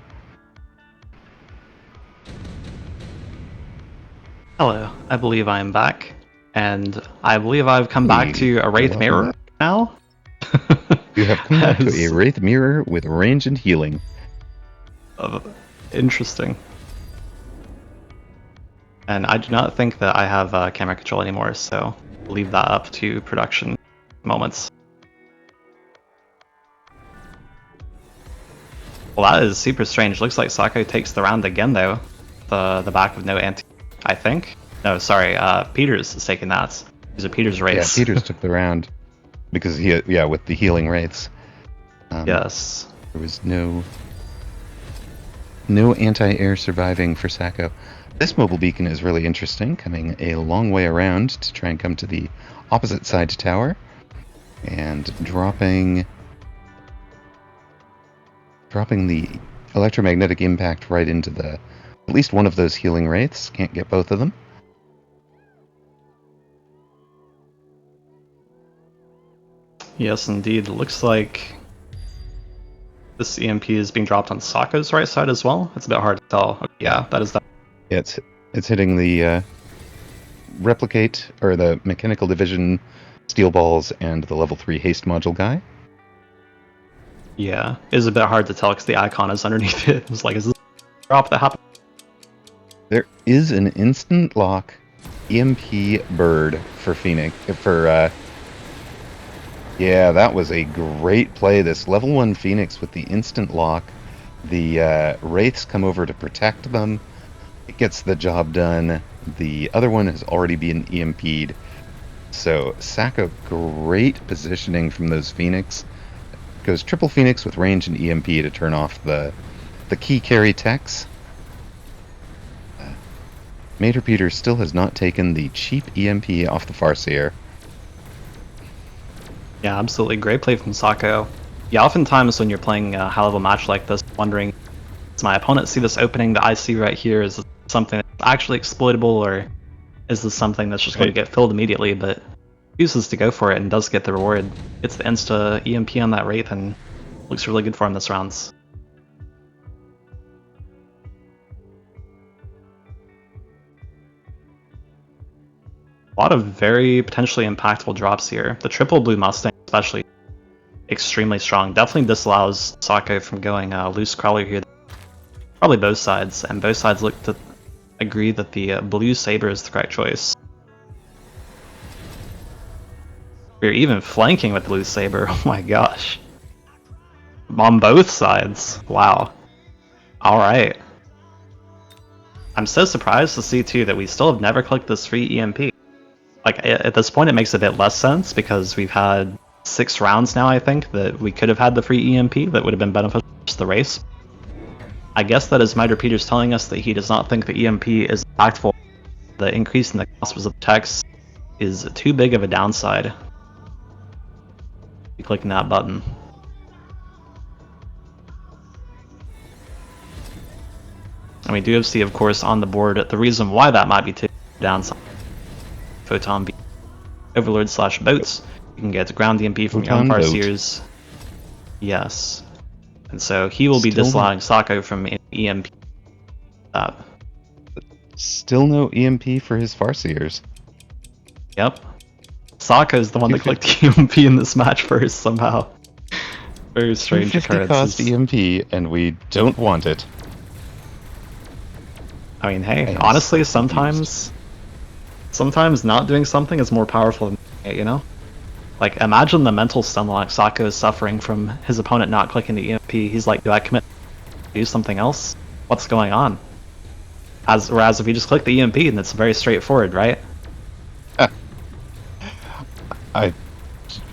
Hello, I believe I am back, and I believe I've come back to a Wraith Mirror now. You have come back to a Wraith Mirror with range and healing. Interesting. And I do not think that I have camera control anymore, so I'll leave that up to production moments. Well, that is super strange. Looks like Sacco takes the round again, though. The back of no anti... I think. No, sorry. Peters is taking that. These are Peters' Wraiths. Yeah, Peters took the round because with the healing Wraiths. Yes. There was no anti-air surviving for Sacco. This mobile beacon is really interesting, coming a long way around to try and come to the opposite side tower, and dropping the electromagnetic impact right into the at least one of those healing Wraiths. Can't get both of them. Yes, indeed. It looks like this EMP is being dropped on Sacco's right side as well. It's a bit hard to tell. Yeah, that is that. Yeah, it's hitting the replicate, or the mechanical division steel balls, and the level 3 haste module guy. Yeah, it is a bit hard to tell because the icon is underneath it. It's like, is this a drop that happened? There is an instant lock EMP bird for Phoenix. Yeah, that was a great play. This level 1 Phoenix with the instant lock. The Wraiths come over to protect them. It gets the job done. The other one has already been EMP'd. So Sacco, great positioning from those Phoenix. Goes triple Phoenix with range and EMP to turn off the key carry techs. Maitrepeters still has not taken the cheap EMP off the Farseer. Yeah, absolutely. Great play from Sacco. Yeah, oftentimes when you're playing a high-level match like this, wondering, does my opponent see this opening that I see right here? Is this something that's actually exploitable, or is this something that's just going to get filled immediately? But chooses to go for it and does get the reward. Gets the insta EMP on that Wraith and looks really good for him this round. A lot of very potentially impactful drops here. The triple blue Mustang especially extremely strong. Definitely disallows Sacco from going loose crawler here. Probably both sides, and both sides look to agree that the blue Saber is the correct choice. We're even flanking with the blue Saber, oh my gosh. On both sides, wow. Alright. I'm so surprised to see too that we still have never clicked this free EMP. Like, at this point it makes a bit less sense because we've had 6 rounds now, I think, that we could have had the free EMP that would have been beneficial to the race. I guess that is Maitrepeters telling us that he does not think the EMP is impactful. The increase in the cost of the text is too big of a downside. Clicking that button. And we do see, of course, on the board the reason why that might be taken down. Photon B, Overlord / boats. You can get ground EMP from your own Photon boat. Farseers. Yes. And so he will be Still disallowing Sako from EMP. Still no EMP for his Farseers. Yep. Sako's the one that clicked EMP in this match first somehow. Very strange 250 cost occurrences. EMP, and we don't want it. I mean, hey, am honestly, so sometimes not doing something is more powerful than it, you know? Like, imagine the mental stun like Sako is suffering from his opponent not clicking the EMP. He's like, do I commit to do something else? What's going on? Whereas if you just click the EMP, then it's very straightforward, right?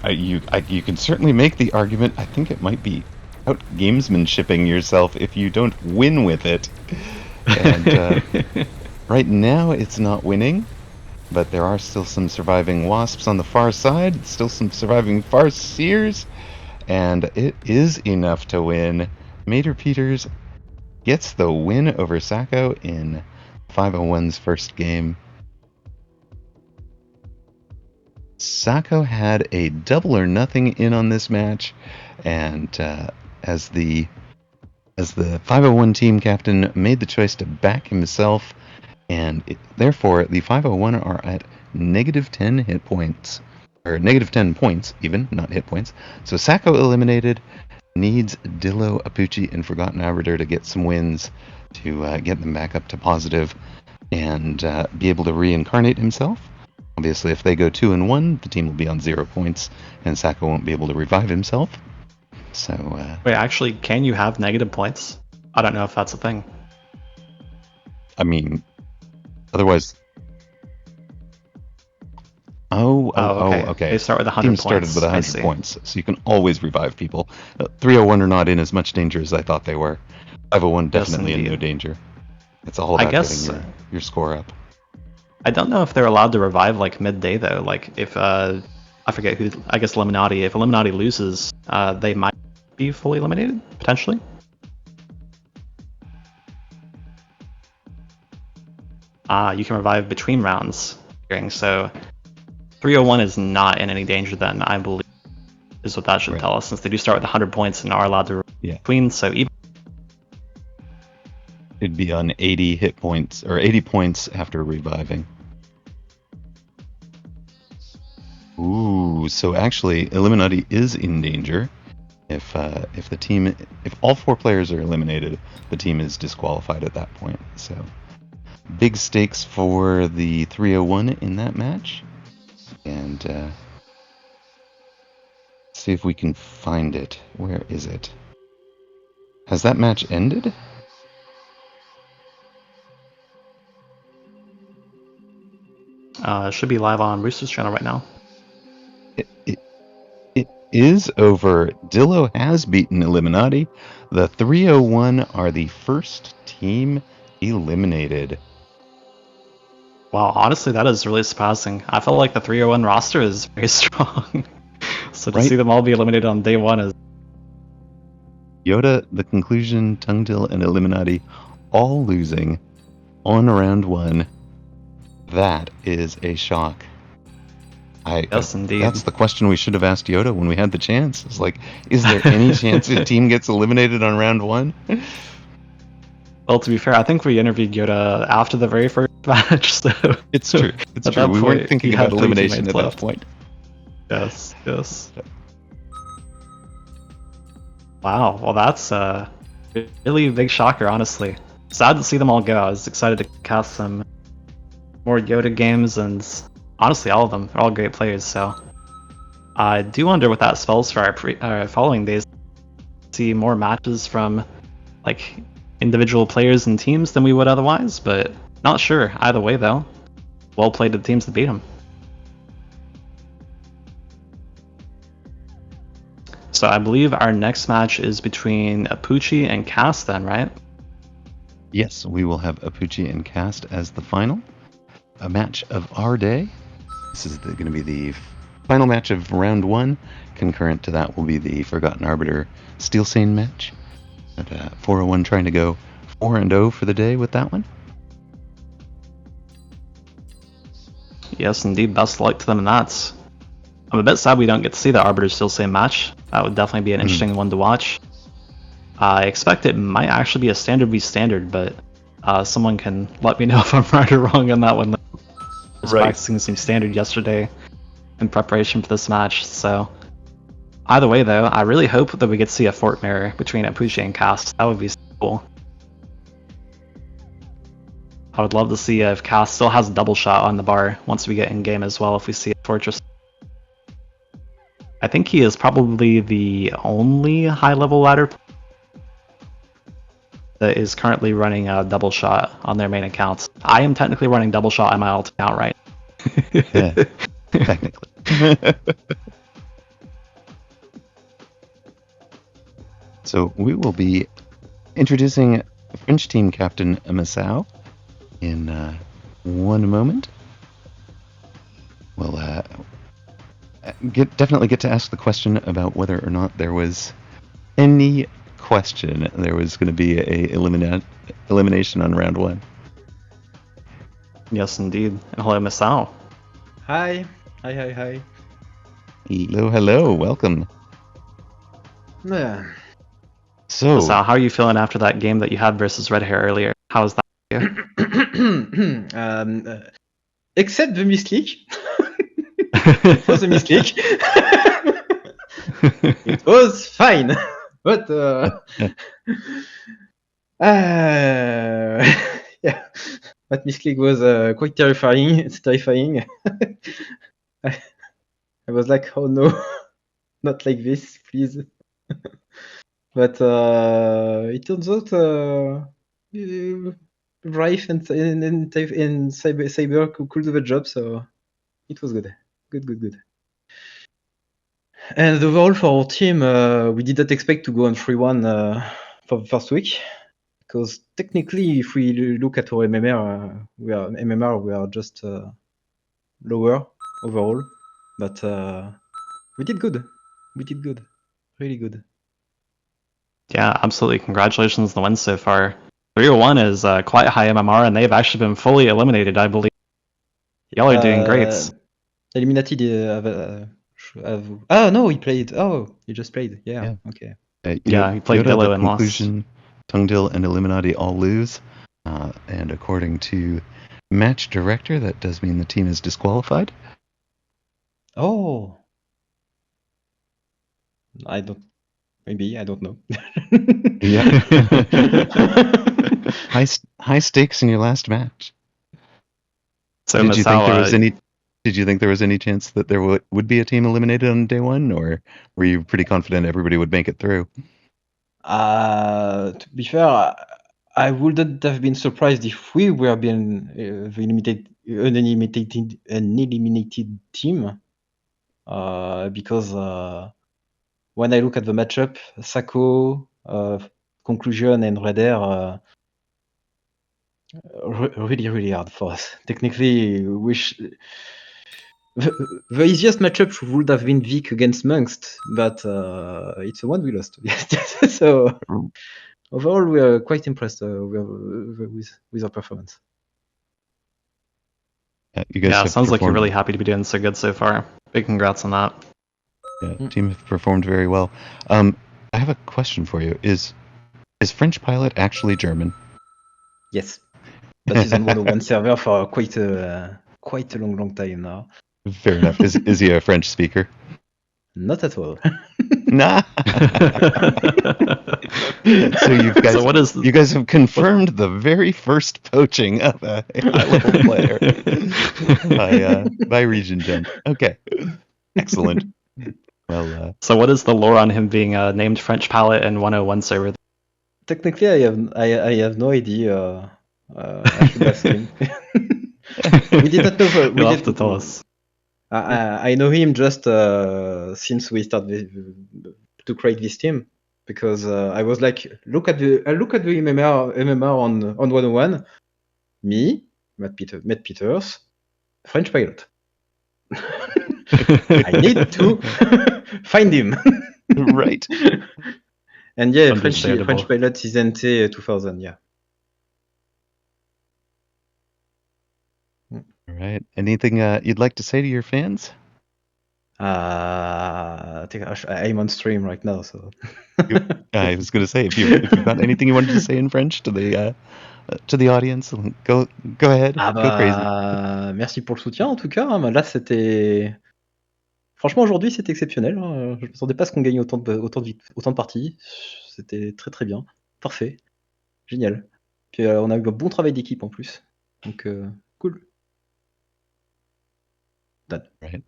You can certainly make the argument. I think it might be out gamesmanshipping yourself if you don't win with it. And right now it's not winning, but there are still some surviving Wasps on the far side, still some surviving Farseers, and it is enough to win. Maitrepeters gets the win over Sako in 501's first game. Sako had a double or nothing in on this match, and as the 501 team captain made the choice to back himself, and therefore the 501 are at -10 hit points, or -10 points even, not hit points. So Sako eliminated, needs Dillo, Apooche, and Forgotten Arbiter to get some wins to get them back up to positive and be able to reincarnate himself. Obviously, if they go 2-1, the team will be on 0 points, and Sako won't be able to revive himself. So, Wait, actually, can you have negative points? I don't know if that's a thing. I mean, otherwise. Okay. They start with 100 Team points. started with I 100 see. points, so you can always revive people. 301 are not in as much danger as I thought they were. 501 definitely in indeed. no danger. It's all I about guess, getting your score up. I don't know if they're allowed to revive like midday though. Like if I forget who. I guess Illuminati. If Illuminati loses, they might be fully eliminated potentially. You can revive between rounds. So 301 is not in any danger then, I believe, is what that should tell us, since they do start with 100 points and are allowed to revive between. So even It'd be on 80 hit points, or 80 points after reviving. Ooh, so actually, Illuminati is in danger. If all 4 players are eliminated, the team is disqualified at that point. So, big stakes for the 301 in that match. And see if we can find it. Where is it? Has that match ended? it should be live on Rooster's channel right now. It is over. Dillo has beaten Illuminati. The 301 are the first team eliminated. Wow, honestly, that is really surprising. I felt like the 301 roster is very strong. So to see them all be eliminated on day one is... Jota, the Conclusion, Tungdill, and Illuminati all losing on round 1. That is a shock. Yes, indeed. That's the question we should have asked Jota when we had the chance. It's like, is there any chance a team gets eliminated on round 1? Well, to be fair, I think we interviewed Jota after the very first match, so... It's true. It's true. We weren't thinking about elimination at that point. Yes. Wow, well that's a really big shocker, honestly. Sad to see them all go. I was excited to cast some more Jota games, and honestly, all of them. They're all great players, so... I do wonder what that spells for our following days. See more matches from, like, individual players and teams than we would otherwise, but not sure. Either way, though, well played to the teams that beat them. So I believe our next match is between Apooche and Cast then, right? Yes, we will have Apooche and Cast as the final. A match of our day. This is going to be the final match of round 1. Concurrent to that will be the Forgotten Arbiter Steel Sane match. At 401 trying to go 4-0 for the day with that one. Yes, indeed. Best of luck to them in that. I'm a bit sad we don't get to see the Arbiter Steel same match. That would definitely be an interesting one to watch. I expect it might actually be a standard v standard, but someone can let me know if I'm right or wrong on that one. I was practicing some standard yesterday in preparation for this match, so either way though, I really hope that we get to see a fort mirror between Apooche and Cast. That would be so cool. I would love to see if Cast still has a double shot on the bar once we get in game as well, if we see a Fortress. I think he is probably the only high level ladder that is currently running a double shot on their main accounts. I am technically running double shot on my alt account right now. Yeah, technically. So we will be introducing French team captain Masao in one moment. We'll definitely get to ask the question about whether or not there was any question there was going to be a elimination on round 1. Yes, indeed. And hello, Masao. Hi. Hello, welcome. Yeah. So, Masao, how are you feeling after that game that you had versus Red Hair earlier? How was that for you? Except the misclick. It was a misclick. It was fine. But yeah, that misclick was quite terrifying. It's terrifying. I was like, oh no, not like this, please. But it turns out Rife and Saber could do the job, so it was good. Good. And overall for our team, we did not expect to go on 3-1 for the first week, because technically, if we look at our MMR, we are just lower overall, but we did good. Really good. Yeah, absolutely. Congratulations on the win so far. 301 is quite high MMR, and they've actually been fully eliminated, I believe. Y'all are doing great. Eliminated. Oh no, he played. Oh, he just played. Yeah. Okay. Yeah, he played Jota, Dillo and lost. Conclusion, Tungdil, and Illuminati all lose. And according to match director, that does mean the team is disqualified. Oh. I don't know. Yeah. high stakes in your last match. So Did you think there was Masao, Did you think there was any chance that there would be a team eliminated on day 1, or were you pretty confident everybody would make it through? To be fair, I wouldn't have been surprised if we were being an eliminated team, because when I look at the matchup, Sako, Conclusion, and Red Air, really hard for us. Technically, the easiest matchup would have been Vic against Mungst, but it's the one we lost. So overall, we are quite impressed with our performance. You guys yeah, have sounds like you're performed- really happy to be doing so good so far. Big congrats on that. Yeah, team have performed very well. I have a question for you. Is French Pilot actually German? Yes, that is on 101 server for quite a long time now. Fair enough. Is he a French speaker? Not at all. Nah. So you guys have confirmed the very first poaching of a high-level player by region Dzemp. Okay, excellent. Well, So what is the lore on him being named French Palette and 101 server? Technically, I have no idea. I should ask him. We did not know. You'll have to tell us. I know him just since we started to create this team, because I was like, look at the MMR on 101. Me, Maitrepeters, French Pilot. I need to find him. right. And yeah, French Understandable. Pilot is NT 2000. Yeah. All right. Anything you'd like to say to your fans? I think I'm on stream right now, so. I was going to say, if you've got anything you wanted to say in French to the audience, go ahead, Ah go crazy. merci pour le soutien en tout cas. Hein. Là, c'était. Franchement, aujourd'hui, c'était exceptionnel. Hein. Je ne m'attendais pas à ce qu'on gagne autant de parties. C'était très très bien. Parfait. Génial. Puis on a eu un bon travail d'équipe en plus. Donc, cool. Done. Right.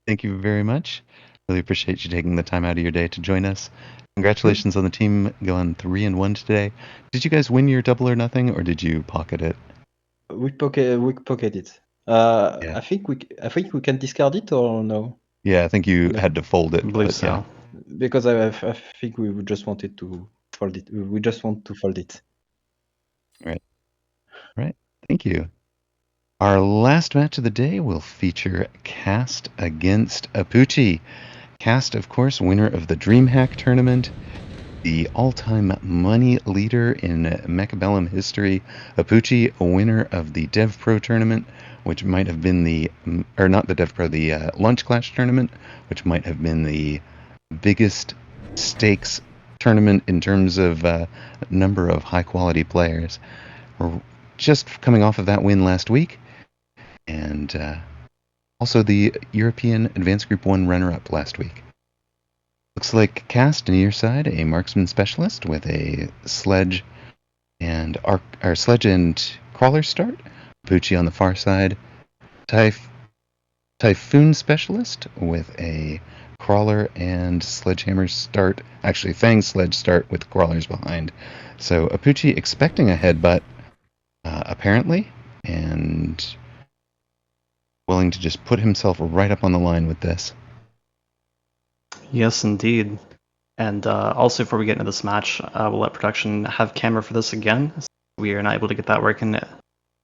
Thank you very much. Really appreciate you taking the time out of your day to join us. Congratulations on the team going 3-1 today. Did you guys win your double or nothing, or did you pocket it? We pocket it. Yeah. I think we can discard it or no? Yeah, I think you No. had to fold it. I believe but so. yeah. Because I think we just wanted to fold it. We just want to fold it. Right. Thank you. Our last match of the day will feature Cast against Apooche. Cast, of course, winner of the DreamHack tournament, the all-time money leader in Mechabellum history. Apooche, a winner of the Dev Pro tournament, which might have been the Lunch Clash tournament, which might have been the biggest stakes tournament in terms of number of high-quality players. We're just coming off of that win last week, and also the European Advanced Group 1 runner-up last week. Looks like Cast on your side, a marksman specialist with a sledge and crawler start. Apooche on the far side, typhoon specialist with a crawler and sledgehammer start. Actually, Fang sledge start with crawlers behind. So Apooche expecting a headbutt, apparently, and willing to just put himself right up on the line with this. Yes, indeed. And also, before we get into this match, we'll let production have camera for this again. We are not able to get that working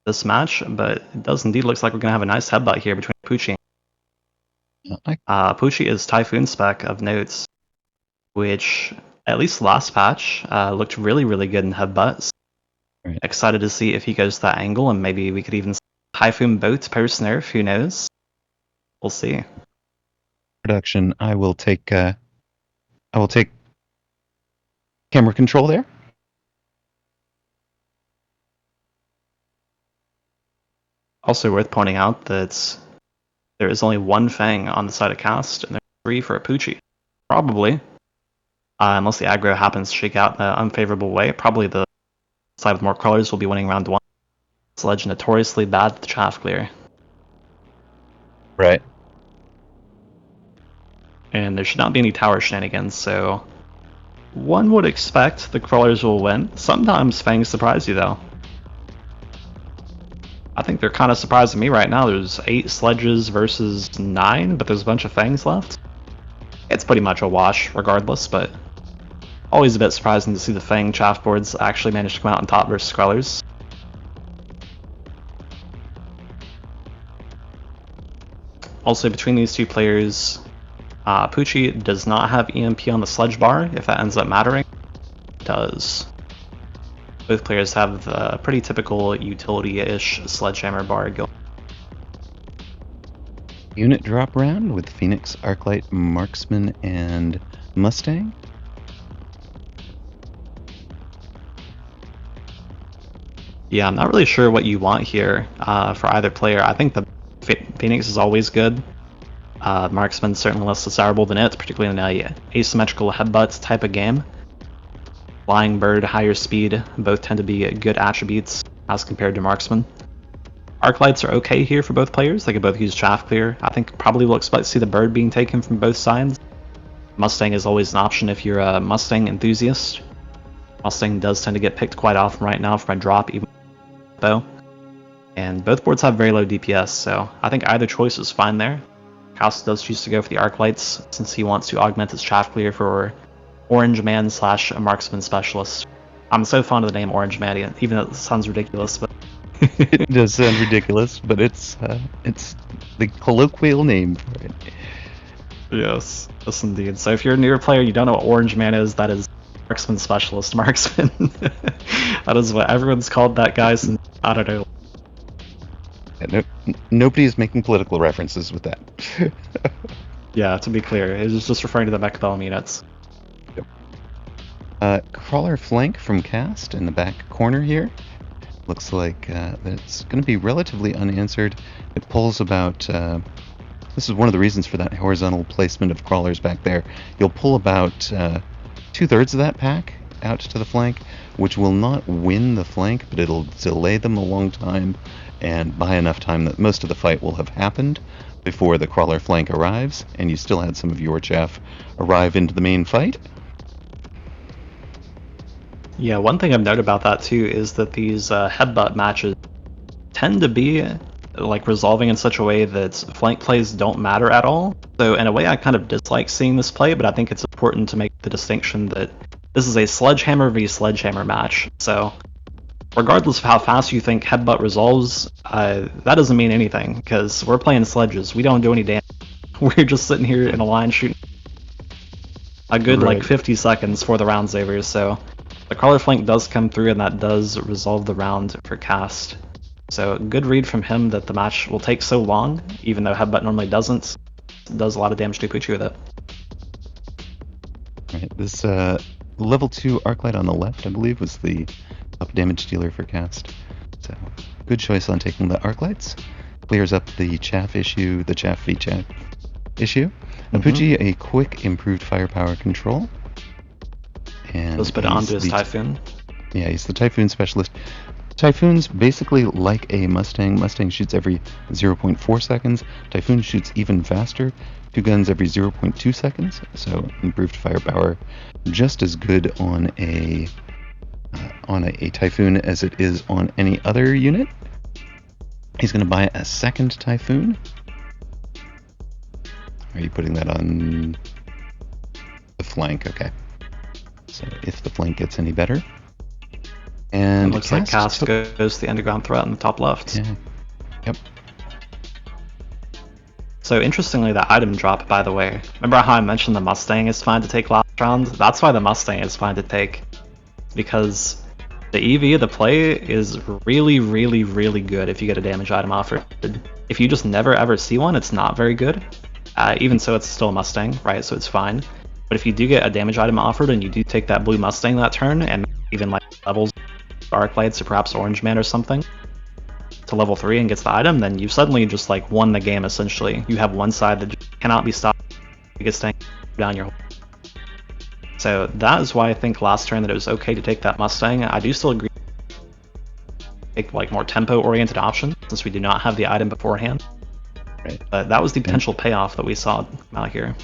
this match, but it does indeed looks like we're going to have a nice headbutt here between Apooche. Apooche is Typhoon spec of notes, which at least last patch looked really, really good in headbutts. Right. Excited to see if he goes to that angle, and maybe we could even see Typhoon boats post nerf. Who knows? We'll see. Production, I will take camera control there. Also worth pointing out that there is only one Fang on the side of Cast, and there's 3 for Apooche. Probably, unless the aggro happens to shake out in an unfavorable way, probably the side with more crawlers will be winning round 1. Sledge notoriously bad at the chaff clear. Right. And there should not be any tower shenanigans, so one would expect the crawlers will win. Sometimes Fangs surprise you, though. I think they're kind of surprising me right now. There's 8 sledges versus 9, but there's a bunch of Fangs left. It's pretty much a wash, regardless, but always a bit surprising to see the Fang chaff boards actually manage to come out on top versus crawlers. Also, between these two players, Apooche does not have EMP on the sledge bar, if that ends up mattering. It does. Both players have the pretty typical utility-ish sledgehammer bar going. Unit drop round with Phoenix, Arclight, Marksman, and Mustang. Yeah, I'm not really sure what you want here for either player. I think the Phoenix is always good. Marksman's certainly less desirable than it, particularly in an asymmetrical headbutts type of game. Flying Bird, higher speed, both tend to be good attributes as compared to Marksman. Arclights are okay here for both players. They can both use chaff clear. I think probably we'll expect to see the Bird being taken from both sides. Mustang is always an option if you're a Mustang enthusiast. Mustang does tend to get picked quite often right now from a drop, even though. And both boards have very low DPS, so I think either choice is fine there. Cast does choose to go for the Arclights since he wants to augment his chaff clear for Orange Man / a Marksman Specialist. I'm so fond of the name Orange Man, even though it sounds ridiculous, but It does sound ridiculous, but it's the colloquial name for it. yes, indeed. So if you're a newer player, you don't know what Orange Man is, that is Marksman Specialist Marksman. That is what everyone's called that guy since, I don't know, Nobody is making political references with that. Yeah, to be clear, it was just referring to the Mechabellum units. Crawler flank from cast in the back corner here. Looks like it's going to be relatively unanswered. It pulls about... this is one of the reasons for that horizontal placement of crawlers back there. You'll pull about 2/3 of that pack out to the flank, which will not win the flank, but it'll delay them a long time and buy enough time that most of the fight will have happened before the crawler flank arrives, and you still had some of your chaff arrive into the main fight. Yeah, one thing I've noted about that too is that these headbutt matches tend to be like resolving in such a way that flank plays don't matter at all. So in a way I kind of dislike seeing this play, but I think it's important to make the distinction that this is a sledgehammer v sledgehammer match. So regardless of how fast you think headbutt resolves, that doesn't mean anything, because we're playing sledges. We don't do any damage. We're just sitting here in a line shooting a good like 50 seconds for the round's over. So the crawler flank does come through, and that does resolve the round for cast. So good read from him that the match will take so long, even though headbutt normally doesn't. It does a lot of damage to Apooche with it. Right, this level 2 Arclight on the left, I believe, was the up damage dealer for cast. So good choice on taking the Arclights. Clears up the chaff issue, the chaff v chaff issue. Apooche, a quick improved firepower control. And let's put it onto his Typhoon. Yeah, he's the Typhoon specialist. Typhoon's basically like a Mustang. Mustang shoots every 0.4 seconds. Typhoon shoots even faster. 2 guns every 0.2 seconds. So improved firepower, just as good on a Typhoon as it is on any other unit. He's going to buy a second Typhoon. Are you putting that on the flank? Okay. So if the flank gets any better. And it looks like cast goes to the underground threat in the top left. Yeah. Yep. So interestingly, that item drop, by the way, remember how I mentioned the Mustang is fine to take last round? That's why the Mustang is fine to take. Because the EV of the play is really, really, really good if you get a damage item offered. If you just never ever see one, it's not very good. Even so, it's still a Mustang, right? So it's fine. But if you do get a damage item offered and you do take that blue Mustang that turn, and even like levels Arclights or perhaps Orange Man or something to level 3 and gets the item, then you've suddenly just like won the game essentially. You have one side that just cannot be stopped. You get staying down your whole. So that is why I think last turn that it was okay to take that Mustang. I do still agree. Take like more tempo oriented options since we do not have the item beforehand. Right. But that was the potential payoff that we saw out here.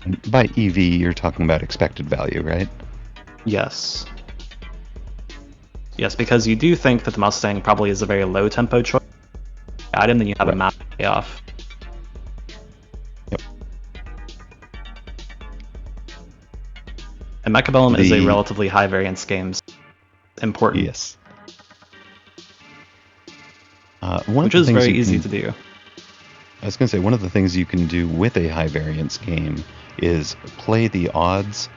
And by EV, you're talking about expected value, right? Yes. Yes, because you do think that the Mustang probably is a very low tempo choice item, then you have a massive payoff. Yep. And Mechabellum is a relatively high variance game. Important. Yes. Which is very easy to do. I was going to say, one of the things you can do with a high variance game is play the odds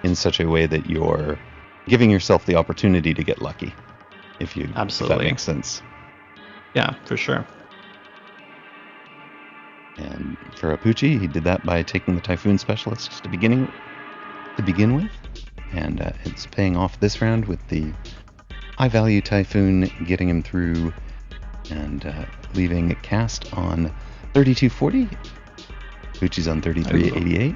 in such a way that you're giving yourself the opportunity to get lucky. If that makes sense. Yeah, for sure. And for Apooche, he did that by taking the Typhoon Specialist to begin with. And it's paying off this round with the high value Typhoon, getting him through and leaving cast on 3240. Apooche's on 3388.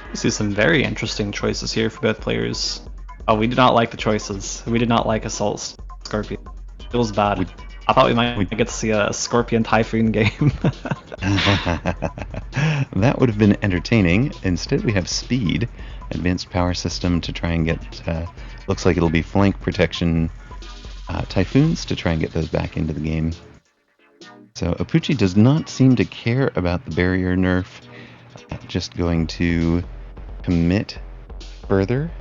We see some very interesting choices here for both players. Oh, we did not like the choices. We did not like Assault Scorpion. Feels bad. I thought we might get to see a Scorpion Typhoon game. That would have been entertaining. Instead, we have Speed, Advanced Power System, to try and get, looks like it'll be flank protection Typhoons to try and get those back into the game. So Apooche does not seem to care about the barrier nerf. Just going to commit further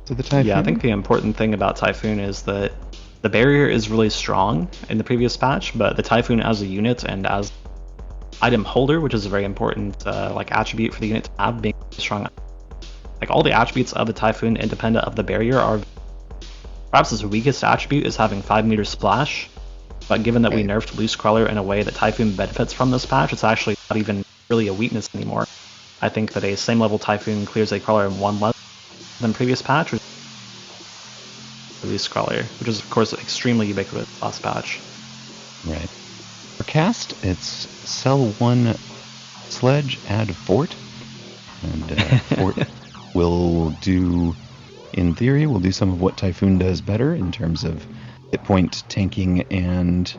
to the Typhoon. Yeah, I think the important thing about Typhoon is that the barrier is really strong in the previous patch, but the Typhoon as a unit and as item holder, which is a very important like attribute for the unit to have, being strong. Like all the attributes of the Typhoon independent of the barrier are perhaps his weakest attribute is having 5-meter splash, but given that we Right. nerfed Loose Crawler in a way that Typhoon benefits from this patch, it's actually not even really a weakness anymore. I think that a same level Typhoon clears a Crawler in 1 less than previous patch, or Loose Crawler, which is of course extremely ubiquitous last patch. Right. For cast, it's sell 1 sledge, add fort, and fort will do, in theory, will do some of what Typhoon does better in terms of hit point tanking and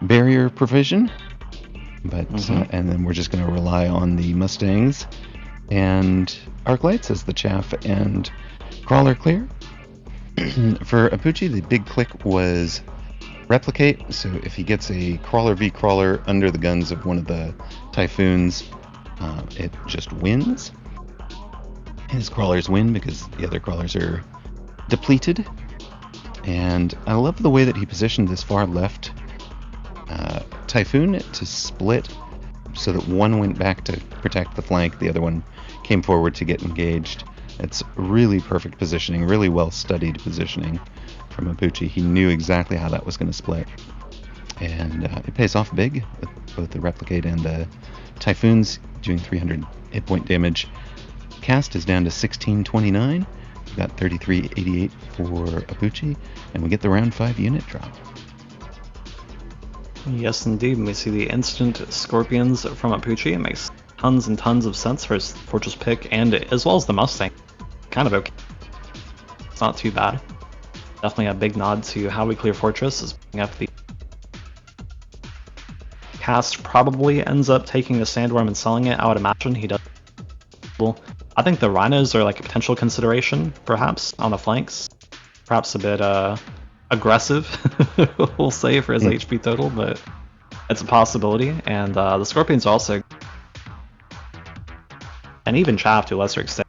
barrier provision. But and then we're just going to rely on the Mustangs and Arc Lights as the chaff and crawler clear. For Apooche, the big click was replicate. So if he gets a crawler v crawler under the guns of one of the Typhoons, it just wins. His crawlers win because the other crawlers are depleted. And I love the way that he positioned this far left Typhoon to split so that one went back to protect the flank, the other one came forward to get engaged. It's really perfect positioning, really well studied positioning from Apooche. He knew exactly how that was going to split. And it pays off big with both the replicate and the Typhoons doing 300 hit point damage. Cast is down to 1629. We've got 3388 for Apooche, and we get the round 5 unit drop. Yes, indeed. We see the instant Scorpions from Apooche. It makes tons and tons of sense for his Fortress pick, and as well as the Mustang. Kind of okay. It's not too bad. Definitely a big nod to how we clear Fortress is picking up the cast. Probably ends up taking the Sandworm and selling it. I would imagine he does. Well, I think the Rhinos are like a potential consideration, perhaps on the flanks. Perhaps a bit aggressive, we'll say, for his HP total, but it's a possibility. And the Scorpions also, and even Chaff to a lesser extent.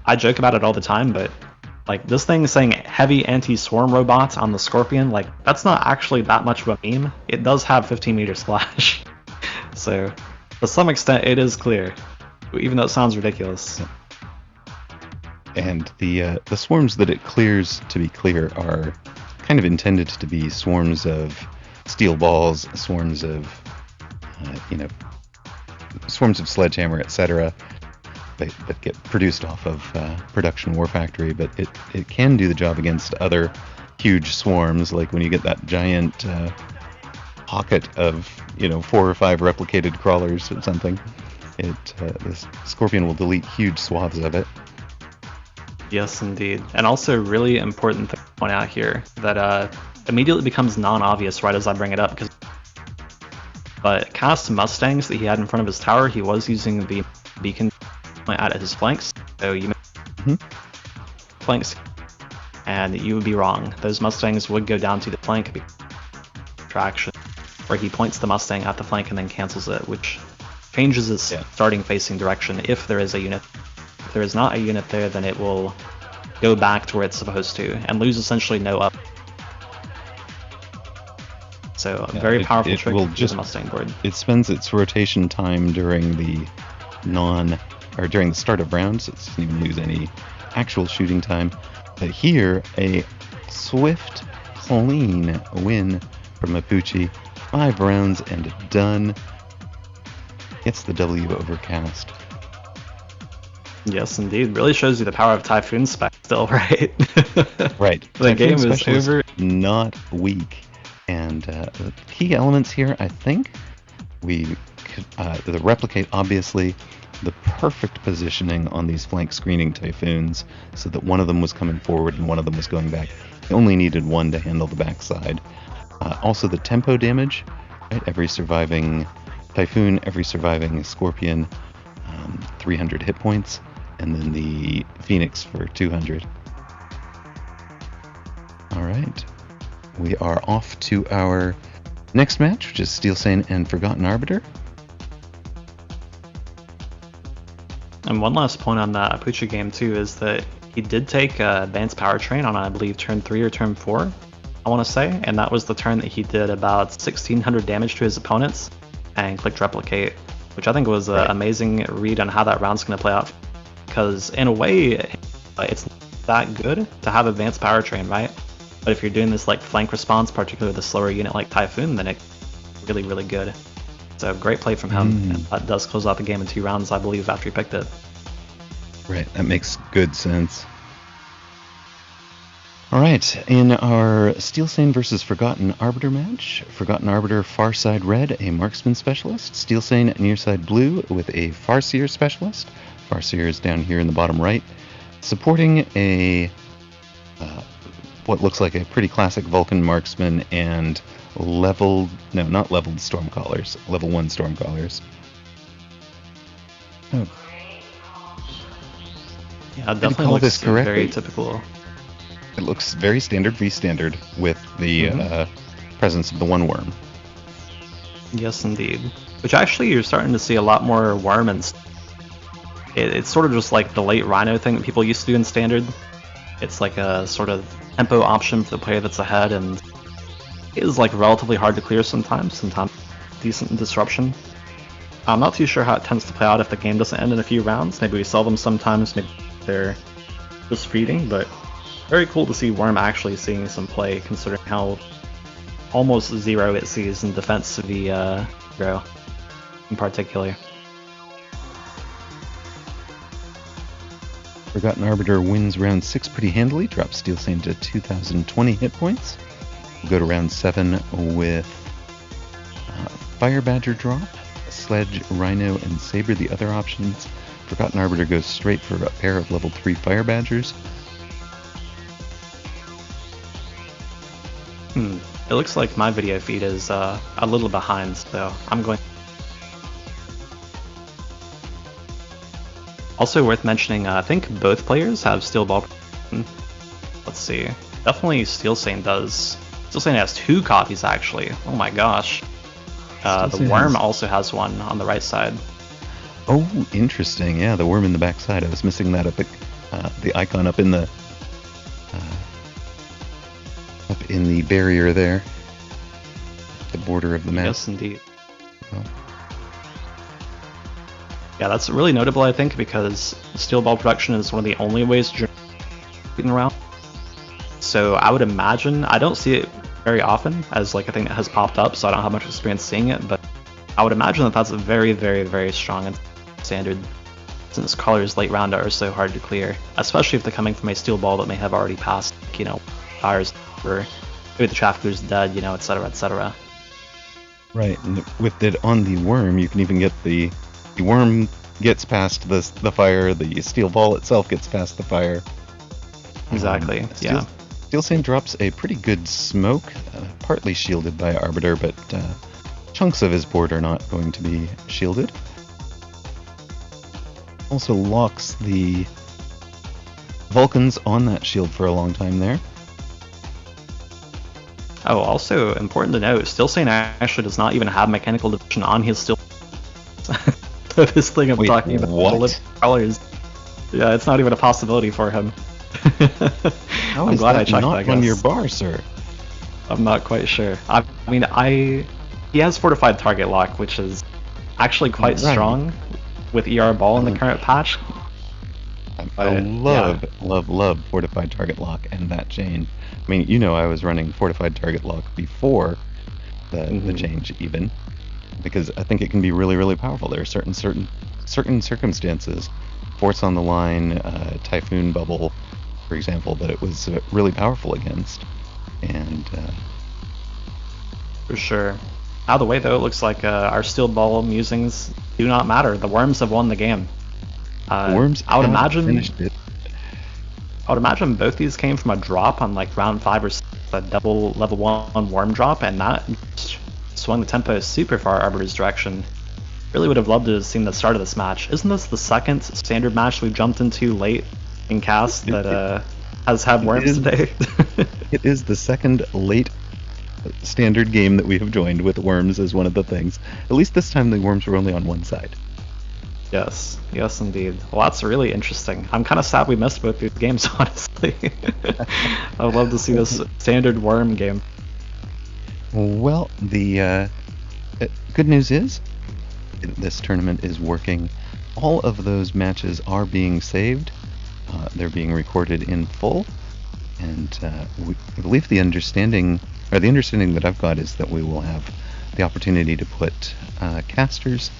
I joke about it all the time, but like this thing saying heavy anti-swarm robot on the Scorpion, like that's not actually that much of a meme. It does have 15-meter splash, so to some extent it is clear, even though it sounds ridiculous. And the swarms that it clears, to be clear, are kind of intended to be swarms of steel balls, swarms of, swarms of sledgehammer, etc. That get produced off of production war factory, but it can do the job against other huge swarms, like when you get that giant pocket of 4 or 5 replicated crawlers or something. The Scorpion will delete huge swaths of it. Yes, indeed. And also really important thing to point out here that immediately becomes non-obvious right as I bring it up, but cast Mustangs that he had in front of his tower, he was using the beacon at his flanks, so you flanks, and you would be wrong. Those Mustangs would go down to the flank traction, where he points the Mustang at the flank and then cancels it, which changes its starting facing direction if there is a unit. If there is not a unit there, then it will go back to where it's supposed to and lose essentially no up. So a very powerful trick will to the Mustang board. It spends its rotation time during the during the start of rounds. It doesn't even lose any actual shooting time. But here, a swift, clean win from Apooche. 5 rounds and done. Gets the W over cast. Yes, indeed. Really shows you the power of Typhoon spec still, right? Right. The game is Specialist, over. Not weak. And the key elements here, I think, the replicate, obviously, the perfect positioning on these flank screening Typhoons so that one of them was coming forward and one of them was going back. You only needed one to handle the backside. Also the tempo damage, right? Every surviving Typhoon, every surviving Scorpion, 300 hit points, and then the Phoenix for 200. Alright, we are off to our next match, which is Steel Sane and Forgotten Arbiter. And one last point on that Apooche game too is that he did take Advanced Powertrain on, I believe, turn 3 or turn 4, I want to say, and that was the turn that he did about 1600 damage to his opponents and clicked Replicate, which I think was an amazing read on how that round's going to play out, because in a way, it's not that good to have Advanced Powertrain, right? But if you're doing this like flank response, particularly with a slower unit like Typhoon, then it's really, really good. So great play from him. And that does close out the game in 2 rounds, I believe, after he picked it. Right, that makes good sense. Alright, in our Steel Sane versus Forgotten Arbiter match, Forgotten Arbiter far side red, a marksman specialist. Steel Sane near side blue with a Farseer specialist. Farseer is down here in the bottom right, supporting a what looks like a pretty classic Vulcan marksman and leveled, no, not leveled Stormcallers, level 1 Stormcallers. Oh. Yeah, it definitely looks this correctly? very typical. It looks very standard v standard with the presence of the one worm. Yes, indeed. Which actually you're starting to see a lot more worm and it's sort of just like the late Rhino thing that people used to do in standard. It's like a sort of tempo option for the player that's ahead, and it is like relatively hard to clear sometimes decent disruption. I'm not too sure how it tends to play out if the game doesn't end in a few rounds. Maybe we sell them sometimes, maybe they're just feeding, but very cool to see Worm actually seeing some play considering how almost zero it sees in defense v Grow in particular. Forgotten Arbiter wins round 6 pretty handily, drops Steel Sane to 2,020 hit points. We'll go to round 7 with Fire Badger drop, Sledge, Rhino, and Saber the other options. Forgotten Arbiter goes straight for a pair of level 3 Fire Badgers. It looks like my video feed is a little behind, so I'm going... Also worth mentioning, I think both players have Steel Ball. Let's see. Definitely Steel Sane does. Steel Sane has 2 copies actually. Oh my gosh. The Worm also has one on the right side. Oh, interesting. Yeah, the worm in the back side. I was missing that up at the icon up in the barrier there, the border of the map. Yes, indeed. Oh. Yeah, that's really notable, I think, because steel ball production is one of the only ways to getting around. So I would imagine, I don't see it very often as like a thing that has popped up, so I don't have much experience seeing it, but I would imagine that that's a very, very, very strong and standard, since colors late round are so hard to clear, especially if they're coming from a steel ball that may have already passed, you know, fires, or maybe the trafficker's dead, you know, etc., etc. Right, and with it on the worm, you can even get the worm gets past the fire, the steel ball itself gets past the fire. Exactly, yeah. Steel Sane drops a pretty good smoke, partly shielded by Arbiter, but chunks of his board are not going to be shielded. Also locks the Vulcans on that shield for a long time there. Oh, also important to note, Steel Sane actually does not even have mechanical division on his steel. So this thing I'm talking about, what? Colors, yeah, it's not even a possibility for him. How I'm is glad that I checked not that, on guys. your bar, sir? I'm not quite sure. I mean, he has fortified target lock, which is actually quite strong with ER ball in the current patch. I love fortified target lock and that chain. I mean, you know, I was running fortified target lock before the change even, because I think it can be really, really powerful. There are certain circumstances, force on the line, typhoon bubble, for example, that it was really powerful against. And for sure. Out of the way though, it looks like our steel ball musings do not matter. The worms have won the game. Worms I would finished it. I would imagine both these came from a drop on like round 5 or 6, a double level 1 worm drop, and that swung the tempo super far Arbiter's direction. Really would have loved to have seen the start of this match. Isn't this the second standard match we've jumped into late in cast that has had worms today? It is the second late standard game that we have joined with worms as one of the things. At least this time the worms were only on one side. Yes, yes indeed. Well, that's really interesting. I'm kind of sad we missed both these games, honestly. I would love to see this standard worm game. Well, the good news is this tournament is working. All of those matches are being saved. They're being recorded in full. And I believe the understanding that I've got is that we will have the opportunity to put casters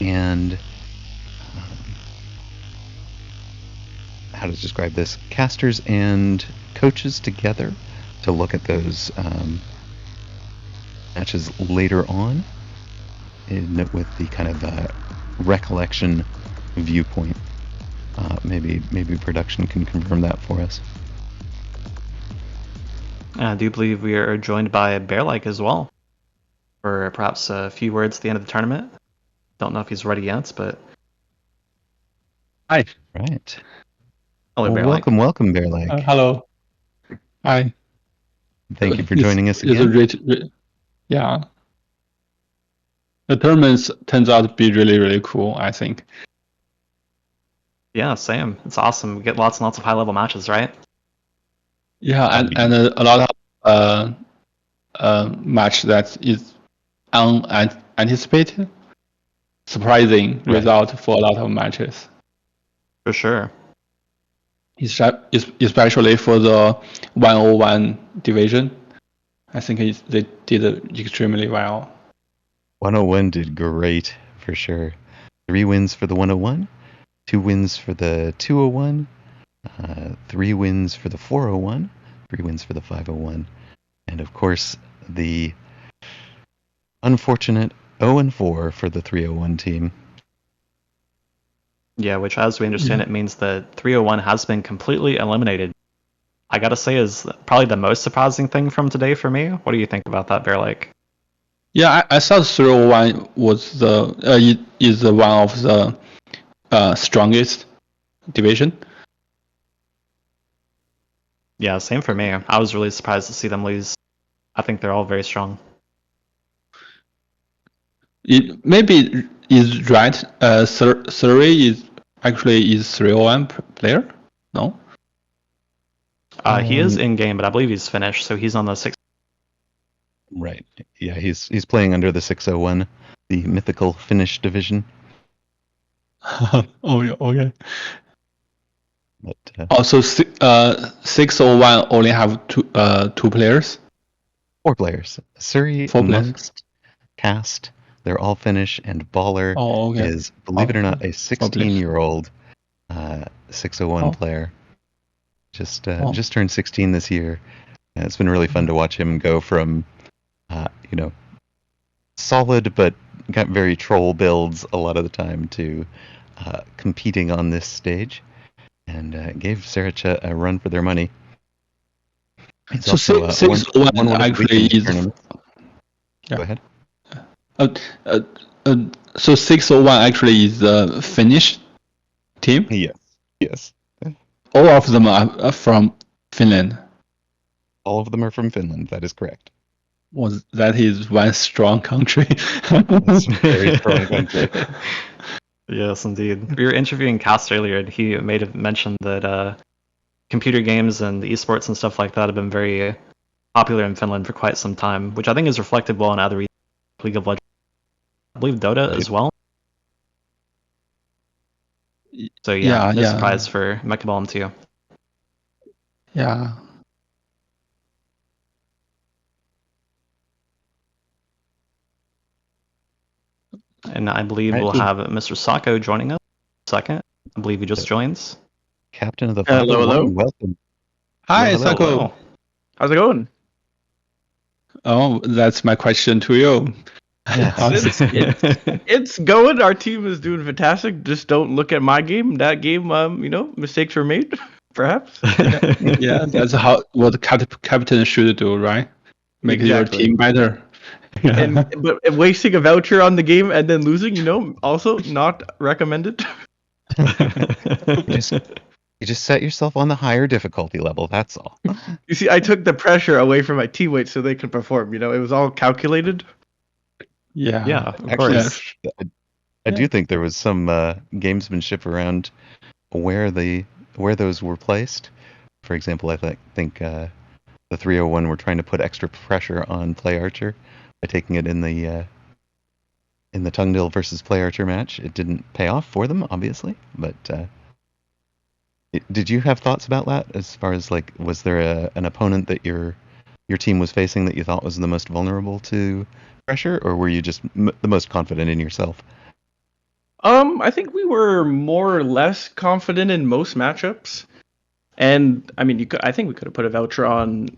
and how to describe this? Casters and coaches together to look at those matches later on, with the kind of recollection viewpoint. Maybe production can confirm that for us. I do believe we are joined by Bearlike as well, for perhaps a few words at the end of the tournament. Don't know if he's ready yet, but Hi. Right. hello, Well, Bearlike. welcome, Bearlike. Hello. Hi. Thank you for joining us again. Yeah. The tournaments turns out to be really, really cool, I think. Yeah, same. It's awesome. We get lots and lots of high-level matches, right? Yeah, and a lot of match that is unanticipated, surprising result for a lot of matches. For sure. Especially for the 101 division, I think they did extremely well. 101 did great, for sure. 3 wins for the 101, 2 wins for the 201, 3 wins for the 401, 3 wins for the 501, and of course the unfortunate 0-4 for the 301 team. Yeah, which, as we understand it, means that 301 has been completely eliminated. I gotta say, is probably the most surprising thing from today for me. What do you think about that, Bearlike? Yeah, I thought 301 was is one of the strongest division. Yeah, same for me. I was really surprised to see them lose. I think they're all very strong. It maybe is right. Surrey is 301 player. No. He is in game, but I believe he's finished, so he's on the 6. Right. Yeah, he's playing under the 601, the mythical Finnish division. Oh yeah, okay. But Also, 601 only have two players. 4 players. Surrey, 4 players. Amongst, Cast, they're all Finnish, and Baller is, believe it or not, a 16-year-old 601 player. Just turned 16 this year. It's been really fun to watch him go from, solid but got very troll builds a lot of the time to competing on this stage, and gave Saracha a run for their money. It's So also, 601 actually is. Go ahead. So 601 actually is the Finnish team. Yes. All of them are from Finland. All of them are from Finland. That is correct. That is one strong country. That's a very strong country. Yes, indeed. We were interviewing Cass earlier, and he made a mention that computer games and esports and stuff like that have been very popular in Finland for quite some time, which I think is reflected well in other regions, League of Legends. I believe Dota as well. So no surprise for Mechabellum too. Yeah. And I believe we'll have Mr. Sako joining us in a second. I believe he just joins. Captain of the Hello. Welcome. Hi, Hello. Sako. How's it going? Oh, that's my question to you. It's going. Our team is doing fantastic. Just don't look at my game. That game, mistakes were made, perhaps. Yeah, that's what the captain should do, right? Make your team better. But wasting a voucher on the game and then losing, also not recommended. You just set yourself on the higher difficulty level. That's all. You see, I took the pressure away from my teammates so they could perform. It was all calculated. Yeah, of course. I do think there was some gamesmanship around where those were placed. For example, I think the 301 were trying to put extra pressure on PlayArcher by taking it in the Tungdil versus PlayArcher match. It didn't pay off for them, obviously, but Did you have thoughts about that? As far as like, was there an opponent that your team was facing that you thought was the most vulnerable to pressure, or were you just the most confident in yourself? I think we were more or less confident in most matchups, and I mean, I think we could have put a voucher on,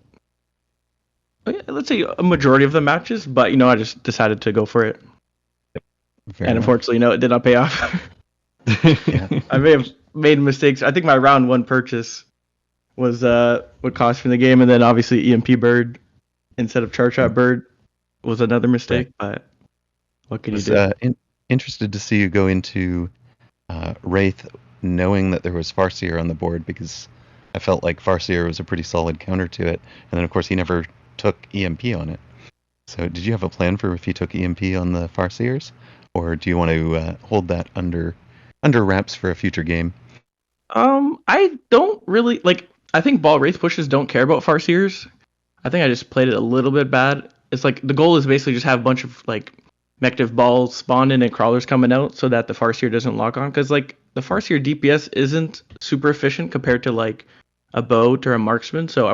let's say, a majority of the matches, but I just decided to go for it, Fair and enough. unfortunately, it did not pay off. Yeah. I may have made mistakes. I think my round 1 purchase was what cost me the game, and then obviously EMP Bird instead of Char Shot Bird was another mistake. But what can you do? Interested to see you go into Wraith knowing that there was Farseer on the board, because I felt like Farseer was a pretty solid counter to it, and then of course he never took EMP on it. So did you have a plan for if you took EMP on the Farseers, or do you want to hold that under wraps for a future game? I don't really like. I think ball Wraith pushes don't care about Farseers. I think I just played it a little bit bad. It's like the goal is basically just have a bunch of like Mective balls spawn in and crawlers coming out so that the Farseer doesn't lock on. Because like the Farseer DPS isn't super efficient compared to like a boat or a marksman. So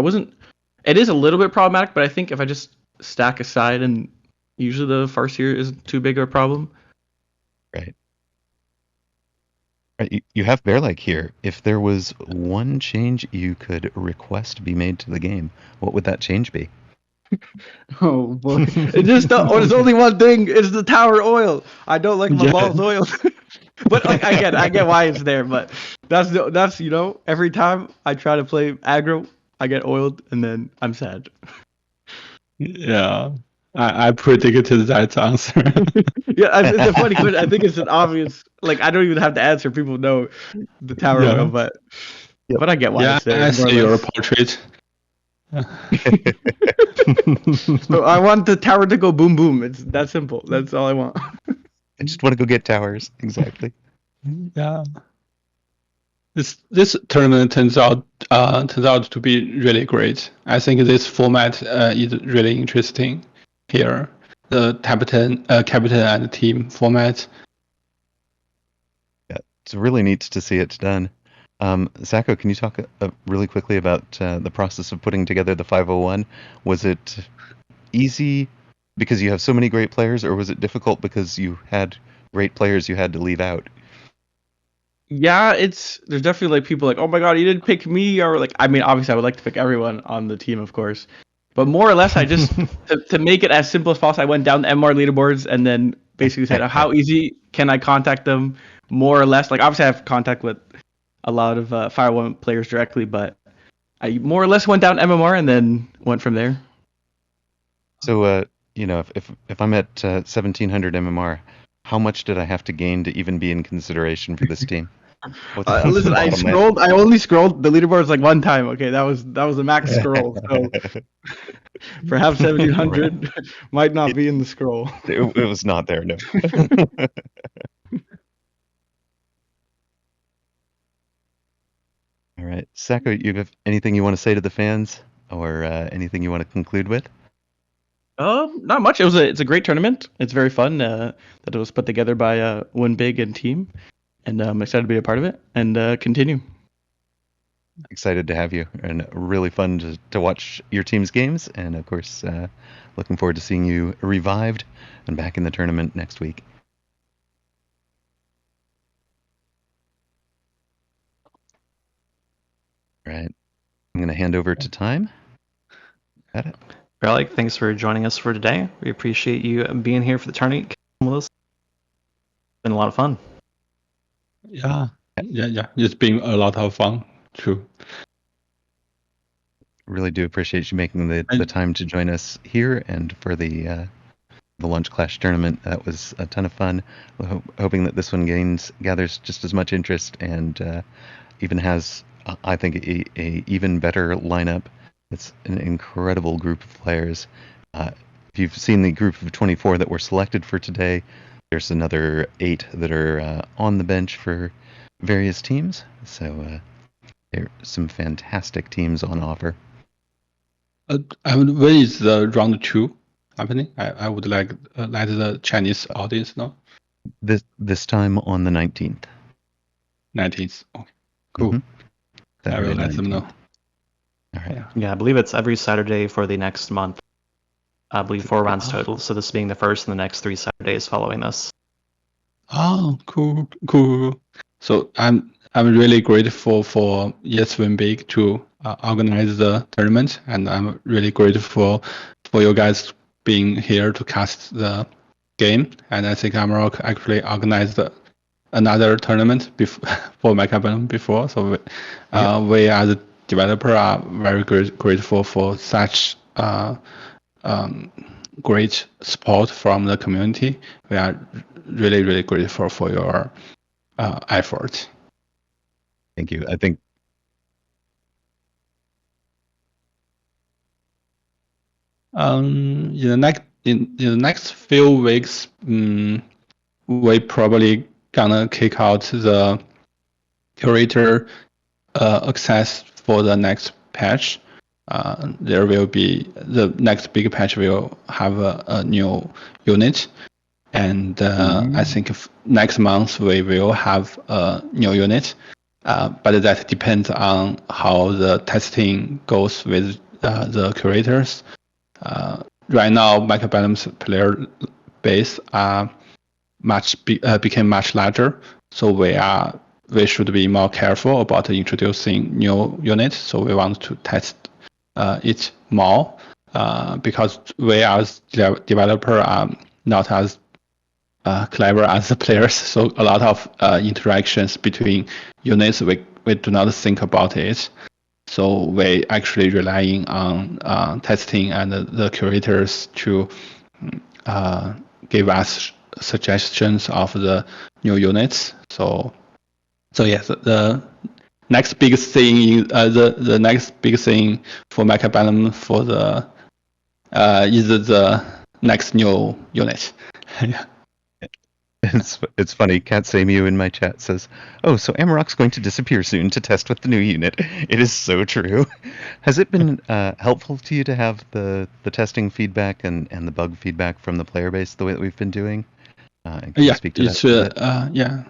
it is a little bit problematic, but I think if I just stack aside, and usually the Farseer isn't too big of a problem. Right. You have Bearlike here. If there was one change you could request be made to the game, what would that change be? Oh boy! There's only one thing. It's the tower oil. I don't like my balls oiled. But like I get why it's there. But that's every time I try to play aggro, I get oiled, and then I'm sad. Yeah, I predicted that answer. Yeah, it's a funny question. I think it's an obvious. Like I don't even have to answer. People know the tower oil, but I get why it's there. I see your portrait. So I want the tower to go boom boom. It's that simple. That's all I want. I just want to go get towers. Exactly. Yeah. This tournament turns out to be really great. I think this format is really interesting here. The captain and team format. Yeah, it's really neat to see it done. Sako, can you talk really quickly about the process of putting together the 501? Was it easy because you have so many great players, or was it difficult because you had great players you had to leave out? Yeah, there's definitely like people like, oh my god, you didn't pick me, or like, I mean, obviously I would like to pick everyone on the team, of course, but more or less I just to make it as simple as possible, I went down the MMR leaderboards and then basically said, how easy can I contact them, more or less. Like obviously I have contact with a lot of 501 players directly, but I more or less went down MMR and then went from there. So if I'm at 1700 MMR, how much did I have to gain to even be in consideration for this team? Listen, I only scrolled the leaderboards like one time. Okay, that was the max scroll. So perhaps 1700 might not be in the scroll. It was not there, no. All right, Sako, you have anything you want to say to the fans, or anything you want to conclude with? Not much. It's a great tournament. It's very fun that it was put together by One Big and team, and I'm excited to be a part of it and continue. Excited to have you, and really fun to watch your team's games, and of course, looking forward to seeing you revived and back in the tournament next week. All right, I'm going to hand over to Time. Got it. Bearlike, thanks for joining us for today. We appreciate you being here for the tournament with us. It's been a lot of fun. Yeah. It's been a lot of fun, too. Really do appreciate you making the time to join us here and for the Lunch Clash tournament. That was a ton of fun. Hoping that this one gathers just as much interest and even has, I think, a even better lineup. It's an incredible group of players. If you've seen the group of 24 that were selected for today, there's another 8 that are on the bench for various teams. So there are some fantastic teams on offer. When is the round 2 happening? I would like let the Chinese audience know. This time on the 19th. 19th. Okay. Cool. Mm-hmm. I will let them know. 19th. All right. Yeah, I believe it's every Saturday for the next month. I believe 4 rounds total. So this being the first in the next 3 Saturdays following this. Oh, cool. So I'm really grateful for Yes Win Big to organize the tournament, and I'm really grateful for you guys being here to cast the game. And I think Amarok actually organized another tournament for Mechabellum before, so we as a developer are very grateful for such great support from the community. We are really grateful for your effort. Thank you. I think in the next few weeks, we probably gonna kick out the curator access for the next patch. There will be the next big patch will have a new unit, and I think next month we will have a new unit. But that depends on how the testing goes with the curators. Right now, Mechabellum's player base became much larger, so we should be more careful about introducing new units. So we want to test it more because we as developer are not as clever as the players. So a lot of interactions between units, we do not think about it. So we actually relying on testing and the curators to give us suggestions of the new units. So yes, the next big thing, the next big thing for Mechabellum for the is the next new unit. Yeah. It's funny. Cat Samu in my chat says, "Oh, so Amarok's going to disappear soon to test with the new unit." It is so true. Has it been helpful to you to have the testing feedback and the bug feedback from the player base the way that we've been doing? Can you speak to that?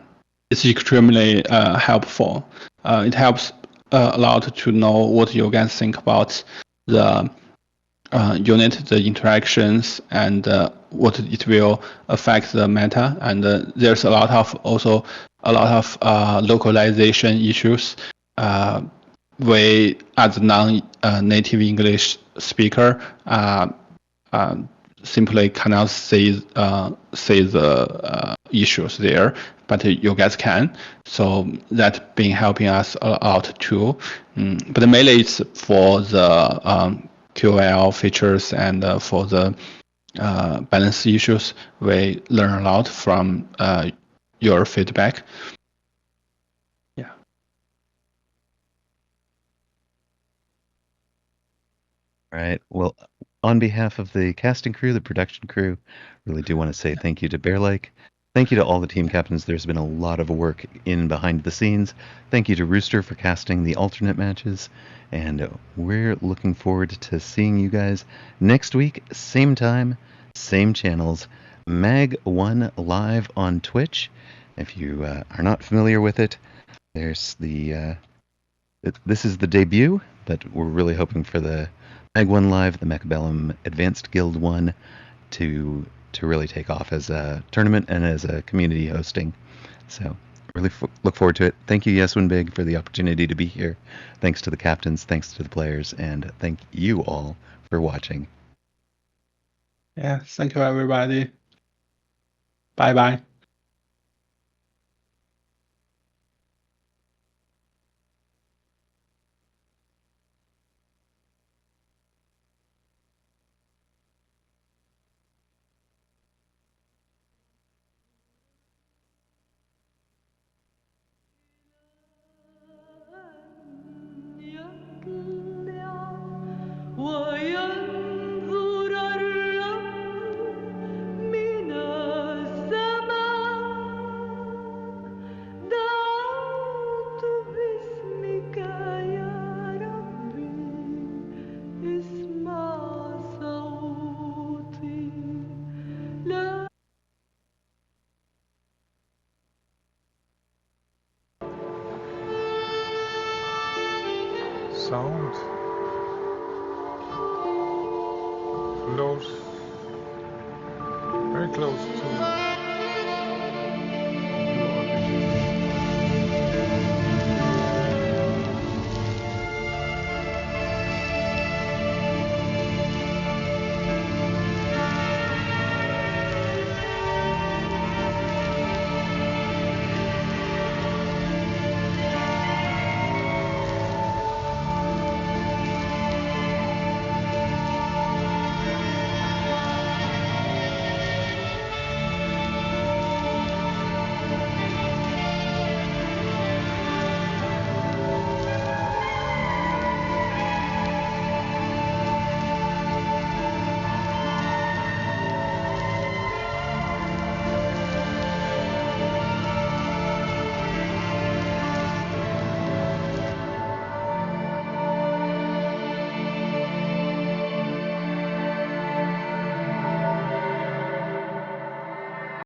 It's extremely helpful. It helps a lot to know what you guys think about the unit, the interactions, and what it will affect the meta. And there's also a lot of localization issues. We, as a non-native English speaker, simply cannot see the issues there, but you guys can. So that's been helping us a lot too. But mainly it's for the QL features and for the balance issues. We learn a lot from your feedback. Yeah. All right. Well, on behalf of the casting crew, the production crew, really do want to say thank you to Bearlike. Thank you to all the team captains. There's been a lot of work in behind the scenes. Thank you to Rooster for casting the alternate matches. And we're looking forward to seeing you guys next week, same time, same channels, MAG1 live on Twitch. If you are not familiar with it, there's the this is the debut, but we're really hoping for the MAG1 live, the Mechabellum Advanced Guild 1 to really take off as a tournament and as a community hosting. So really look forward to it. Thank you, Yeswin Big, for the opportunity to be here. Thanks to the captains, thanks to the players, and thank you all for watching. Yeah, thank you, everybody. Bye-bye. وينظر الرب من السماء sound. Close. Very close to